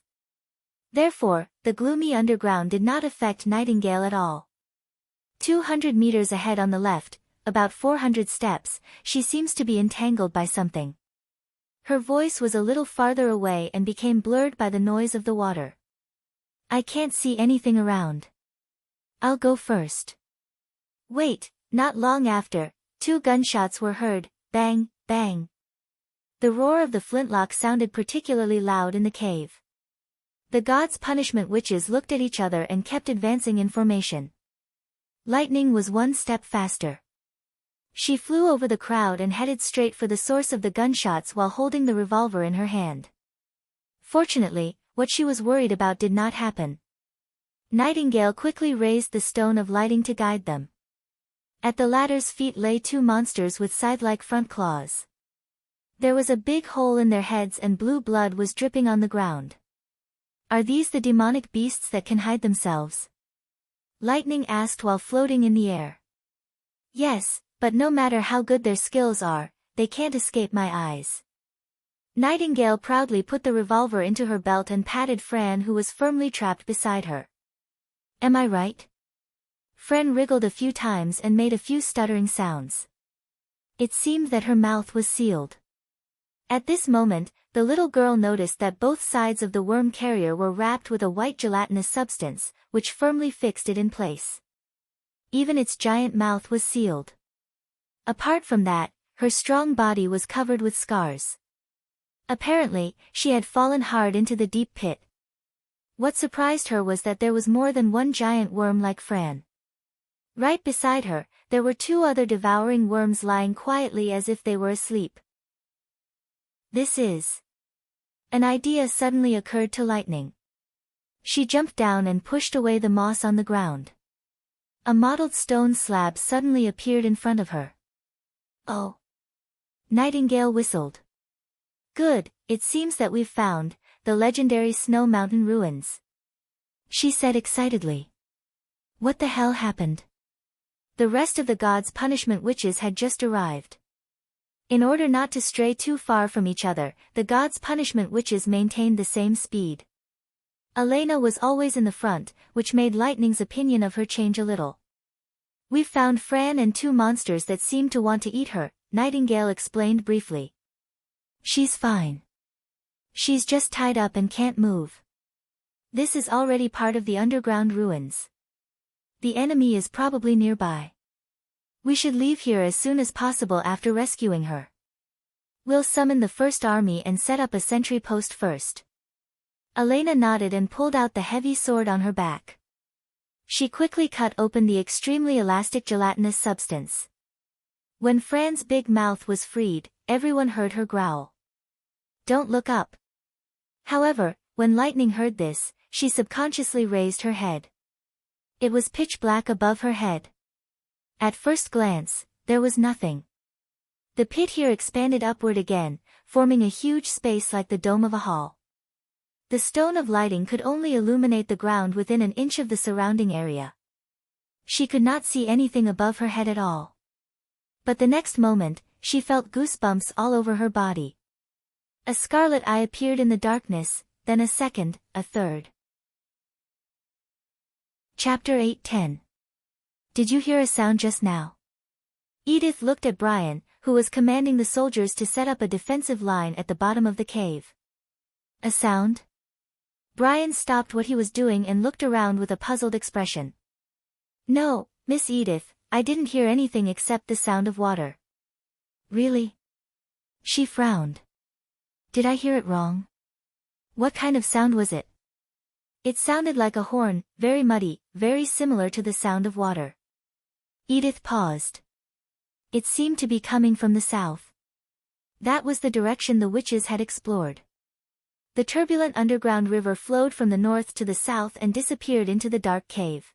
Therefore, the gloomy underground did not affect Nightingale at all. 200 meters ahead on the left, about 400 steps, she seems to be entangled by something. Her voice was a little farther away and became blurred by the noise of the water. I can't see anything around. I'll go first. Wait, not long after, 2 gunshots were heard, bang, bang. The roar of the flintlock sounded particularly loud in the cave. The gods' punishment witches looked at each other and kept advancing in formation. Lightning was 1 step faster. She flew over the crowd and headed straight for the source of the gunshots while holding the revolver in her hand. Fortunately, what she was worried about did not happen. Nightingale quickly raised the stone of lighting to guide them. At the latter's feet lay 2 monsters with scythe-like front claws. There was a big hole in their heads and blue blood was dripping on the ground. Are these the demonic beasts that can hide themselves? Lightning asked while floating in the air. Yes, but no matter how good their skills are, they can't escape my eyes. Nightingale proudly put the revolver into her belt and patted Fran, who was firmly trapped beside her. Am I right? Fran wriggled a few times and made a few stuttering sounds. It seemed that her mouth was sealed. At this moment, the little girl noticed that both sides of the worm carrier were wrapped with a white gelatinous substance, which firmly fixed it in place. Even its giant mouth was sealed. Apart from that, her strong body was covered with scars. Apparently, she had fallen hard into the deep pit. What surprised her was that there was more than one giant worm like Fran. Right beside her, there were two other devouring worms lying quietly as if they were asleep. This is... An idea suddenly occurred to Lightning. She jumped down and pushed away the moss on the ground. A mottled stone slab suddenly appeared in front of her. Oh! Nightingale whistled. Good, it seems that we've found the legendary Snow Mountain ruins, she said excitedly. What the hell happened? The rest of the gods' punishment witches had just arrived. In order not to stray too far from each other, the gods' punishment witches maintained the same speed. Elena was always in the front, which made Lightning's opinion of her change a little. We've found Fran and two monsters that seem to want to eat her, Nightingale explained briefly. She's fine. She's just tied up and can't move. This is already part of the underground ruins. The enemy is probably nearby. We should leave here as soon as possible after rescuing her. We'll summon the first army and set up a sentry post first. Elena nodded and pulled out the heavy sword on her back. She quickly cut open the extremely elastic gelatinous substance. When Fran's big mouth was freed, everyone heard her growl. Don't look up. However, when Lightning heard this, she subconsciously raised her head. It was pitch black above her head. At first glance, there was nothing. The pit here expanded upward again, forming a huge space like the dome of a hall. The stone of lighting could only illuminate the ground within an inch of the surrounding area. She could not see anything above her head at all. But the next moment, she felt goosebumps all over her body. A scarlet eye appeared in the darkness, then a second, a third. Chapter 8:10. Did you hear a sound just now? Edith looked at Brian, who was commanding the soldiers to set up a defensive line at the bottom of the cave. A sound? Brian stopped what he was doing and looked around with a puzzled expression. No, Miss Edith, I didn't hear anything except the sound of water. Really? She frowned. Did I hear it wrong? What kind of sound was it? It sounded like a horn, very muddy, very similar to the sound of water. Edith paused. It seemed to be coming from the south. That was the direction the witches had explored. The turbulent underground river flowed from the north to the south and disappeared into the dark cave.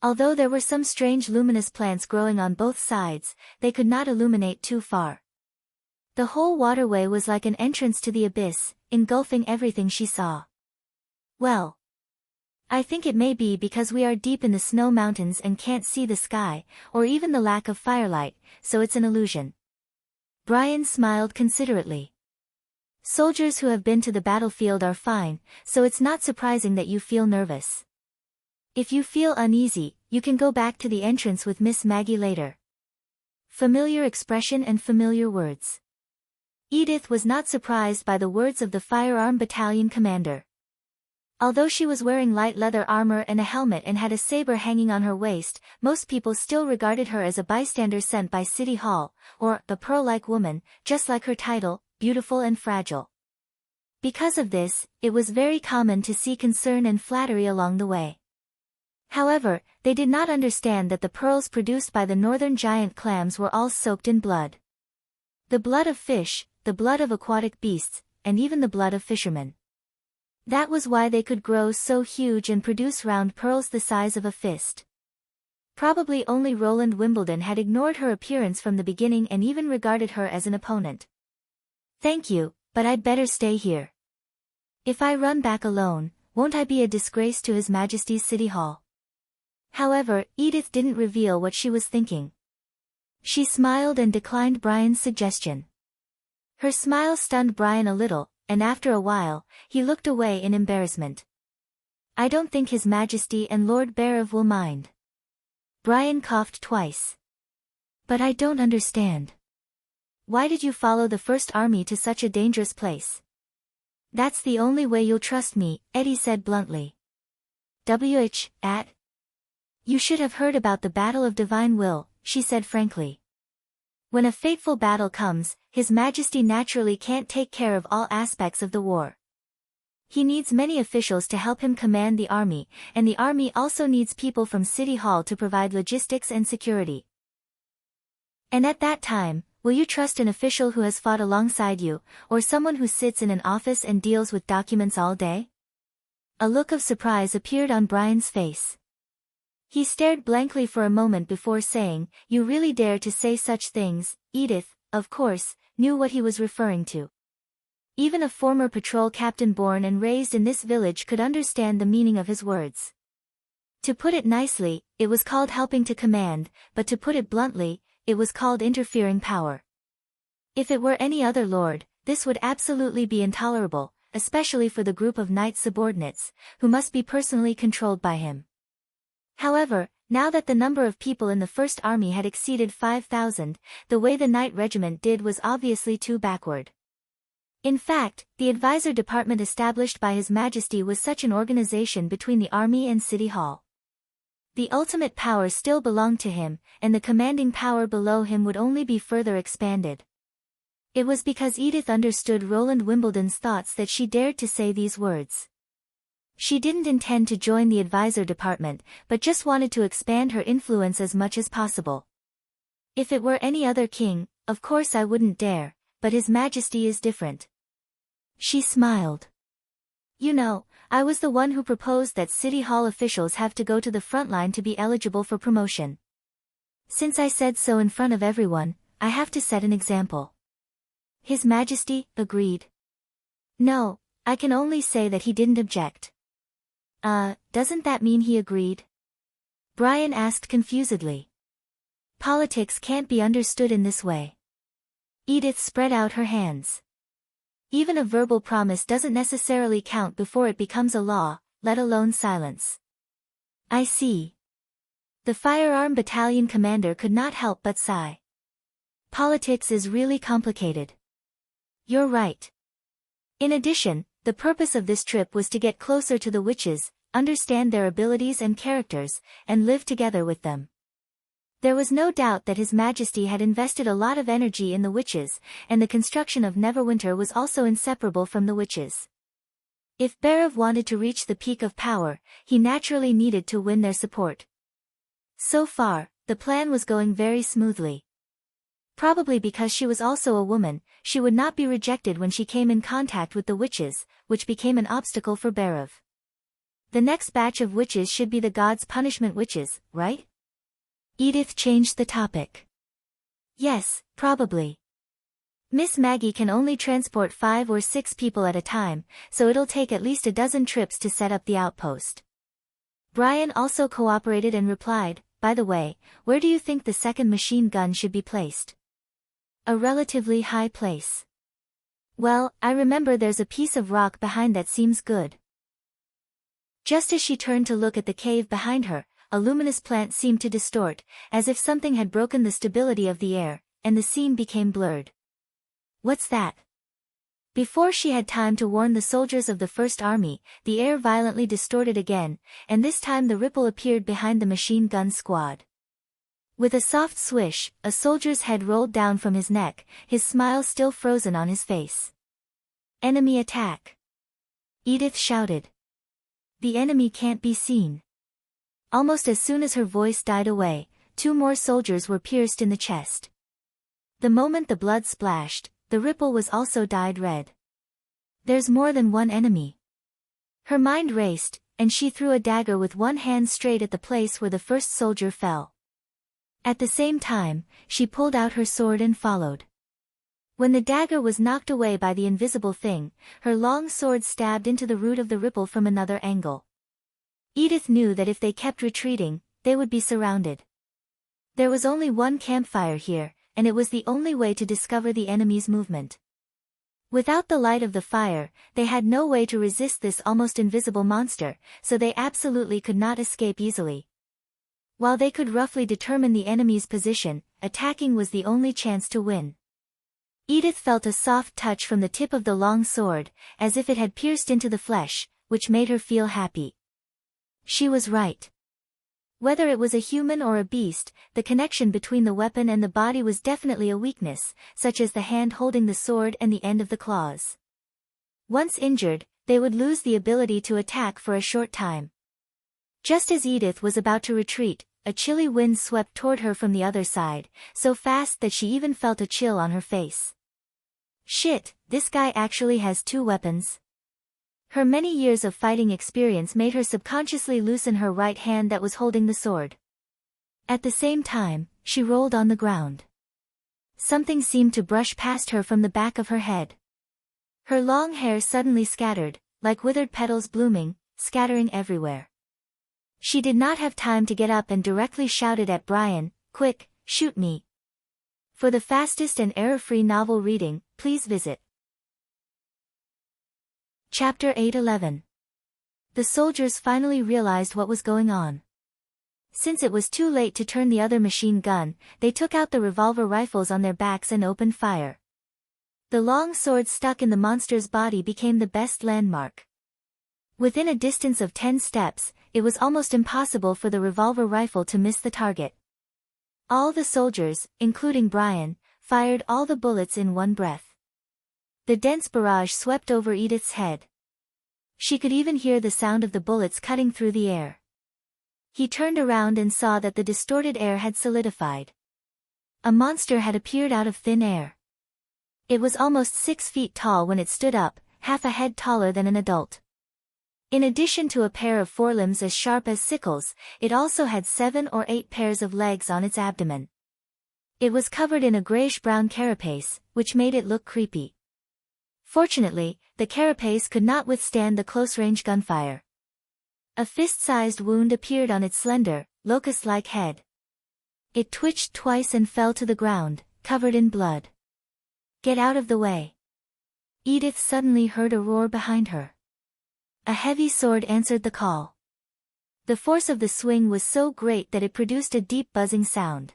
Although there were some strange luminous plants growing on both sides, they could not illuminate too far. The whole waterway was like an entrance to the abyss, engulfing everything she saw. Well, I think it may be because we are deep in the snow mountains and can't see the sky, or even the lack of firelight, so it's an illusion. Brian smiled considerately. Soldiers who have been to the battlefield are fine, so it's not surprising that you feel nervous. If you feel uneasy, you can go back to the entrance with Miss Maggie later. Familiar expression and familiar words. Edith was not surprised by the words of the firearm battalion commander. Although she was wearing light leather armor and a helmet and had a saber hanging on her waist, most people still regarded her as a bystander sent by City Hall, or a pearl-like woman, just like her title, beautiful and fragile. Because of this, it was very common to see concern and flattery along the way. However, they did not understand that the pearls produced by the northern giant clams were all soaked in blood. The blood of fish, the blood of aquatic beasts, and even the blood of fishermen. That was why they could grow so huge and produce round pearls the size of a fist. Probably only Roland Wimbledon had ignored her appearance from the beginning and even regarded her as an opponent. Thank you, but I'd better stay here. If I run back alone, won't I be a disgrace to His Majesty's City Hall? However, Edith didn't reveal what she was thinking. She smiled and declined Brian's suggestion. Her smile stunned Brian a little, and after a while, he looked away in embarrassment. I don't think His Majesty and Lord Barev will mind. Brian coughed twice. But I don't understand. Why did you follow the First Army to such a dangerous place? That's the only way you'll trust me, Eddie said bluntly. You should have heard about the Battle of Divine Will, she said frankly. When a fateful battle comes, His Majesty naturally can't take care of all aspects of the war. He needs many officials to help him command the army, and the army also needs people from City Hall to provide logistics and security. And at that time, will you trust an official who has fought alongside you, or someone who sits in an office and deals with documents all day? A look of surprise appeared on Brian's face. He stared blankly for a moment before saying, "You really dare to say such things?" Edith, of course, knew what he was referring to. Even a former patrol captain born and raised in this village could understand the meaning of his words. To put it nicely, it was called helping to command, but to put it bluntly, it was called interfering power. If it were any other lord, this would absolutely be intolerable, especially for the group of knight subordinates, who must be personally controlled by him. However, now that the number of people in the First Army had exceeded 5,000, the way the knight regiment did was obviously too backward. In fact, the advisor department established by His Majesty was such an organization between the army and City Hall. The ultimate power still belonged to him, and the commanding power below him would only be further expanded. It was because Edith understood Roland Wimbledon's thoughts that she dared to say these words. She didn't intend to join the advisor department, but just wanted to expand her influence as much as possible. If it were any other king, of course I wouldn't dare, but His Majesty is different. She smiled. You know, I was the one who proposed that City Hall officials have to go to the front line to be eligible for promotion. Since I said so in front of everyone, I have to set an example. His Majesty agreed. No, I can only say that he didn't object. Doesn't that mean he agreed? Brian asked confusedly. Politics can't be understood in this way. Edith spread out her hands. Even a verbal promise doesn't necessarily count before it becomes a law, let alone silence. I see. The firearm battalion commander could not help but sigh. Politics is really complicated. You're right. In addition, the purpose of this trip was to get closer to the witches, understand their abilities and characters, and live together with them. There was no doubt that His Majesty had invested a lot of energy in the witches, and the construction of Neverwinter was also inseparable from the witches. If Berev wanted to reach the peak of power, he naturally needed to win their support. So far, the plan was going very smoothly. Probably because she was also a woman, she would not be rejected when she came in contact with the witches, which became an obstacle for Berev. The next batch of witches should be the gods' punishment witches, right? Edith changed the topic. Yes, probably. Miss Maggie can only transport 5 or 6 people at a time, so it'll take at least a dozen trips to set up the outpost. Brian also cooperated and replied, by the way, where do you think the second machine gun should be placed? A relatively high place. Well, I remember there's a piece of rock behind that seems good. Just as she turned to look at the cave behind her, a luminous plant seemed to distort, as if something had broken the stability of the air, and the scene became blurred. What's that? Before she had time to warn the soldiers of the First Army, the air violently distorted again, and this time the ripple appeared behind the machine gun squad. With a soft swish, a soldier's head rolled down from his neck, his smile still frozen on his face. Enemy attack! Edith shouted. The enemy can't be seen. Almost as soon as her voice died away, 2 more soldiers were pierced in the chest. The moment the blood splashed, the ripple was also dyed red. There's more than one enemy. Her mind raced, and she threw a dagger with one hand straight at the place where the first soldier fell. At the same time, she pulled out her sword and followed. When the dagger was knocked away by the invisible thing, her long sword stabbed into the root of the ripple from another angle. Edith knew that if they kept retreating, they would be surrounded. There was only one campfire here, and it was the only way to discover the enemy's movement. Without the light of the fire, they had no way to resist this almost invisible monster, so they absolutely could not escape easily. While they could roughly determine the enemy's position, attacking was the only chance to win. Edith felt a soft touch from the tip of the long sword, as if it had pierced into the flesh, which made her feel happy. She was right. Whether it was a human or a beast, the connection between the weapon and the body was definitely a weakness, such as the hand holding the sword and the end of the claws. Once injured, they would lose the ability to attack for a short time. Just as Edith was about to retreat, a chilly wind swept toward her from the other side, so fast that she even felt a chill on her face. Shit, this guy actually has 2 weapons. Her many years of fighting experience made her subconsciously loosen her right hand that was holding the sword. At the same time, she rolled on the ground. Something seemed to brush past her from the back of her head. Her long hair suddenly scattered, like withered petals blooming, scattering everywhere. She did not have time to get up and directly shouted at Brian, "Quick, shoot me." For the fastest and error-free novel reading, please visit Chapter 811. The soldiers finally realized what was going on. Since it was too late to turn the other machine gun, they took out the revolver rifles on their backs and opened fire. The long sword stuck in the monster's body became the best landmark. Within a distance of 10 steps, it was almost impossible for the revolver rifle to miss the target. All the soldiers, including Brian, fired all the bullets in one breath. The dense barrage swept over Edith's head. She could even hear the sound of the bullets cutting through the air. He turned around and saw that the distorted air had solidified. A monster had appeared out of thin air. It was almost 6 feet tall when it stood up, half a head taller than an adult. In addition to a pair of forelimbs as sharp as sickles, it also had 7 or 8 pairs of legs on its abdomen. It was covered in a grayish-brown carapace, which made it look creepy. Fortunately, the carapace could not withstand the close-range gunfire. A fist-sized wound appeared on its slender, locust-like head. It twitched twice and fell to the ground, covered in blood. "Get out of the way." Edith suddenly heard a roar behind her. A heavy sword answered the call. The force of the swing was so great that it produced a deep buzzing sound.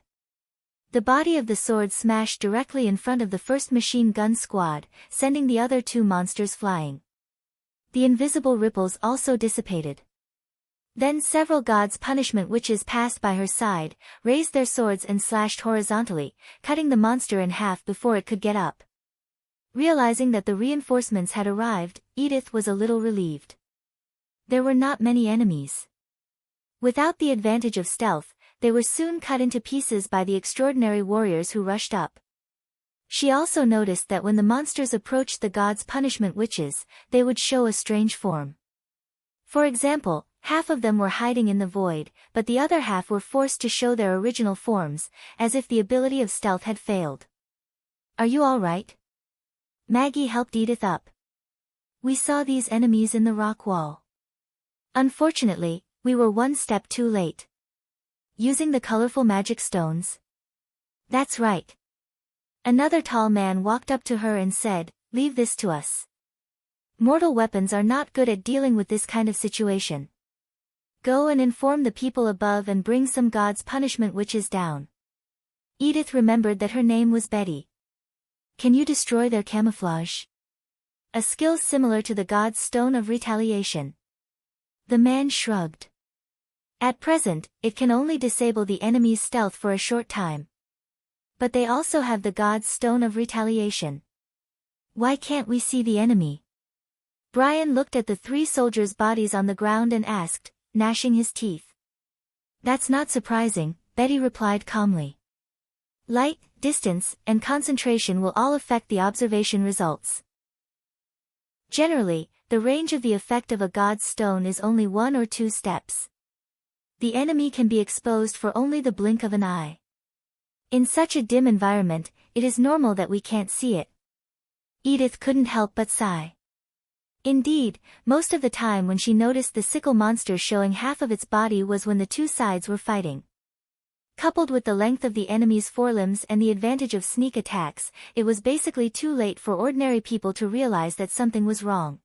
The body of the sword smashed directly in front of the first machine gun squad, sending the other 2 monsters flying. The invisible ripples also dissipated. Then several God's punishment witches passed by her side, raised their swords and slashed horizontally, cutting the monster in half before it could get up. Realizing that the reinforcements had arrived, Edith was a little relieved. There were not many enemies. Without the advantage of stealth, they were soon cut into pieces by the extraordinary warriors who rushed up. She also noticed that when the monsters approached the God's punishment witches, they would show a strange form. For example, half of them were hiding in the void, but the other half were forced to show their original forms, as if the ability of stealth had failed. "Are you all right?" Maggie helped Edith up. "We saw these enemies in the rock wall. Unfortunately, we were 1 step too late." "Using the colorful magic stones?" "That's right." Another tall man walked up to her and said, "Leave this to us. Mortal weapons are not good at dealing with this kind of situation. Go and inform the people above and bring some God's punishment witches down." Edith remembered that her name was Betty. "Can you destroy their camouflage?" "A skill similar to the God's Stone of Retaliation." The man shrugged. "At present, it can only disable the enemy's stealth for a short time. But they also have the God's Stone of Retaliation." "Why can't we see the enemy?" Brian looked at the 3 soldiers' bodies on the ground and asked, gnashing his teeth. "That's not surprising," Betty replied calmly. "Light, distance, and concentration will all affect the observation results. Generally, the range of the effect of a God's stone is only 1 or 2 steps. The enemy can be exposed for only the blink of an eye. In such a dim environment, it is normal that we can't see it." Edith couldn't help but sigh. Indeed, most of the time when she noticed the sickle monster showing half of its body was when the 2 sides were fighting. Coupled with the length of the enemy's forelimbs and the advantage of sneak attacks, it was basically too late for ordinary people to realize that something was wrong.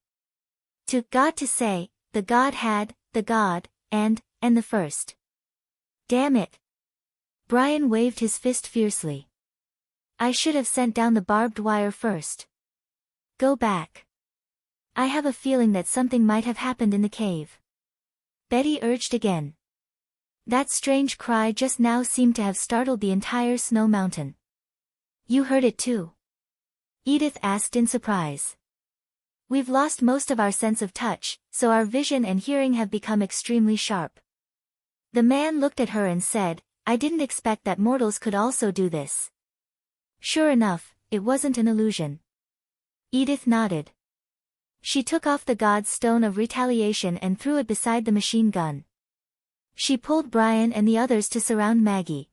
To God to say, the God had, the God, and the first. Damn it. Brian waved his fist fiercely. "I should have sent down the barbed wire first. Go back. I have a feeling that something might have happened in the cave." Betty urged again. That strange cry just now seemed to have startled the entire snow mountain. "You heard it too?" Edith asked in surprise. We've lost most of our sense of touch, so our vision and hearing have become extremely sharp. The man looked at her and said, I didn't expect that mortals could also do this. Sure enough, it wasn't an illusion. Edith nodded. She took off the god's stone of retaliation and threw it beside the machine gun. She pulled Brian and the others to surround Maggie.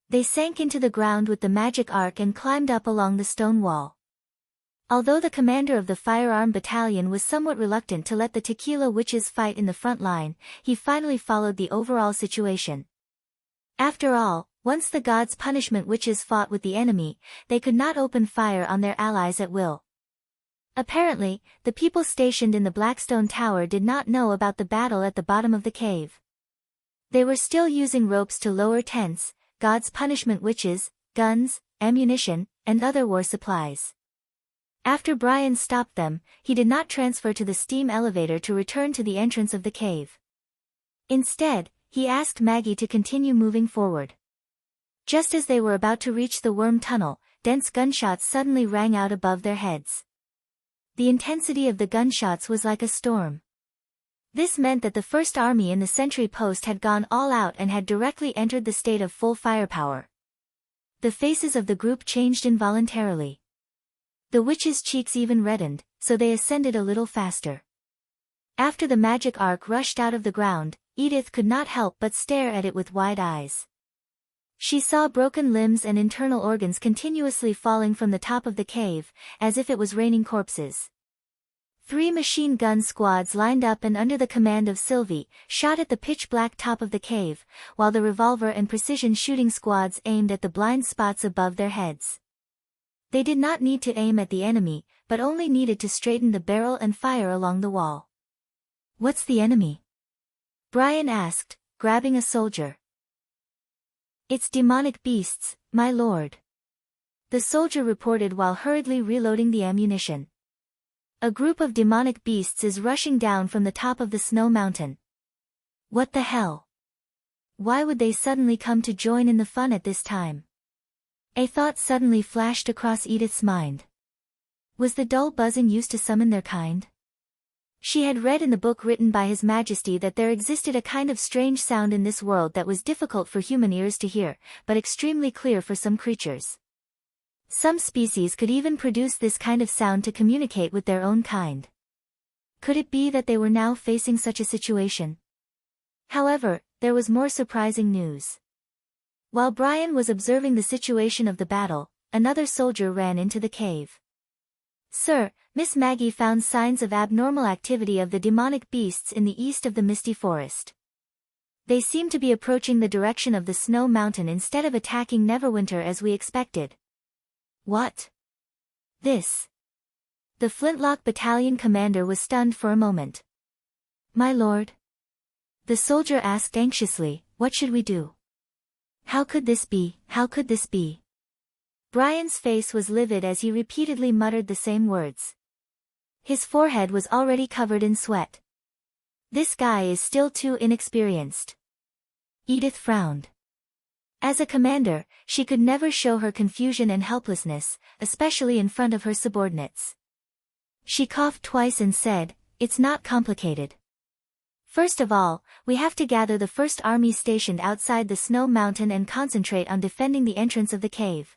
They sank into the ground with the magic arc and climbed up along the stone wall. Although the commander of the firearm battalion was somewhat reluctant to let the tequila witches fight in the front line, he finally followed the overall situation. After all, once the gods' punishment witches fought with the enemy, they could not open fire on their allies at will. Apparently, the people stationed in the Blackstone Tower did not know about the battle at the bottom of the cave. They were still using ropes to lower tents, gods' punishment witches, guns, ammunition, and other war supplies. After Brian stopped them, he did not transfer to the steam elevator to return to the entrance of the cave. Instead, he asked Maggie to continue moving forward. Just as they were about to reach the worm tunnel, dense gunshots suddenly rang out above their heads. The intensity of the gunshots was like a storm. This meant that the First Army in the sentry post had gone all out and had directly entered the state of full firepower. The faces of the group changed involuntarily. The witches' cheeks even reddened, so they ascended a little faster. After the magic arc rushed out of the ground, Edith could not help but stare at it with wide eyes. She saw broken limbs and internal organs continuously falling from the top of the cave, as if it was raining corpses. 3 machine gun squads lined up and under the command of Sylvie, shot at the pitch-black top of the cave, while the revolver and precision shooting squads aimed at the blind spots above their heads. They did not need to aim at the enemy, but only needed to straighten the barrel and fire along the wall. What's the enemy? Brian asked, grabbing a soldier. It's demonic beasts, my lord. The soldier reported while hurriedly reloading the ammunition. A group of demonic beasts is rushing down from the top of the snow mountain. What the hell? Why would they suddenly come to join in the fun at this time? A thought suddenly flashed across Edith's mind. Was the dull buzzing used to summon their kind? She had read in the book written by His Majesty that there existed a kind of strange sound in this world that was difficult for human ears to hear, but extremely clear for some creatures. Some species could even produce this kind of sound to communicate with their own kind. Could it be that they were now facing such a situation? However, there was more surprising news. While Brian was observing the situation of the battle, another soldier ran into the cave. Sir, Miss Maggie found signs of abnormal activity of the demonic beasts in the east of the misty forest. They seem to be approaching the direction of the snow mountain instead of attacking Neverwinter as we expected. What? This? The Flintlock Battalion commander was stunned for a moment. My lord? The soldier asked anxiously, what should we do? How could this be? How could this be? Brian's face was livid as he repeatedly muttered the same words. His forehead was already covered in sweat. This guy is still too inexperienced. Edith frowned. As a commander, she could never show her confusion and helplessness, especially in front of her subordinates. She coughed twice and said, "It's not complicated. First of all, we have to gather the First Army stationed outside the snow mountain and concentrate on defending the entrance of the cave.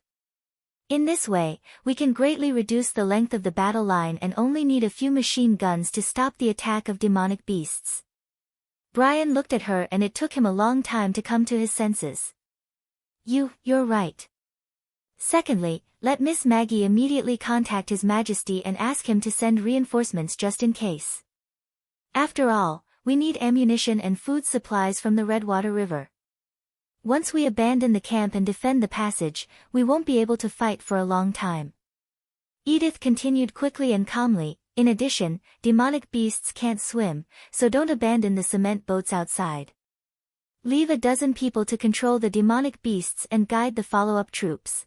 In this way, we can greatly reduce the length of the battle line and only need a few machine guns to stop the attack of demonic beasts." Brian looked at her and it took him a long time to come to his senses. You're right. Secondly, let Miss Maggie immediately contact His Majesty and ask him to send reinforcements just in case. After all, we need ammunition and food supplies from the Redwater River. Once we abandon the camp and defend the passage, we won't be able to fight for a long time. Edith continued quickly and calmly, in addition, demonic beasts can't swim, so don't abandon the cement boats outside. Leave a dozen people to control the demonic beasts and guide the follow-up troops.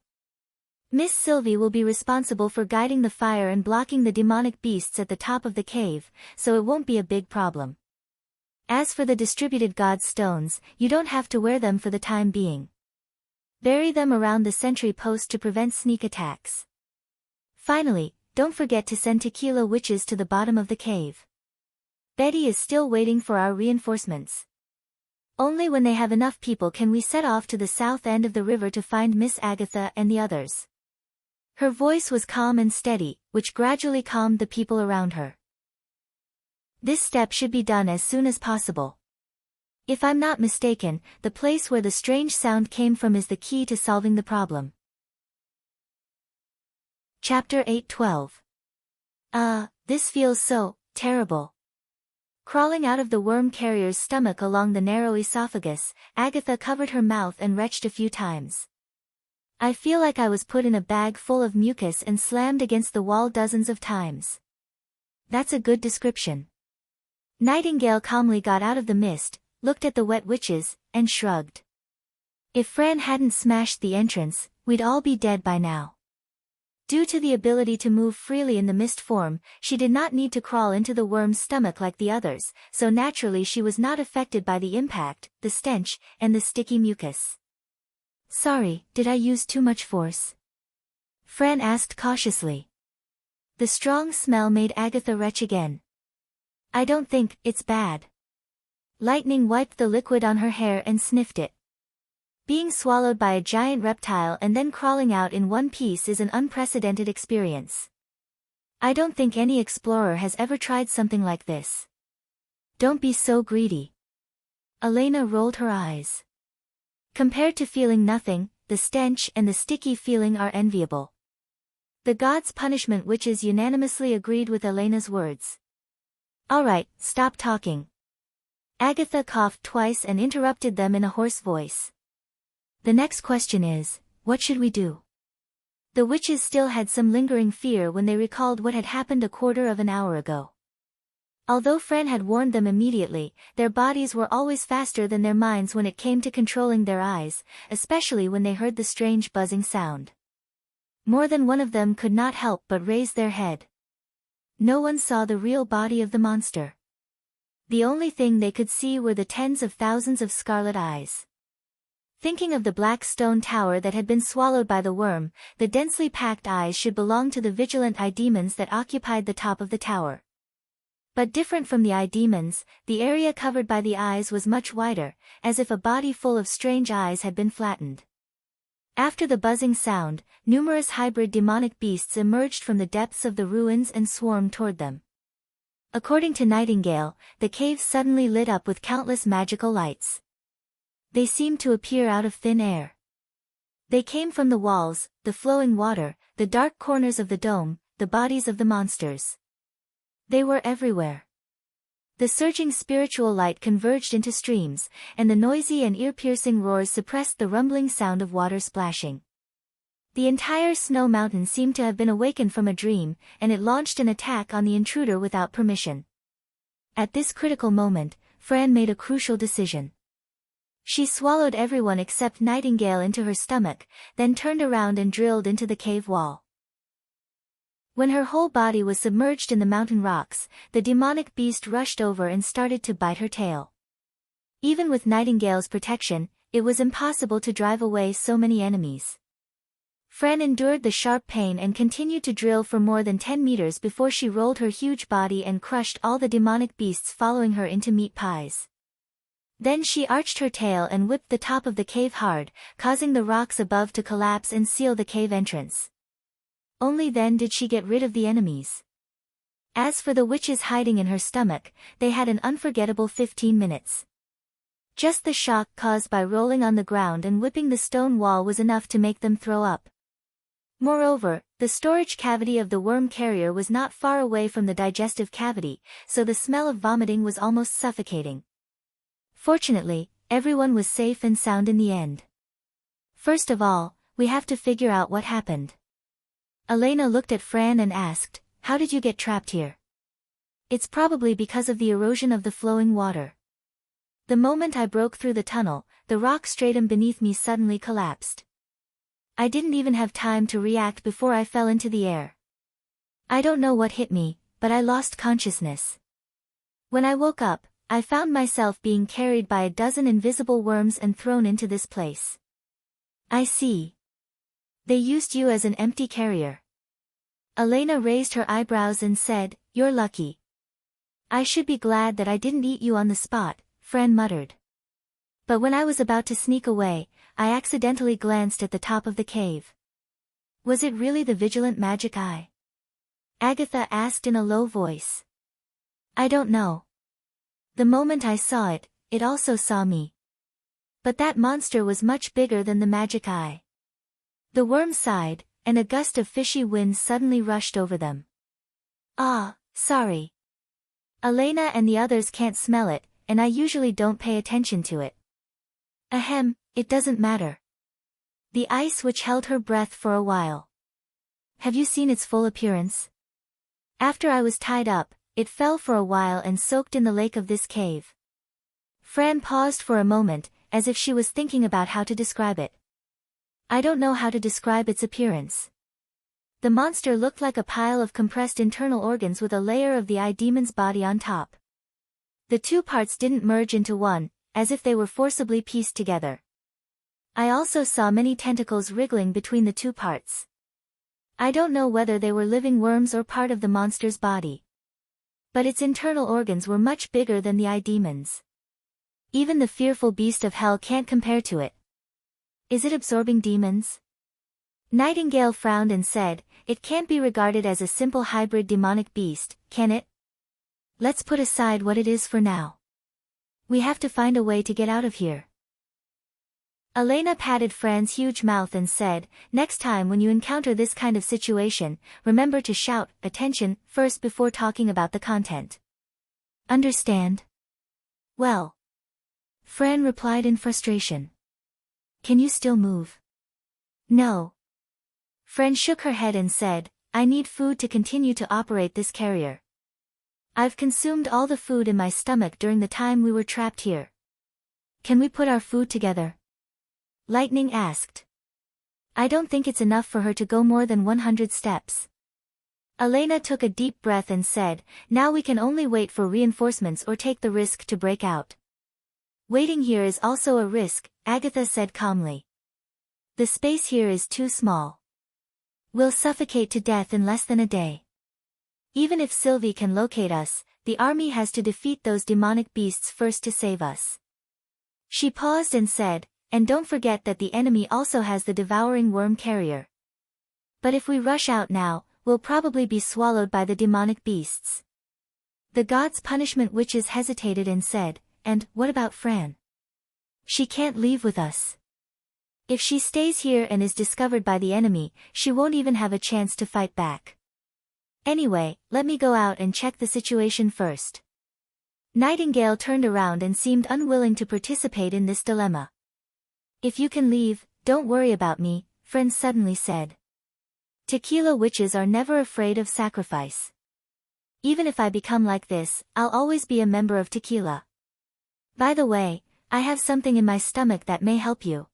Miss Sylvie will be responsible for guiding the fire and blocking the demonic beasts at the top of the cave, so it won't be a big problem. As for the distributed god stones, you don't have to wear them for the time being. Bury them around the sentry post to prevent sneak attacks. Finally, don't forget to send tequila witches to the bottom of the cave. Betty is still waiting for our reinforcements. Only when they have enough people can we set off to the south end of the river to find Miss Agatha and the others." Her voice was calm and steady, which gradually calmed the people around her. "This step should be done as soon as possible. If I'm not mistaken, the place where the strange sound came from is the key to solving the problem." Chapter 8:12. This feels so terrible. Crawling out of the worm carrier's stomach along the narrow esophagus, Agatha covered her mouth and retched a few times. "I feel like I was put in a bag full of mucus and slammed against the wall dozens of times." "That's a good description." Nightingale calmly got out of the mist, looked at the wet witches, and shrugged. "If Fran hadn't smashed the entrance, we'd all be dead by now." Due to the ability to move freely in the mist form, she did not need to crawl into the worm's stomach like the others, so naturally she was not affected by the impact, the stench, and the sticky mucus. "Sorry, did I use too much force?" Fran asked cautiously. The strong smell made Agatha retch again. "I don't think it's bad." Lightning wiped the liquid on her hair and sniffed it. Being swallowed by a giant reptile and then crawling out in one piece is an unprecedented experience. "I don't think any explorer has ever tried something like this." "Don't be so greedy." Elena rolled her eyes. Compared to feeling nothing, the stench and the sticky feeling are enviable. The gods' punishment witches unanimously agreed with Elena's words. "All right, stop talking." Agatha coughed twice and interrupted them in a hoarse voice. "The next question is, what should we do?" The witches still had some lingering fear when they recalled what had happened a quarter of an hour ago. Although Fran had warned them immediately, their bodies were always faster than their minds when it came to controlling their eyes, especially when they heard the strange buzzing sound. More than one of them could not help but raise their head. No one saw the real body of the monster. The only thing they could see were the tens of thousands of scarlet eyes. Thinking of the black stone tower that had been swallowed by the worm, the densely packed eyes should belong to the vigilant eye demons that occupied the top of the tower. But different from the eye demons, the area covered by the eyes was much wider, as if a body full of strange eyes had been flattened. After the buzzing sound, numerous hybrid demonic beasts emerged from the depths of the ruins and swarmed toward them. According to Nightingale, the cave suddenly lit up with countless magical lights. They seemed to appear out of thin air. They came from the walls, the flowing water, the dark corners of the dome, the bodies of the monsters. They were everywhere. The surging spiritual light converged into streams, and the noisy and ear-piercing roars suppressed the rumbling sound of water splashing. The entire snow mountain seemed to have been awakened from a dream, and it launched an attack on the intruder without permission. At this critical moment, Fran made a crucial decision. She swallowed everyone except Nightingale into her stomach, then turned around and drilled into the cave wall. When her whole body was submerged in the mountain rocks, the demonic beast rushed over and started to bite her tail. Even with Nightingale's protection, it was impossible to drive away so many enemies. Fran endured the sharp pain and continued to drill for more than 10 meters before she rolled her huge body and crushed all the demonic beasts following her into meat pies. Then she arched her tail and whipped the top of the cave hard, causing the rocks above to collapse and seal the cave entrance. Only then did she get rid of the enemies. As for the witches hiding in her stomach, they had an unforgettable 15 minutes. Just the shock caused by rolling on the ground and whipping the stone wall was enough to make them throw up. Moreover, the storage cavity of the worm carrier was not far away from the digestive cavity, so the smell of vomiting was almost suffocating. Fortunately, everyone was safe and sound in the end. "First of all, we have to figure out what happened." Elena looked at Fran and asked, "How did you get trapped here?" "It's probably because of the erosion of the flowing water. The moment I broke through the tunnel, the rock stratum beneath me suddenly collapsed. I didn't even have time to react before I fell into the air. I don't know what hit me, but I lost consciousness. When I woke up, I found myself being carried by a dozen invisible worms and thrown into this place." "I see. They used you as an empty carrier." Elena raised her eyebrows and said, "You're lucky." "I should be glad that I didn't eat you on the spot," Fran muttered. "But when I was about to sneak away, I accidentally glanced at the top of the cave." "Was it really the vigilant magic eye?" Agatha asked in a low voice. "I don't know. The moment I saw it, it also saw me. But that monster was much bigger than the magic eye." The worm sighed, and a gust of fishy wind suddenly rushed over them. "Ah, sorry. Elena and the others can't smell it, and I usually don't pay attention to it." "Ahem, it doesn't matter." The ice witch held her breath for a while. "Have you seen its full appearance? After I was tied up, it fell for a while and soaked in the lake of this cave." Fran paused for a moment, as if she was thinking about how to describe it. "I don't know how to describe its appearance. The monster looked like a pile of compressed internal organs with a layer of the eye demon's body on top. The two parts didn't merge into one, as if they were forcibly pieced together. I also saw many tentacles wriggling between the two parts. I don't know whether they were living worms or part of the monster's body. But its internal organs were much bigger than the eye demons. Even the fearful beast of hell can't compare to it." "Is it absorbing demons?" Nightingale frowned and said, "It can't be regarded as a simple hybrid demonic beast, can it? Let's put aside what it is for now. We have to find a way to get out of here." Elena patted Fran's huge mouth and said, "Next time when you encounter this kind of situation, remember to shout, 'Attention,' first before talking about the content. Understand?" "Well," Fran replied in frustration. "Can you still move?" "No." Fran shook her head and said, "I need food to continue to operate this carrier. I've consumed all the food in my stomach during the time we were trapped here." "Can we put our food together?" Lightning asked. "I don't think it's enough for her to go more than 100 steps." Elena took a deep breath and said, "Now we can only wait for reinforcements or take the risk to break out." "Waiting here is also a risk," Agatha said calmly. "The space here is too small. We'll suffocate to death in less than a day. Even if Sylvie can locate us, the army has to defeat those demonic beasts first to save us." She paused and said, "And don't forget that the enemy also has the devouring worm carrier. But if we rush out now, we'll probably be swallowed by the demonic beasts." The God's Punishment witches hesitated and said, "And what about Fran? She can't leave with us. If she stays here and is discovered by the enemy, she won't even have a chance to fight back. Anyway, let me go out and check the situation first." Nightingale turned around and seemed unwilling to participate in this dilemma. "If you can leave, don't worry about me," Fran suddenly said. "Tequila witches are never afraid of sacrifice. Even if I become like this, I'll always be a member of Tequila. By the way, I have something in my stomach that may help you."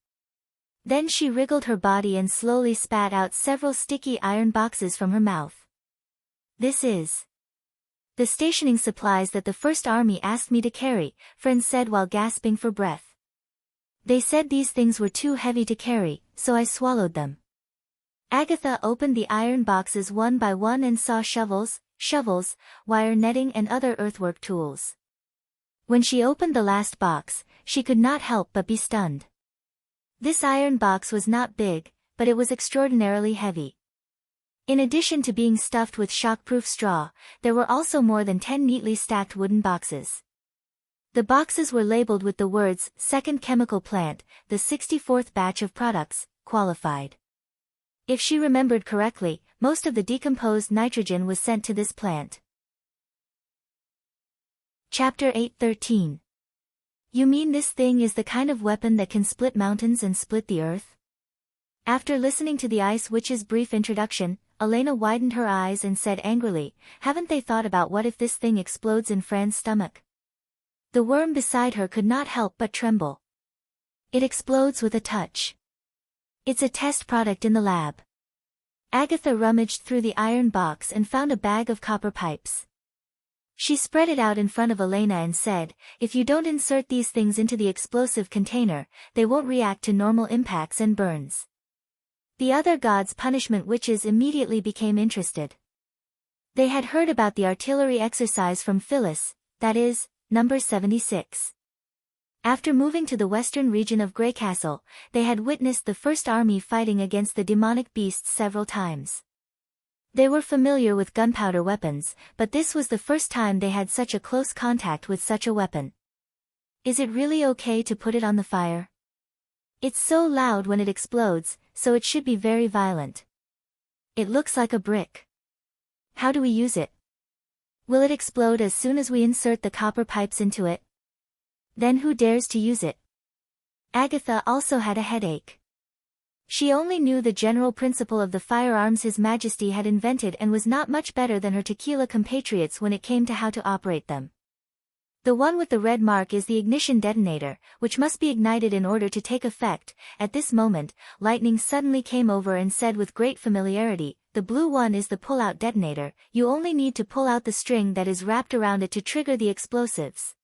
Then she wriggled her body and slowly spat out several sticky iron boxes from her mouth. "This is the stationing supplies that the First Army asked me to carry," Fran said while gasping for breath. "They said these things were too heavy to carry, so I swallowed them." Agatha opened the iron boxes one by one and saw shovels, wire netting and other earthwork tools. When she opened the last box, she could not help but be stunned. This iron box was not big, but it was extraordinarily heavy. In addition to being stuffed with shockproof straw, there were also more than 10 neatly stacked wooden boxes. The boxes were labeled with the words, "Second Chemical Plant, the 64th batch of products, qualified." If she remembered correctly, most of the decomposed nitrogen was sent to this plant. Chapter 8:13. "You mean this thing is the kind of weapon that can split mountains and split the earth?" After listening to the Ice Witch's brief introduction, Elena widened her eyes and said angrily, "Haven't they thought about what if this thing explodes in Fran's stomach?" The worm beside her could not help but tremble. "It explodes with a touch. It's a test product in the lab." Agatha rummaged through the iron box and found a bag of copper pipes. She spread it out in front of Elena and said, "If you don't insert these things into the explosive container, they won't react to normal impacts and burns. The other gods' punishment witches immediately became interested. They had heard about the artillery exercise from Phyllis, that is, number 76. After moving to the western region of Grey Castle, they had witnessed the first army fighting against the demonic beasts several times. They were familiar with gunpowder weapons, but this was the first time they had such a close contact with such a weapon. Is it really okay to put it on the fire? It's so loud when it explodes, so it should be very violent. It looks like a brick. How do we use it? Will it explode as soon as we insert the copper pipes into it? Then who dares to use it? Agatha also had a headache. She only knew the general principle of the firearms His Majesty had invented and was not much better than her tequila compatriots when it came to how to operate them. The one with the red mark is the ignition detonator, which must be ignited in order to take effect. At this moment, Lightning suddenly came over and said with great familiarity, "The blue one is the pull-out detonator, you only need to pull out the string that is wrapped around it to trigger the explosives.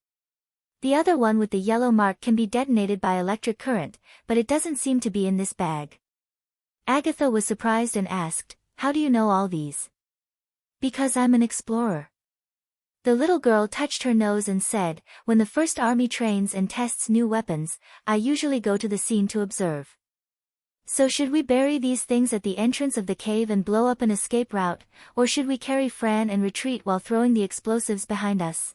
The other one with the yellow mark can be detonated by electric current, but it doesn't seem to be in this bag." Agatha was surprised and asked, "How do you know all these?" "Because I'm an explorer." The little girl touched her nose and said, "When the first army trains and tests new weapons, I usually go to the scene to observe." "So should we bury these things at the entrance of the cave and blow up an escape route, or should we carry Fran and retreat while throwing the explosives behind us?"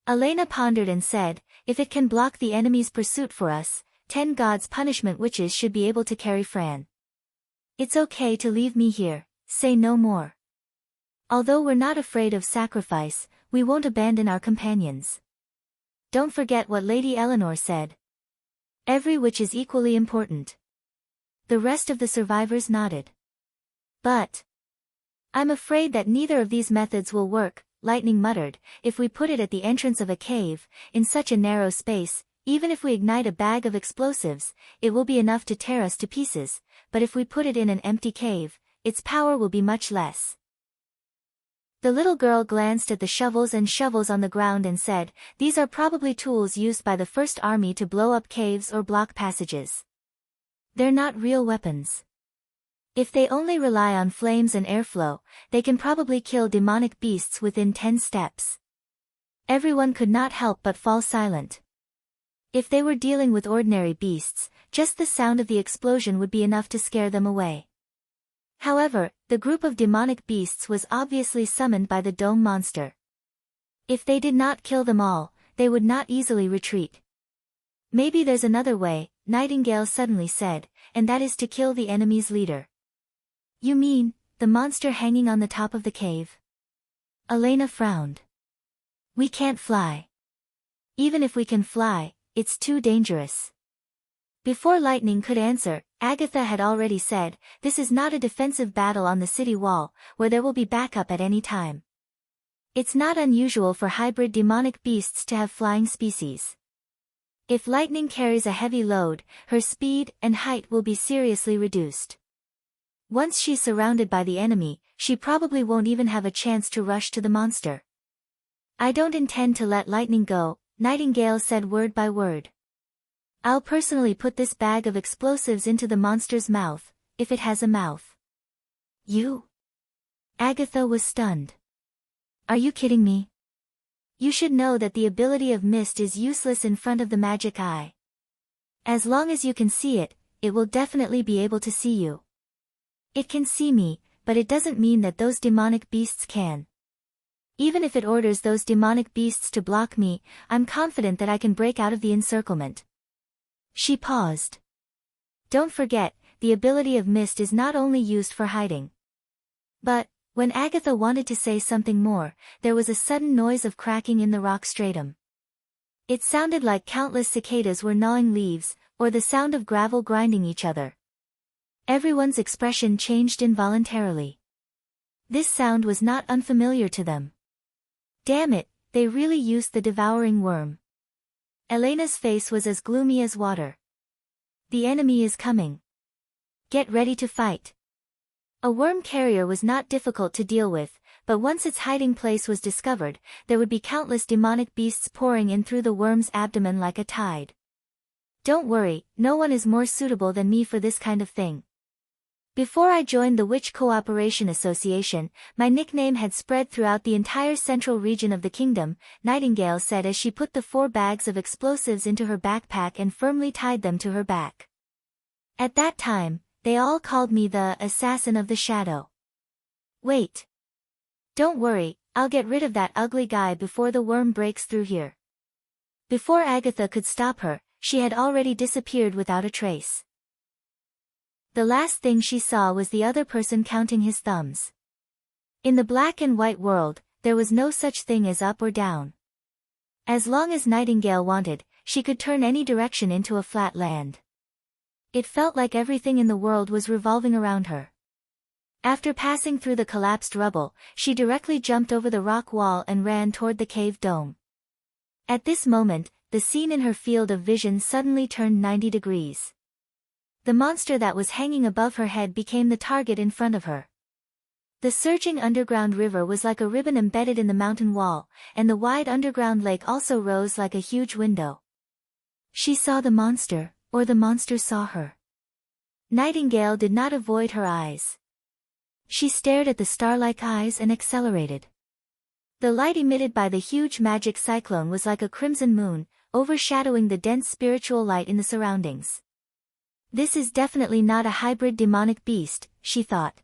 Elena pondered and said, "If it can block the enemy's pursuit for us, 10 gods' punishment witches should be able to carry Fran. It's okay to leave me here, say no more. Although we're not afraid of sacrifice, we won't abandon our companions. Don't forget what Lady Eleanor said. Every witch is equally important." The rest of the survivors nodded. "But I'm afraid that neither of these methods will work," Lightning muttered. "If we put it at the entrance of a cave, in such a narrow space, even if we ignite a bag of explosives, it will be enough to tear us to pieces, but if we put it in an empty cave, its power will be much less." The little girl glanced at the shovels on the ground and said, "These are probably tools used by the first army to blow up caves or block passages. They're not real weapons. If they only rely on flames and airflow, they can probably kill demonic beasts within 10 steps." Everyone could not help but fall silent. If they were dealing with ordinary beasts, just the sound of the explosion would be enough to scare them away. However, the group of demonic beasts was obviously summoned by the dome monster. If they did not kill them all, they would not easily retreat. "Maybe there's another way," Nightingale suddenly said, "and that is to kill the enemy's leader." "You mean, the monster hanging on the top of the cave?" Elena frowned. "We can't fly. Even if we can fly, it's too dangerous." Before Lightning could answer, Agatha had already said, "This is not a defensive battle on the city wall, where there will be backup at any time. It's not unusual for hybrid demonic beasts to have flying species. If Lightning carries a heavy load, her speed and height will be seriously reduced. Once she's surrounded by the enemy, she probably won't even have a chance to rush to the monster." "I don't intend to let Lightning go," Nightingale said word by word. "I'll personally put this bag of explosives into the monster's mouth, if it has a mouth." "You?" Agatha was stunned. "Are you kidding me? You should know that the ability of mist is useless in front of the magic eye. As long as you can see it, it will definitely be able to see you. It can see me, but it doesn't mean that those demonic beasts can. Even if it orders those demonic beasts to block me, I'm confident that I can break out of the encirclement." She paused. "Don't forget, the ability of mist is not only used for hiding." But, when Agatha wanted to say something more, there was a sudden noise of cracking in the rock stratum. It sounded like countless cicadas were gnawing leaves, or the sound of gravel grinding each other. Everyone's expression changed involuntarily. This sound was not unfamiliar to them. Damn it, they really used the devouring worm. Elena's face was as gloomy as water. "The enemy is coming. Get ready to fight." A worm carrier was not difficult to deal with, but once its hiding place was discovered, there would be countless demonic beasts pouring in through the worm's abdomen like a tide. "Don't worry, no one is more suitable than me for this kind of thing." Before I joined the Witch Cooperation Association, my nickname had spread throughout the entire central region of the kingdom, Nightingale said as she put the 4 bags of explosives into her backpack and firmly tied them to her back. At that time, they all called me the Assassin of the Shadow. Wait. Don't worry, I'll get rid of that ugly guy before the worm breaks through here. Before Agatha could stop her, she had already disappeared without a trace. The last thing she saw was the other person counting his thumbs. In the black and white world, there was no such thing as up or down. As long as Nightingale wanted, she could turn any direction into a flat land. It felt like everything in the world was revolving around her. After passing through the collapsed rubble, she directly jumped over the rock wall and ran toward the cave dome. At this moment, the scene in her field of vision suddenly turned 90 degrees. The monster that was hanging above her head became the target in front of her. The surging underground river was like a ribbon embedded in the mountain wall, and the wide underground lake also rose like a huge window. She saw the monster, or the monster saw her. Nightingale did not avoid her eyes. She stared at the star-like eyes and accelerated. The light emitted by the huge magic cyclone was like a crimson moon, overshadowing the dense spiritual light in the surroundings. This is definitely not a hybrid demonic beast, she thought.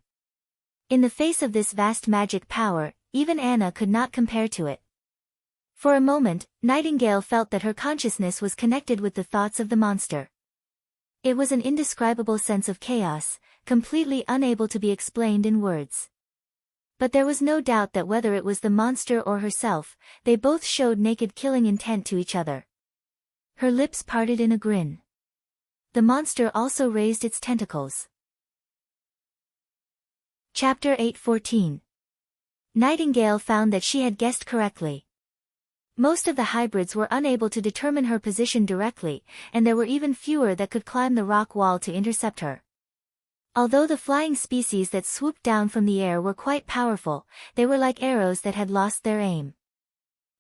In the face of this vast magic power, even Anna could not compare to it. For a moment, Nightingale felt that her consciousness was connected with the thoughts of the monster. It was an indescribable sense of chaos, completely unable to be explained in words. But there was no doubt that whether it was the monster or herself, they both showed naked killing intent to each other. Her lips parted in a grin. The monster also raised its tentacles. Chapter 8:14. Nightingale found that she had guessed correctly. Most of the hybrids were unable to determine her position directly, and there were even fewer that could climb the rock wall to intercept her. Although the flying species that swooped down from the air were quite powerful, they were like arrows that had lost their aim.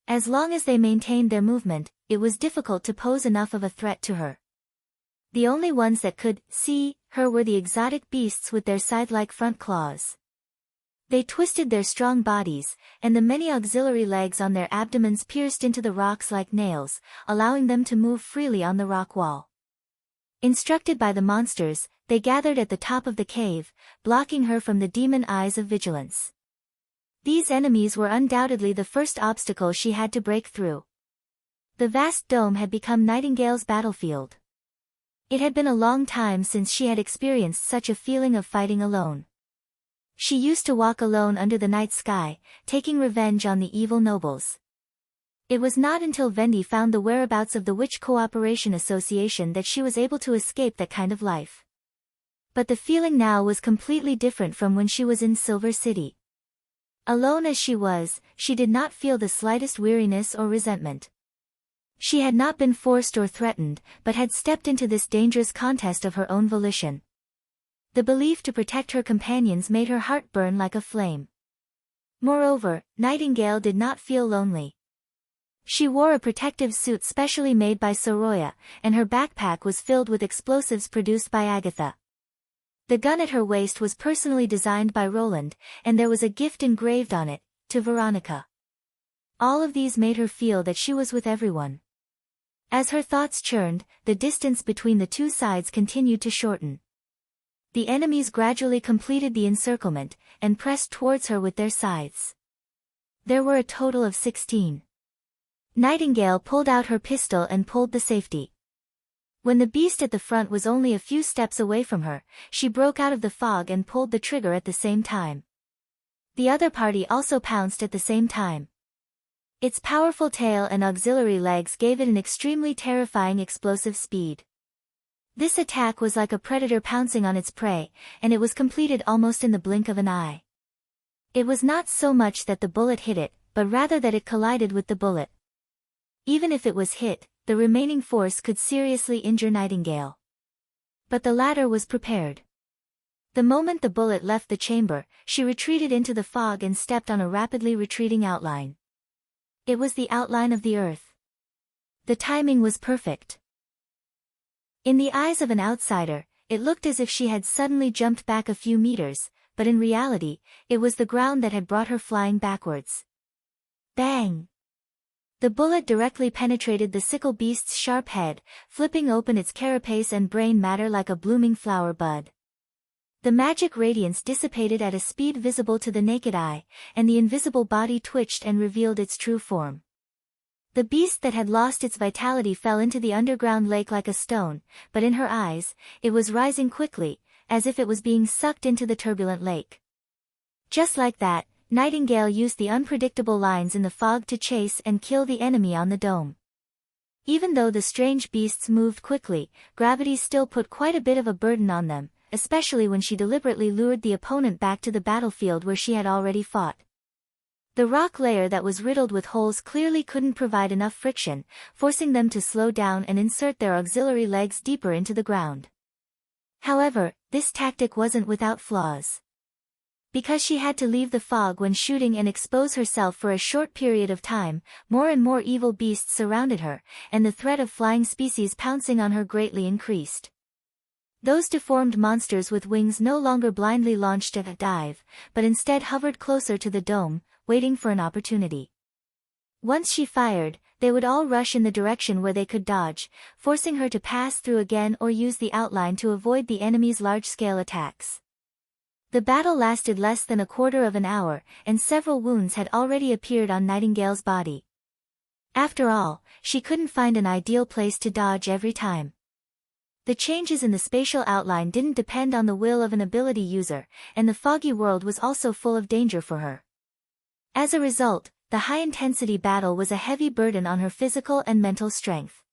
As long as they maintained their movement, it was difficult to pose enough of a threat to her. The only ones that could see her were the exotic beasts with their scythe-like front claws. They twisted their strong bodies, and the many auxiliary legs on their abdomens pierced into the rocks like nails, allowing them to move freely on the rock wall. Instructed by the monsters, they gathered at the top of the cave, blocking her from the demon eyes of vigilance. These enemies were undoubtedly the first obstacle she had to break through. The vast dome had become Nightingale's battlefield. It had been a long time since she had experienced such a feeling of fighting alone. She used to walk alone under the night sky, taking revenge on the evil nobles. It was not until Vendi found the whereabouts of the Witch Cooperation Association that she was able to escape that kind of life. But the feeling now was completely different from when she was in Silver City. Alone as she was, she did not feel the slightest weariness or resentment. She had not been forced or threatened, but had stepped into this dangerous contest of her own volition. The belief to protect her companions made her heart burn like a flame. Moreover, Nightingale did not feel lonely. She wore a protective suit specially made by Soroya, and her backpack was filled with explosives produced by Agatha. The gun at her waist was personally designed by Roland, and there was a gift engraved on it, to Veronica. All of these made her feel that she was with everyone. As her thoughts churned, the distance between the two sides continued to shorten. The enemies gradually completed the encirclement, and pressed towards her with their scythes. There were a total of 16. Nightingale pulled out her pistol and pulled the safety. When the beast at the front was only a few steps away from her, she broke out of the fog and pulled the trigger at the same time. The other party also pounced at the same time. Its powerful tail and auxiliary legs gave it an extremely terrifying explosive speed. This attack was like a predator pouncing on its prey, and it was completed almost in the blink of an eye. It was not so much that the bullet hit it, but rather that it collided with the bullet. Even if it was hit, the remaining force could seriously injure Nightingale. But the latter was prepared. The moment the bullet left the chamber, she retreated into the fog and stepped on a rapidly retreating outline. It was the outline of the earth. The timing was perfect. In the eyes of an outsider, it looked as if she had suddenly jumped back a few meters, but in reality, it was the ground that had brought her flying backwards. Bang! The bullet directly penetrated the sickle beast's sharp head, flipping open its carapace and brain matter like a blooming flower bud. The magic radiance dissipated at a speed visible to the naked eye, and the invisible body twitched and revealed its true form. The beast that had lost its vitality fell into the underground lake like a stone, but in her eyes, it was rising quickly, as if it was being sucked into the turbulent lake. Just like that, Nightingale used the unpredictable lines in the fog to chase and kill the enemy on the dome. Even though the strange beasts moved quickly, gravity still put quite a bit of a burden on them, especially when she deliberately lured the opponent back to the battlefield where she had already fought. The rock layer that was riddled with holes clearly couldn't provide enough friction, forcing them to slow down and insert their auxiliary legs deeper into the ground. However, this tactic wasn't without flaws. Because she had to leave the fog when shooting and expose herself for a short period of time, more and more evil beasts surrounded her, and the threat of flying species pouncing on her greatly increased. Those deformed monsters with wings no longer blindly launched at a dive, but instead hovered closer to the dome, waiting for an opportunity. Once she fired, they would all rush in the direction where they could dodge, forcing her to pass through again or use the outline to avoid the enemy's large-scale attacks. The battle lasted less than a quarter of an hour, and several wounds had already appeared on Nightingale's body. After all, she couldn't find an ideal place to dodge every time. The changes in the spatial outline didn't depend on the will of an ability user, and the foggy world was also full of danger for her. As a result, the high-intensity battle was a heavy burden on her physical and mental strength.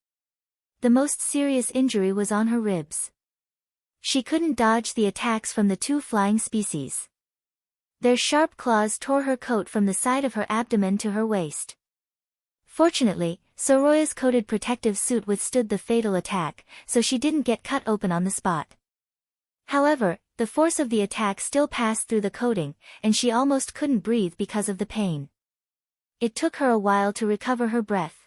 The most serious injury was on her ribs. She couldn't dodge the attacks from the two flying species. Their sharp claws tore her coat from the side of her abdomen to her waist. Fortunately, Soroya's coated protective suit withstood the fatal attack, so she didn't get cut open on the spot. However, the force of the attack still passed through the coating, and she almost couldn't breathe because of the pain. It took her a while to recover her breath.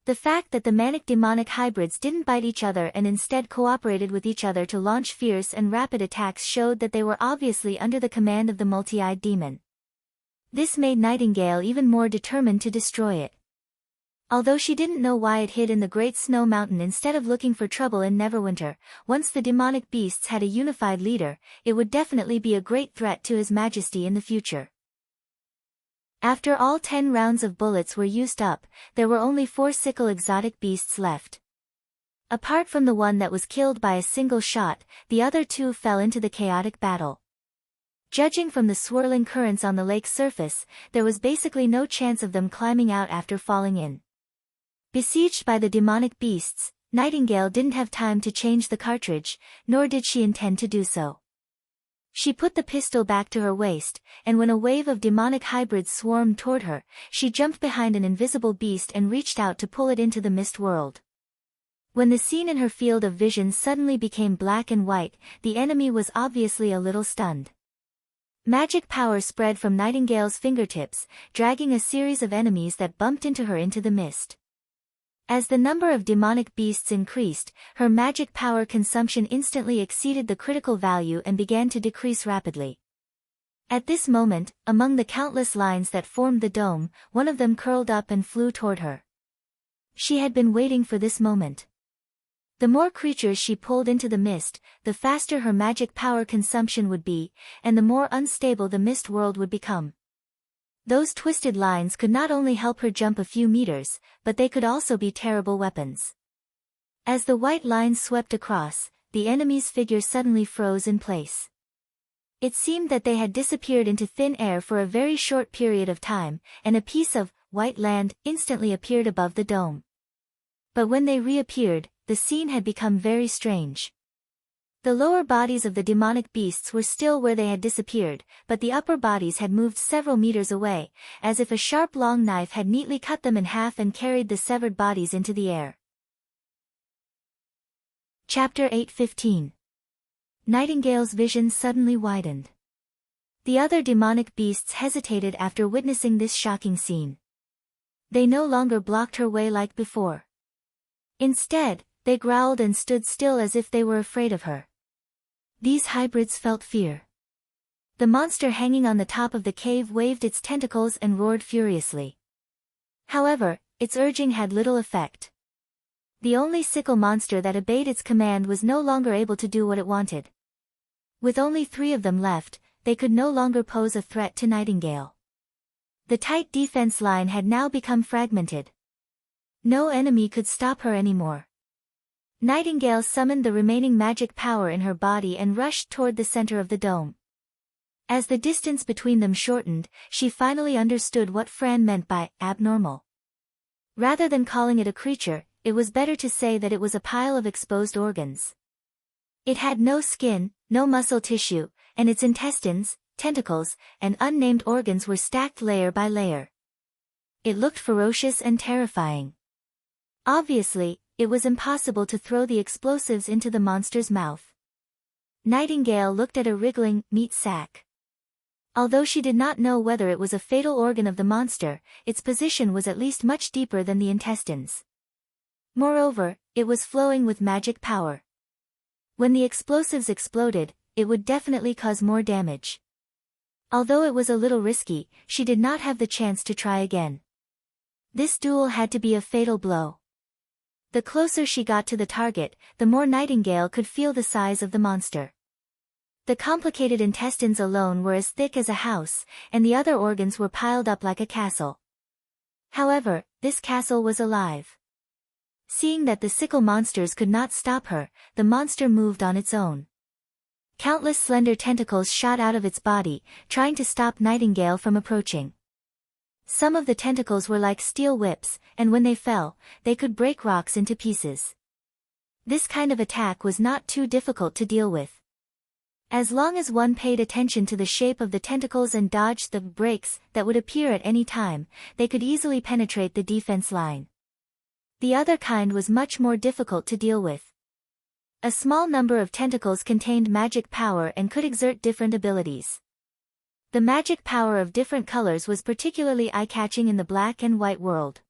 The fact that the manic-demonic hybrids didn't bite each other and instead cooperated with each other to launch fierce and rapid attacks showed that they were obviously under the command of the multi-eyed demon. This made Nightingale even more determined to destroy it. Although she didn't know why it hid in the Great Snow Mountain instead of looking for trouble in Neverwinter, once the demonic beasts had a unified leader, it would definitely be a great threat to His Majesty in the future. After all 10 rounds of bullets were used up, there were only 4 sickle exotic beasts left. Apart from the one that was killed by a single shot, the other 2 fell into the chaotic battle. Judging from the swirling currents on the lake's surface, there was basically no chance of them climbing out after falling in. Besieged by the demonic beasts, Nightingale didn't have time to change the cartridge, nor did she intend to do so. She put the pistol back to her waist, and when a wave of demonic hybrids swarmed toward her, she jumped behind an invisible beast and reached out to pull it into the mist world. When the scene in her field of vision suddenly became black and white, the enemy was obviously a little stunned. Magic power spread from Nightingale's fingertips, dragging a series of enemies that bumped into her into the mist. As the number of demonic beasts increased, her magic power consumption instantly exceeded the critical value and began to decrease rapidly. At this moment, among the countless lines that formed the dome, one of them curled up and flew toward her. She had been waiting for this moment. The more creatures she pulled into the mist, the faster her magic power consumption would be, and the more unstable the mist world would become. Those twisted lines could not only help her jump a few meters, but they could also be terrible weapons. As the white lines swept across, the enemy's figure suddenly froze in place. It seemed that they had disappeared into thin air for a very short period of time, and a piece of white land instantly appeared above the dome. But when they reappeared, the scene had become very strange. The lower bodies of the demonic beasts were still where they had disappeared, but the upper bodies had moved several meters away, as if a sharp long knife had neatly cut them in half and carried the severed bodies into the air. Chapter 8:15. Nightingale's vision suddenly widened. The other demonic beasts hesitated after witnessing this shocking scene. They no longer blocked her way like before. Instead, they growled and stood still as if they were afraid of her. These hybrids felt fear. The monster hanging on the top of the cave waved its tentacles and roared furiously. However, its urging had little effect. The only sickle monster that obeyed its command was no longer able to do what it wanted. With only 3 of them left, they could no longer pose a threat to Nightingale. The tight defense line had now become fragmented. No enemy could stop her anymore. Nightingale summoned the remaining magic power in her body and rushed toward the center of the dome. As the distance between them shortened, she finally understood what Fran meant by abnormal. Rather than calling it a creature, it was better to say that it was a pile of exposed organs. It had no skin, no muscle tissue, and its intestines, tentacles, and unnamed organs were stacked layer by layer. It looked ferocious and terrifying. Obviously, it was impossible to throw the explosives into the monster's mouth. Nightingale looked at a wriggling meat sack. Although she did not know whether it was a fatal organ of the monster, its position was at least much deeper than the intestines. Moreover, it was flowing with magic power. When the explosives exploded, it would definitely cause more damage. Although it was a little risky, she did not have the chance to try again. This duel had to be a fatal blow. The closer she got to the target, the more Nightingale could feel the size of the monster. The complicated intestines alone were as thick as a house, and the other organs were piled up like a castle. However, this castle was alive. Seeing that the sickle monsters could not stop her, the monster moved on its own. Countless slender tentacles shot out of its body, trying to stop Nightingale from approaching. Some of the tentacles were like steel whips, and when they fell, they could break rocks into pieces. This kind of attack was not too difficult to deal with. As long as one paid attention to the shape of the tentacles and dodged the breaks that would appear at any time, they could easily penetrate the defense line. The other kind was much more difficult to deal with. A small number of tentacles contained magic power and could exert different abilities. The magic power of different colors was particularly eye-catching in the black and white world.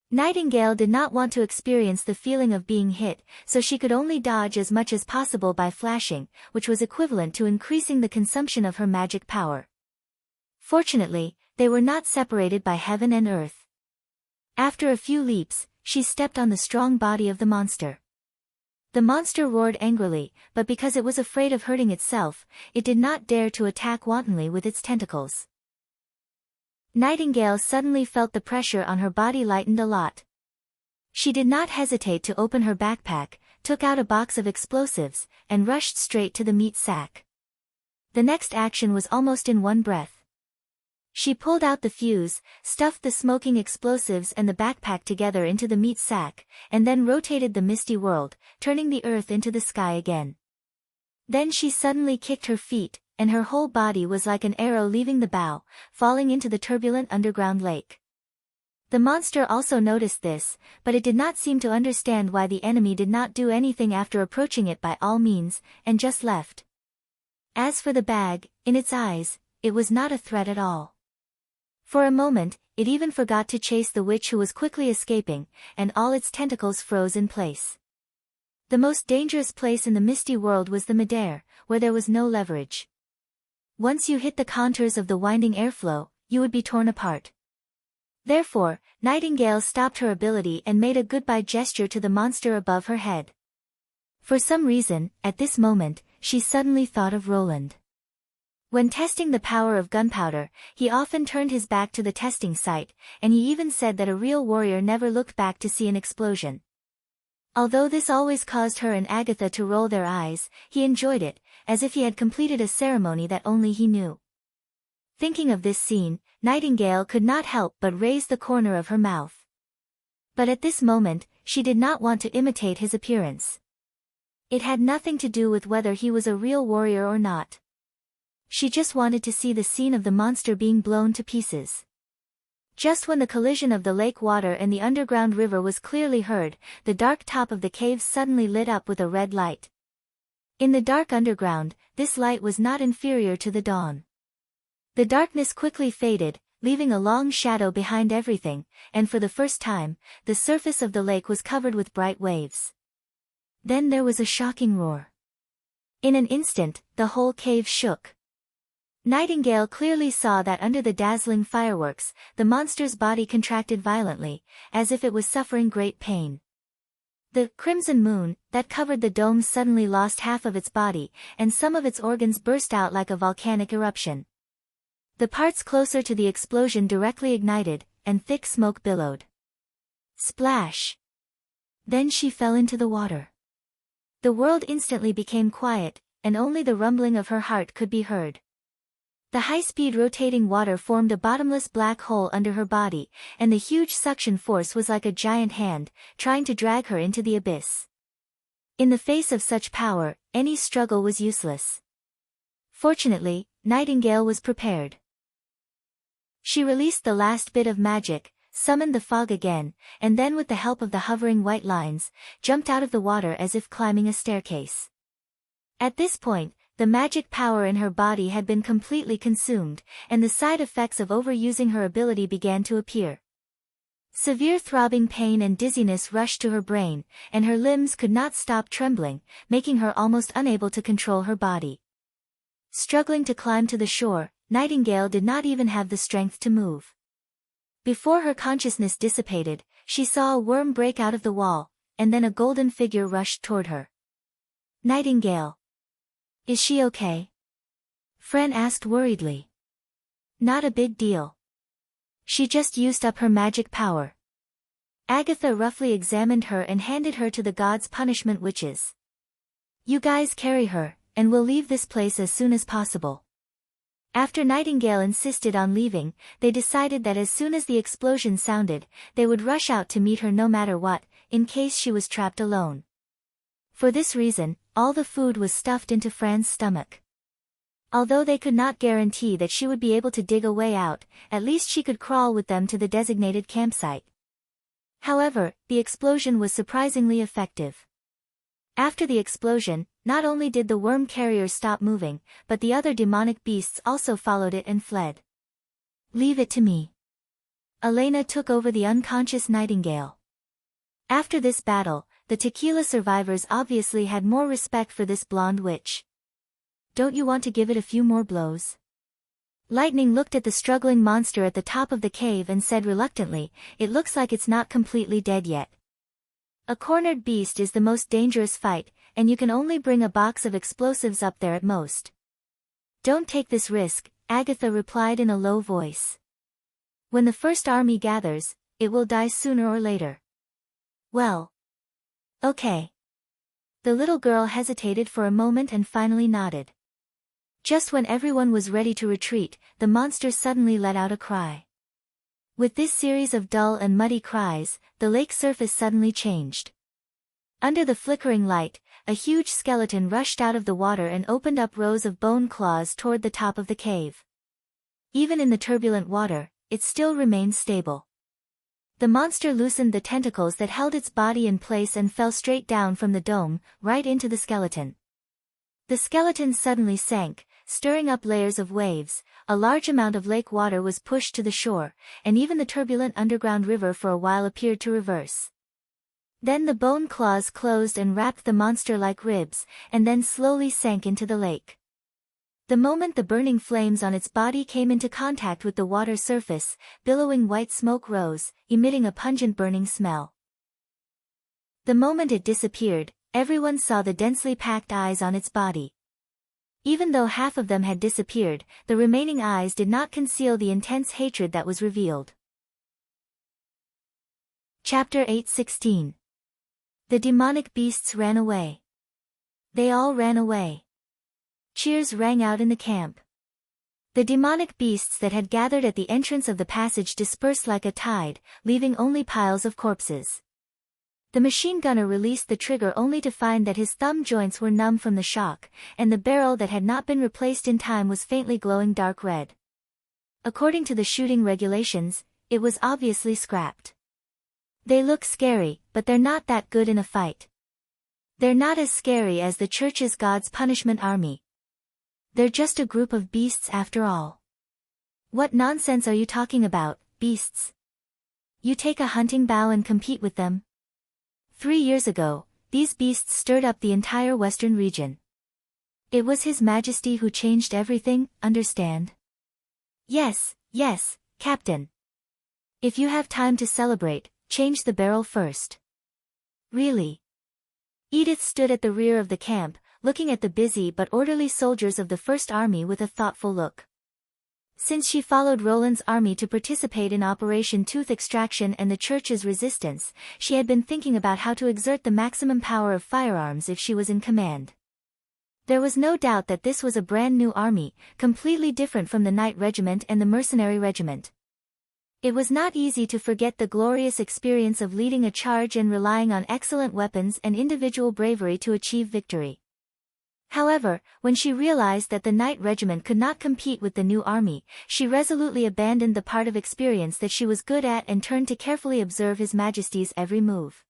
Nightingale did not want to experience the feeling of being hit, so she could only dodge as much as possible by flashing, which was equivalent to increasing the consumption of her magic power. Fortunately, they were not separated by heaven and earth. After a few leaps, she stepped on the strong body of the monster. The monster roared angrily, but because it was afraid of hurting itself, it did not dare to attack wantonly with its tentacles. Nightingale suddenly felt the pressure on her body lightened a lot. She did not hesitate to open her backpack, took out a box of explosives, and rushed straight to the meat sack. The next action was almost in one breath. She pulled out the fuse, stuffed the smoking explosives and the backpack together into the meat sack, and then rotated the misty world, turning the earth into the sky again. Then she suddenly kicked her feet, and her whole body was like an arrow leaving the bow, falling into the turbulent underground lake. The monster also noticed this, but it did not seem to understand why the enemy did not do anything after approaching it by all means, and just left. As for the bag, in its eyes, it was not a threat at all. For a moment, it even forgot to chase the witch who was quickly escaping, and all its tentacles froze in place. The most dangerous place in the misty world was the midair, where there was no leverage. Once you hit the contours of the winding airflow, you would be torn apart. Therefore, Nightingale stopped her ability and made a goodbye gesture to the monster above her head. For some reason, at this moment, she suddenly thought of Roland. When testing the power of gunpowder, he often turned his back to the testing site, and he even said that a real warrior never looked back to see an explosion. Although this always caused her and Agatha to roll their eyes, he enjoyed it, as if he had completed a ceremony that only he knew. Thinking of this scene, Nightingale could not help but raise the corner of her mouth. But at this moment, she did not want to imitate his appearance. It had nothing to do with whether he was a real warrior or not. She just wanted to see the scene of the monster being blown to pieces. Just when the collision of the lake water and the underground river was clearly heard, the dark top of the cave suddenly lit up with a red light. In the dark underground, this light was not inferior to the dawn. The darkness quickly faded, leaving a long shadow behind everything, and for the first time, the surface of the lake was covered with bright waves. Then there was a shocking roar. In an instant, the whole cave shook. Nightingale clearly saw that under the dazzling fireworks, the monster's body contracted violently, as if it was suffering great pain. The crimson moon that covered the dome suddenly lost half of its body, and some of its organs burst out like a volcanic eruption. The parts closer to the explosion directly ignited, and thick smoke billowed. Splash! Then she fell into the water. The world instantly became quiet, and only the rumbling of her heart could be heard. The high-speed rotating water formed a bottomless black hole under her body, and the huge suction force was like a giant hand, trying to drag her into the abyss. In the face of such power, any struggle was useless. Fortunately, Nightingale was prepared. She released the last bit of magic, summoned the fog again, and then with the help of the hovering white lines, jumped out of the water as if climbing a staircase. At this point, the magic power in her body had been completely consumed, and the side effects of overusing her ability began to appear. Severe throbbing pain and dizziness rushed to her brain, and her limbs could not stop trembling, making her almost unable to control her body. Struggling to climb to the shore, Nightingale did not even have the strength to move. Before her consciousness dissipated, she saw a worm break out of the wall, and then a golden figure rushed toward her. Nightingale. Is she okay? Fran asked worriedly. Not a big deal. She just used up her magic power. Agatha roughly examined her and handed her to the gods' punishment witches. You guys carry her, and we'll leave this place as soon as possible. After Nightingale insisted on leaving, they decided that as soon as the explosion sounded, they would rush out to meet her no matter what, in case she was trapped alone. For this reason, all the food was stuffed into Fran's stomach. Although they could not guarantee that she would be able to dig a way out, at least she could crawl with them to the designated campsite. However, the explosion was surprisingly effective. After the explosion, not only did the worm carrier stop moving, but the other demonic beasts also followed it and fled. Leave it to me. Elena took over the unconscious Nightingale. After this battle, the tequila survivors obviously had more respect for this blonde witch. Don't you want to give it a few more blows? Lightning looked at the struggling monster at the top of the cave and said reluctantly, it looks like it's not completely dead yet. A cornered beast is the most dangerous fight, and you can only bring a box of explosives up there at most. Don't take this risk, Agatha replied in a low voice. When the first army gathers, it will die sooner or later. Well. Okay. The little girl hesitated for a moment and finally nodded. Just when everyone was ready to retreat, the monster suddenly let out a cry. With this series of dull and muddy cries, the lake surface suddenly changed. Under the flickering light, a huge skeleton rushed out of the water and opened up rows of bone claws toward the top of the cave. Even in the turbulent water, it still remained stable. The monster loosened the tentacles that held its body in place and fell straight down from the dome, right into the skeleton. The skeleton suddenly sank, stirring up layers of waves. A large amount of lake water was pushed to the shore, and even the turbulent underground river for a while appeared to reverse. Then the bone claws closed and wrapped the monster like ribs, and then slowly sank into the lake. The moment the burning flames on its body came into contact with the water surface, billowing white smoke rose, emitting a pungent burning smell. The moment it disappeared, everyone saw the densely packed eyes on its body. Even though half of them had disappeared, the remaining eyes did not conceal the intense hatred that was revealed. Chapter 8:16. The demonic beasts ran away. They all ran away. Cheers rang out in the camp. The demonic beasts that had gathered at the entrance of the passage dispersed like a tide, leaving only piles of corpses. The machine gunner released the trigger only to find that his thumb joints were numb from the shock, and the barrel that had not been replaced in time was faintly glowing dark red. According to the shooting regulations, it was obviously scrapped. They look scary, but they're not that good in a fight. They're not as scary as the church's God's punishment army. They're just a group of beasts after all. What nonsense are you talking about, beasts? You take a hunting bow and compete with them? 3 years ago, these beasts stirred up the entire western region. It was His Majesty who changed everything, understand? Yes, yes, Captain. If you have time to celebrate, change the barrel first. Really? Edith stood at the rear of the camp, looking at the busy but orderly soldiers of the First Army with a thoughtful look. Since she followed Roland's army to participate in Operation Tooth Extraction and the Church's resistance, she had been thinking about how to exert the maximum power of firearms if she was in command. There was no doubt that this was a brand new army, completely different from the Knight Regiment and the Mercenary Regiment. It was not easy to forget the glorious experience of leading a charge and relying on excellent weapons and individual bravery to achieve victory. However, when she realized that the Knight Regiment could not compete with the new army, she resolutely abandoned the part of experience that she was good at and turned to carefully observe His Majesty's every move.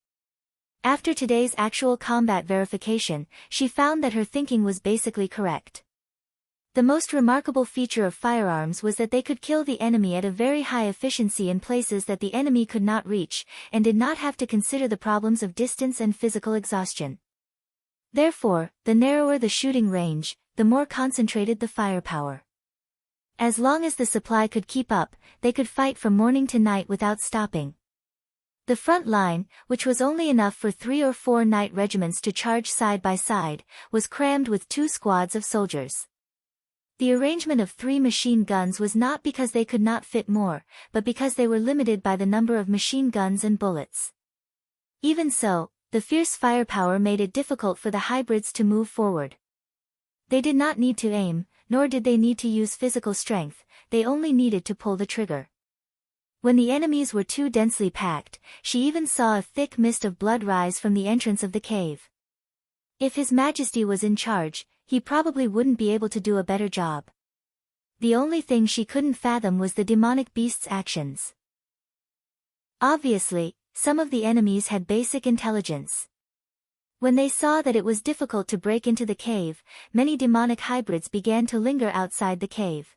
After today's actual combat verification, she found that her thinking was basically correct. The most remarkable feature of firearms was that they could kill the enemy at a very high efficiency in places that the enemy could not reach, and did not have to consider the problems of distance and physical exhaustion. Therefore, the narrower the shooting range, the more concentrated the firepower. As long as the supply could keep up, they could fight from morning to night without stopping. The front line, which was only enough for 3 or 4 Knight regiments to charge side by side, was crammed with 2 squads of soldiers. The arrangement of 3 machine guns was not because they could not fit more, but because they were limited by the number of machine guns and bullets. Even so, the fierce firepower made it difficult for the hybrids to move forward. They did not need to aim, nor did they need to use physical strength, they only needed to pull the trigger. When the enemies were too densely packed, she even saw a thick mist of blood rise from the entrance of the cave. If His Majesty was in charge, he probably wouldn't be able to do a better job. The only thing she couldn't fathom was the demonic beast's actions. Obviously, some of the enemies had basic intelligence. When they saw that it was difficult to break into the cave, many demonic hybrids began to linger outside the cave.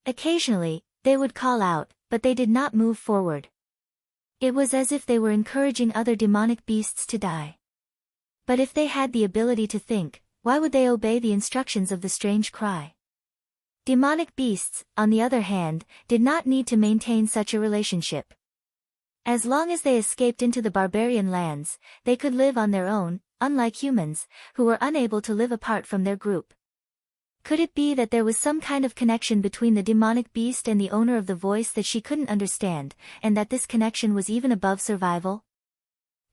Occasionally, they would call out, but they did not move forward. It was as if they were encouraging other demonic beasts to die. But if they had the ability to think, why would they obey the instructions of the strange cry? Demonic beasts, on the other hand, did not need to maintain such a relationship. As long as they escaped into the barbarian lands, they could live on their own, unlike humans, who were unable to live apart from their group. Could it be that there was some kind of connection between the demonic beast and the owner of the voice that she couldn't understand, and that this connection was even above survival?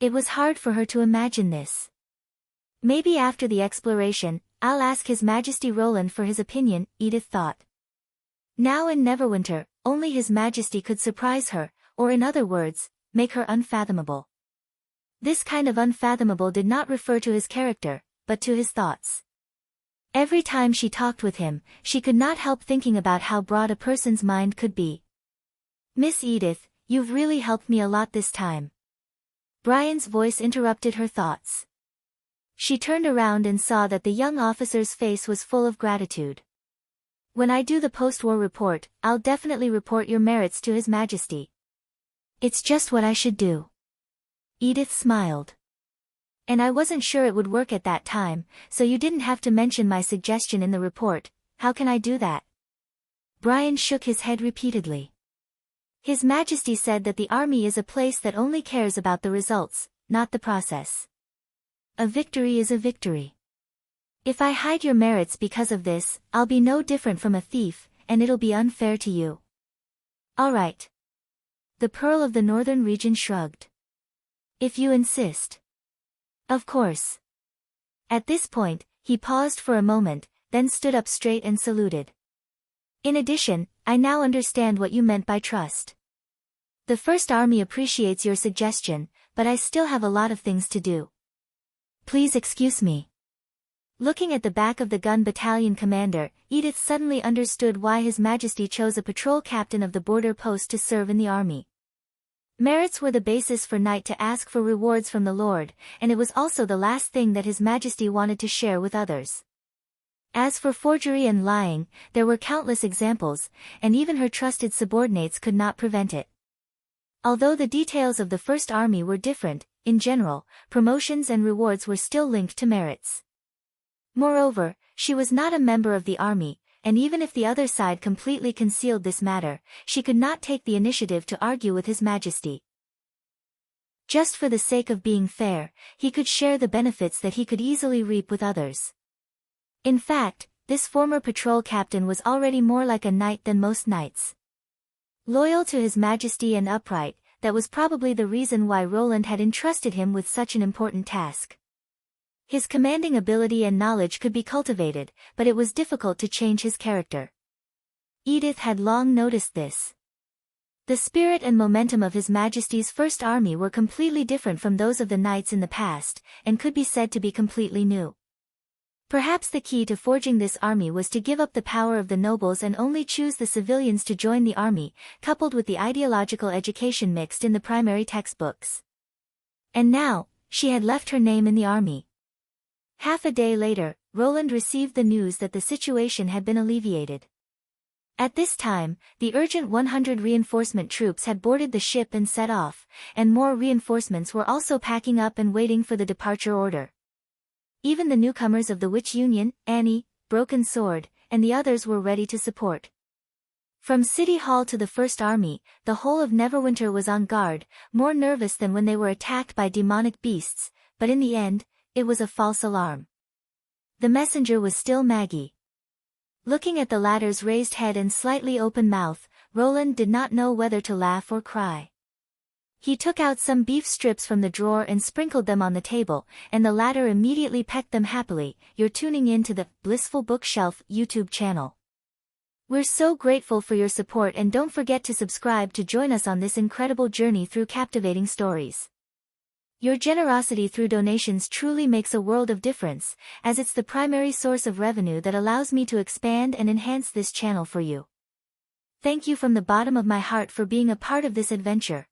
It was hard for her to imagine this. Maybe after the exploration, I'll ask His Majesty Roland for his opinion, Edith thought. Now in Neverwinter, only His Majesty could surprise her, or in other words, make her unfathomable. This kind of unfathomable did not refer to his character, but to his thoughts. Every time she talked with him, she could not help thinking about how broad a person's mind could be. Miss Edith, you've really helped me a lot this time. Brian's voice interrupted her thoughts. She turned around and saw that the young officer's face was full of gratitude. When I do the post-war report, I'll definitely report your merits to His Majesty. It's just what I should do. Edith smiled. And I wasn't sure it would work at that time, so you didn't have to mention my suggestion in the report. How can I do that? Brian shook his head repeatedly. His Majesty said that the army is a place that only cares about the results, not the process. A victory is a victory. If I hide your merits because of this, I'll be no different from a thief, and it'll be unfair to you. All right. The Pearl of the Northern Region shrugged. If you insist. Of course. At this point, he paused for a moment, then stood up straight and saluted. In addition, I now understand what you meant by trust. The First Army appreciates your suggestion, but I still have a lot of things to do. Please excuse me. Looking at the back of the gun battalion commander, Edith suddenly understood why His Majesty chose a patrol captain of the border post to serve in the army. Merits were the basis for Knight to ask for rewards from the Lord, and it was also the last thing that His Majesty wanted to share with others. As for forgery and lying, there were countless examples, and even her trusted subordinates could not prevent it. Although the details of the First Army were different, in general, promotions and rewards were still linked to merits. Moreover, she was not a member of the army, and even if the other side completely concealed this matter, she could not take the initiative to argue with His Majesty. Just for the sake of being fair, he could share the benefits that he could easily reap with others. In fact, this former patrol captain was already more like a knight than most knights. Loyal to His Majesty and upright, that was probably the reason why Roland had entrusted him with such an important task. His commanding ability and knowledge could be cultivated, but it was difficult to change his character. Edith had long noticed this. The spirit and momentum of His Majesty's First Army were completely different from those of the knights in the past, and could be said to be completely new. Perhaps the key to forging this army was to give up the power of the nobles and only choose the civilians to join the army, coupled with the ideological education mixed in the primary textbooks. And now, she had left her name in the army. Half a day later, Roland received the news that the situation had been alleviated. At this time, the urgent 100 reinforcement troops had boarded the ship and set off, and more reinforcements were also packing up and waiting for the departure order. Even the newcomers of the Witch Union, Annie, Broken Sword, and the others were ready to support. From City Hall to the First Army, the whole of Neverwinter was on guard, more nervous than when they were attacked by demonic beasts, but in the end, it was a false alarm. The messenger was still Maggie. Looking at the latter's raised head and slightly open mouth, Roland did not know whether to laugh or cry. He took out some beef strips from the drawer and sprinkled them on the table, and the latter immediately pecked them happily. You're tuning in to the Blissful Bookshelf YouTube channel. We're so grateful for your support, and don't forget to subscribe to join us on this incredible journey through captivating stories. Your generosity through donations truly makes a world of difference, as it's the primary source of revenue that allows me to expand and enhance this channel for you. Thank you from the bottom of my heart for being a part of this adventure.